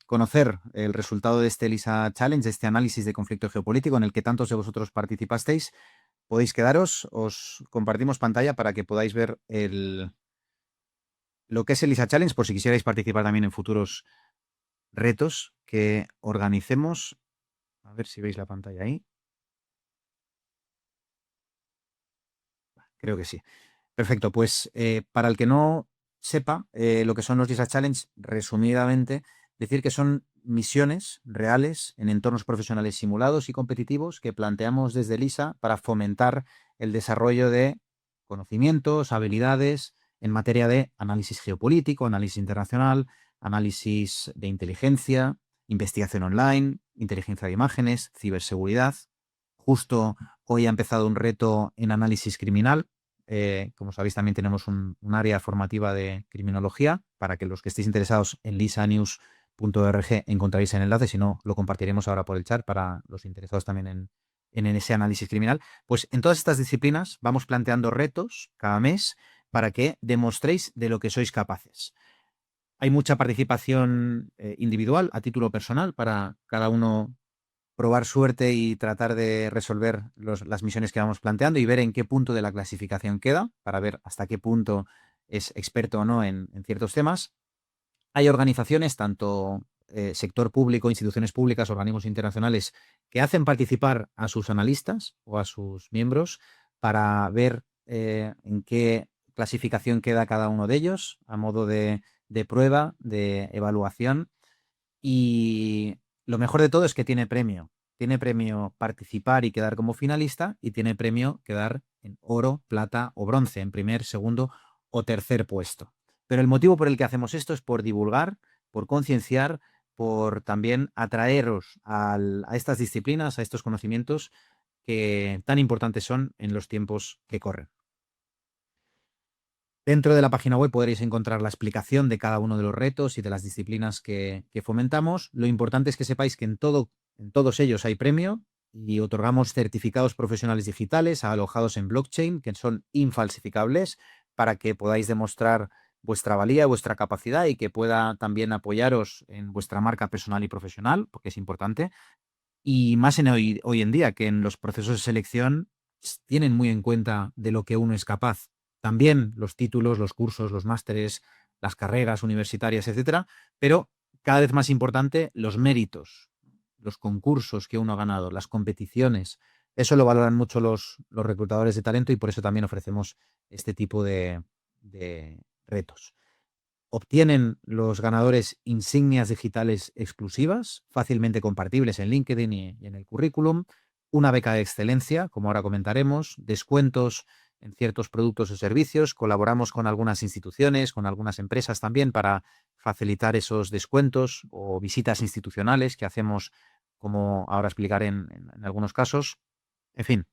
conocer el resultado de este LISA Challenge, de este análisis de conflicto geopolítico en el que tantos de vosotros participasteis, podéis quedaros, os compartimos pantalla para que podáis ver lo que es el LISA Challenge, por si quisierais participar también en futuros retos que organicemos. A ver si veis la pantalla ahí. Creo que sí. Perfecto, pues para el que no sepa lo que son los LISA Challenge, resumidamente, decir que son misiones reales en entornos profesionales simulados y competitivos que planteamos desde LISA para fomentar el desarrollo de conocimientos, habilidades en materia de análisis geopolítico, análisis internacional, análisis de inteligencia, investigación online, inteligencia de imágenes, ciberseguridad. Justo hoy ha empezado un reto en análisis criminal. Como sabéis, también tenemos un área formativa de criminología para que los que estéis interesados en lisanews.org encontraréis el enlace, si no, lo compartiremos ahora por el chat para los interesados también en ese análisis criminal. Pues en todas estas disciplinas vamos planteando retos cada mes para que demostréis de lo que sois capaces. Hay mucha participación individual a título personal para cada uno probar suerte y tratar de resolver las misiones que vamos planteando y ver en qué punto de la clasificación queda, para ver hasta qué punto es experto o no en ciertos temas. Hay organizaciones, tanto sector público, instituciones públicas, organismos internacionales, que hacen participar a sus analistas o a sus miembros para ver en qué clasificación queda cada uno de ellos, a modo de prueba, de evaluación. Y lo mejor de todo es que tiene premio. Tiene premio participar y quedar como finalista y tiene premio quedar en oro, plata o bronce, en primer, segundo o tercer puesto. Pero el motivo por el que hacemos esto es por divulgar, por concienciar, por también atraeros a estas disciplinas, a estos conocimientos que tan importantes son en los tiempos que corren. Dentro de la página web podréis encontrar la explicación de cada uno de los retos y de las disciplinas que fomentamos. Lo importante es que sepáis que en todos ellos hay premio y otorgamos certificados profesionales digitales alojados en blockchain que son infalsificables para que podáis demostrar vuestra valía, vuestra capacidad y que pueda también apoyaros en vuestra marca personal y profesional, porque es importante. Y más en hoy en día, que en los procesos de selección tienen muy en cuenta de lo que uno es capaz. También los títulos, los cursos, los másteres, las carreras universitarias, etcétera, pero cada vez más importante los méritos, los concursos que uno ha ganado, las competiciones. Eso lo valoran mucho los reclutadores de talento y por eso también ofrecemos este tipo de retos. Obtienen los ganadores insignias digitales exclusivas, fácilmente compartibles en LinkedIn y en el currículum, una beca de excelencia, como ahora comentaremos, descuentos en ciertos productos o servicios, colaboramos con algunas instituciones, con algunas empresas también para facilitar esos descuentos o visitas institucionales que hacemos, como ahora explicaré en algunos casos. En fin,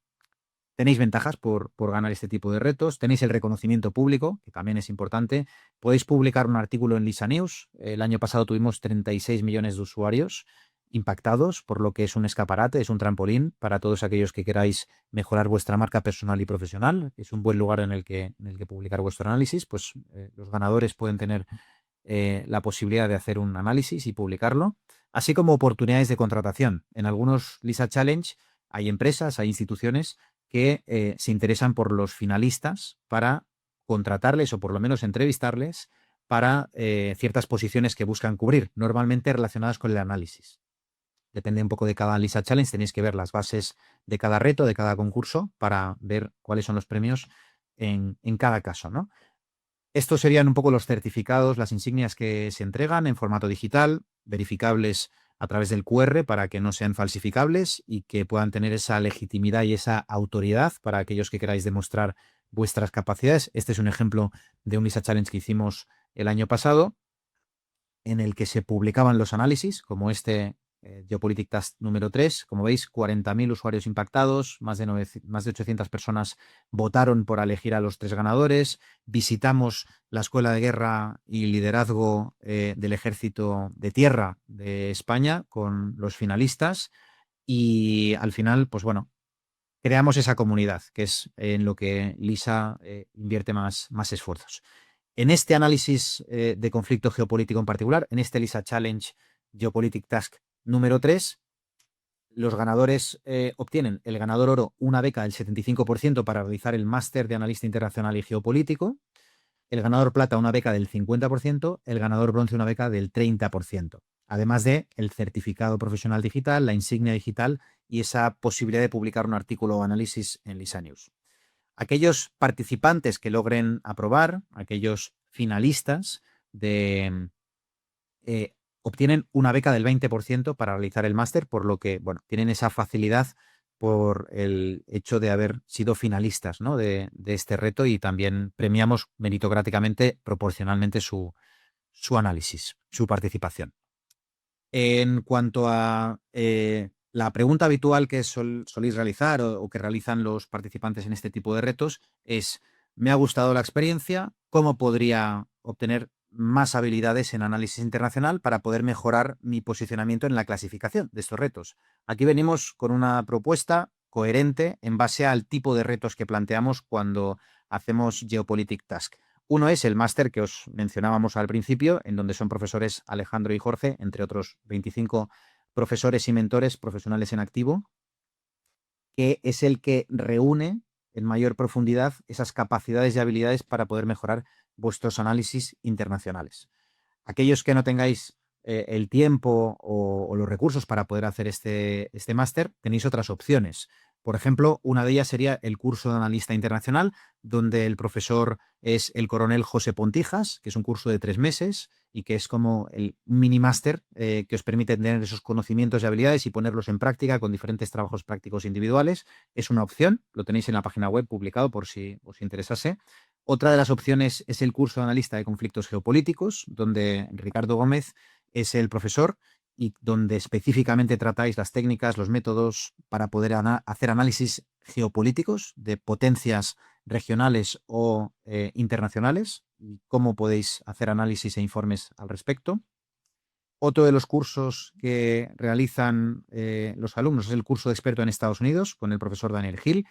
tenéis ventajas por ganar este tipo de retos. Tenéis el reconocimiento público, que también es importante. Podéis publicar un artículo en Lisa News. El año pasado tuvimos 36 millones de usuarios impactados, por lo que es un escaparate, es un trampolín para todos aquellos que queráis mejorar vuestra marca personal y profesional. Es un buen lugar en el que publicar vuestro análisis. Pues los ganadores pueden tener la posibilidad de hacer un análisis y publicarlo, así como oportunidades de contratación. En algunos Lisa Challenge hay empresas, hay instituciones que se interesan por los finalistas para contratarles o por lo menos entrevistarles para ciertas posiciones que buscan cubrir, normalmente relacionadas con el análisis. Depende un poco de cada Lisa Challenge, tenéis que ver las bases de cada reto, de cada concurso, para ver cuáles son los premios en cada caso, ¿no? Estos serían un poco los certificados, las insignias que se entregan en formato digital, verificables a través del QR para que no sean falsificables y que puedan tener esa legitimidad y esa autoridad para aquellos que queráis demostrar vuestras capacidades. Este es un ejemplo de un Lisa Challenge que hicimos el año pasado, en el que se publicaban los análisis, como este Geopolitic Task número 3. Como veis, 40.000 usuarios impactados, más de 800 personas votaron por elegir a los 3 ganadores. Visitamos la Escuela de Guerra y Liderazgo del Ejército de Tierra de España con los finalistas y al final, pues bueno, creamos esa comunidad, que es en lo que Lisa invierte más esfuerzos. En este análisis de conflicto geopolítico en particular, en este Lisa Challenge Geopolitic Task número 3, los ganadores obtienen, el ganador oro, una beca del 75% para realizar el máster de analista internacional y geopolítico, el ganador plata una beca del 50%, el ganador bronce una beca del 30%, además de el certificado profesional digital, la insignia digital y esa posibilidad de publicar un artículo o análisis en Lisa News. Aquellos participantes que logren aprobar, aquellos finalistas obtienen una beca del 20% para realizar el máster, por lo que tienen esa facilidad por el hecho de haber sido finalistas, ¿no?, de este reto, y también premiamos meritocráticamente, proporcionalmente su análisis, su participación. En cuanto a la pregunta habitual que soléis realizar o que realizan los participantes en este tipo de retos es: ¿me ha gustado la experiencia? ¿Cómo podría obtener más habilidades en análisis internacional para poder mejorar mi posicionamiento en la clasificación de estos retos? Aquí venimos con una propuesta coherente en base al tipo de retos que planteamos cuando hacemos Geopolitik Task. Uno es el máster que os mencionábamos al principio, en donde son profesores Alejandro y Jorge, entre otros 25 profesores y mentores profesionales en activo, que es el que reúne en mayor profundidad esas capacidades y habilidades para poder mejorar vuestros análisis internacionales. Aquellos que no tengáis el tiempo o los recursos para poder hacer este máster, tenéis otras opciones. Por ejemplo, una de ellas sería el curso de analista internacional, donde el profesor es el coronel José Pontijas, que es un curso de 3 meses y que es como el mini máster que os permite tener esos conocimientos y habilidades y ponerlos en práctica con diferentes trabajos prácticos individuales. Es una opción, lo tenéis en la página web publicado por si os interesase. Otra de las opciones es el curso de analista de conflictos geopolíticos, donde Ricardo Gómez es el profesor y donde específicamente tratáis las técnicas, los métodos para poder hacer análisis geopolíticos de potencias regionales o internacionales, y cómo podéis hacer análisis e informes al respecto. Otro de los cursos que realizan los alumnos es el curso de experto en Estados Unidos con el profesor Daniel Hill,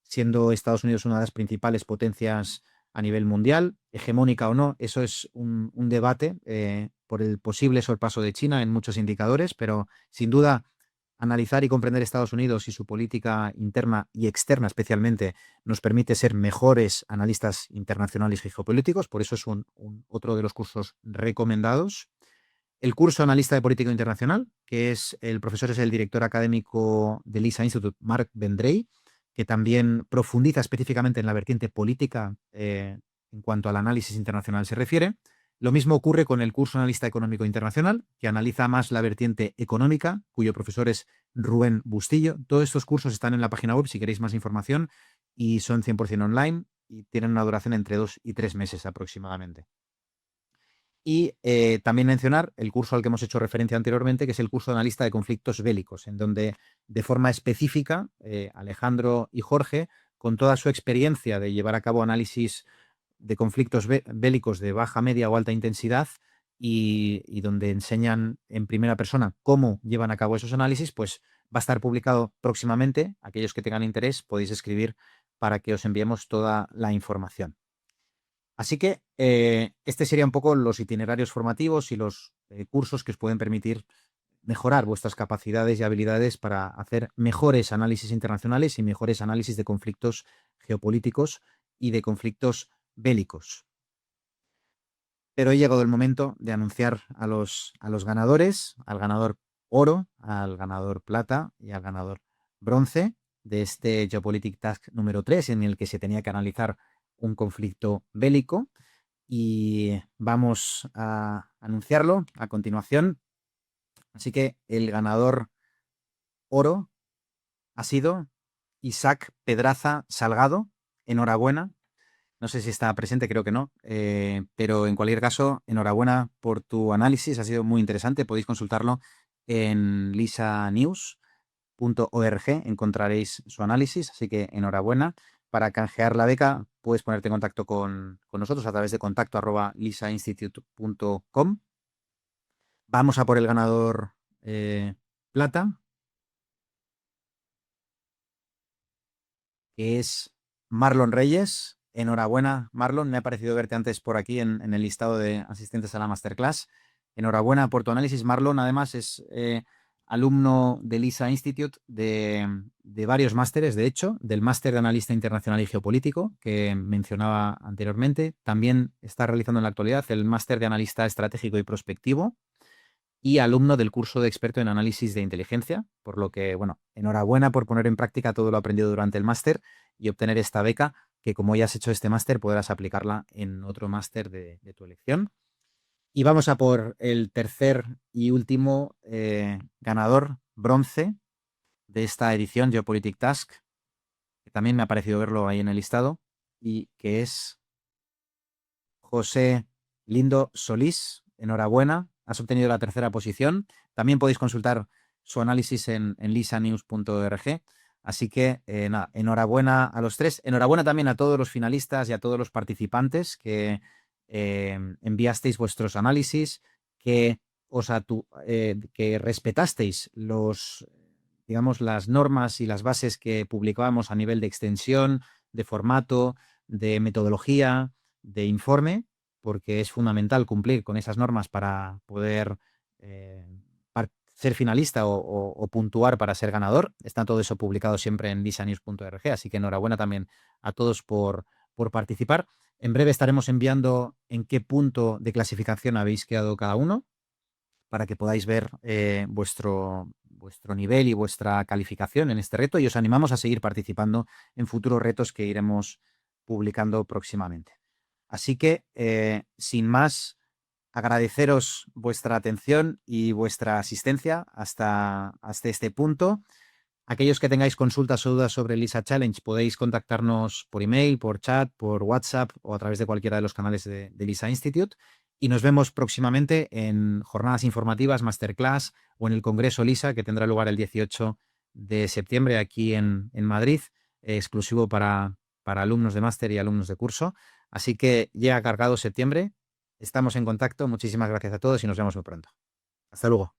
siendo Estados Unidos una de las principales potencias a nivel mundial, hegemónica o no. Eso es un debate por el posible sorpaso de China en muchos indicadores, pero sin duda analizar y comprender Estados Unidos y su política interna y externa especialmente nos permite ser mejores analistas internacionales y geopolíticos. Por eso es otro de los cursos recomendados. El curso Analista de Política Internacional, que es el profesor, es el director académico del LISA Institute, Mark Vendrey, que también profundiza específicamente en la vertiente política en cuanto al análisis internacional se refiere. Lo mismo ocurre con el curso Analista Económico Internacional, que analiza más la vertiente económica, cuyo profesor es Rubén Bustillo. Todos estos cursos están en la página web si queréis más información y son 100% online y tienen una duración entre 2 y 3 meses aproximadamente. Y también mencionar el curso al que hemos hecho referencia anteriormente, que es el curso de analista de conflictos bélicos, en donde de forma específica Alejandro y Jorge, con toda su experiencia de llevar a cabo análisis de conflictos bélicos de baja, media o alta intensidad y donde enseñan en primera persona cómo llevan a cabo esos análisis, pues va a estar publicado próximamente. Aquellos que tengan interés podéis escribir para que os enviemos toda la información. Así que este sería un poco los itinerarios formativos y los cursos que os pueden permitir mejorar vuestras capacidades y habilidades para hacer mejores análisis internacionales y mejores análisis de conflictos geopolíticos y de conflictos bélicos. Pero ha llegado el momento de anunciar a los ganadores, al ganador oro, al ganador plata y al ganador bronce de este Geopolitik Task número 3, en el que se tenía que analizar un conflicto bélico, y vamos a anunciarlo a continuación. Así que el ganador oro ha sido Isaac Pedraza Salgado. Enhorabuena. No sé si está presente, creo que no, pero en cualquier caso, enhorabuena por tu análisis, ha sido muy interesante. Podéis consultarlo en lisanews.org, encontraréis su análisis, así que enhorabuena. Para canjear la beca puedes ponerte en contacto con nosotros a través de contacto@lisainstitute.com. Vamos a por el ganador plata, que es Marlon Reyes. Enhorabuena, Marlon. Me ha parecido verte antes por aquí en el listado de asistentes a la masterclass. Enhorabuena por tu análisis. Marlon, además, es alumno del LISA Institute de varios másteres, de hecho, del máster de analista internacional y geopolítico que mencionaba anteriormente. También está realizando en la actualidad el máster de analista estratégico y prospectivo. y alumno del curso de experto en análisis de inteligencia, por lo que, bueno, enhorabuena por poner en práctica todo lo aprendido durante el máster y obtener esta beca, que como ya has hecho este máster, podrás aplicarla en otro máster de tu elección. Y vamos a por el tercer y último ganador, bronce, de esta edición, Geopolitik Task, que también me ha parecido verlo ahí en el listado, y que es José Lindo Solís. Enhorabuena, has obtenido la tercera posición. También podéis consultar su análisis en lisanews.org. Así que, nada, enhorabuena a los tres. Enhorabuena también a todos los finalistas y a todos los participantes que enviasteis vuestros análisis, que que respetasteis digamos, las normas y las bases que publicábamos a nivel de extensión, de formato, de metodología, de informe, porque es fundamental cumplir con esas normas para poder ser finalista o puntuar para ser ganador. Está todo eso publicado siempre en lisanews.org, así que enhorabuena también a todos por participar. En breve estaremos enviando en qué punto de clasificación habéis quedado cada uno, para que podáis ver vuestro nivel y vuestra calificación en este reto, y os animamos a seguir participando en futuros retos que iremos publicando próximamente. Así que, sin más, agradeceros vuestra atención y vuestra asistencia hasta este punto. Aquellos que tengáis consultas o dudas sobre el LISA Challenge podéis contactarnos por email, por chat, por WhatsApp o a través de cualquiera de los canales de LISA Institute. Y nos vemos próximamente en jornadas informativas, masterclass o en el Congreso LISA, que tendrá lugar el 18 de septiembre aquí en Madrid, exclusivo para alumnos de máster y alumnos de curso. Así que llega cargado septiembre. Estamos en contacto. Muchísimas gracias a todos y nos vemos muy pronto. Hasta luego.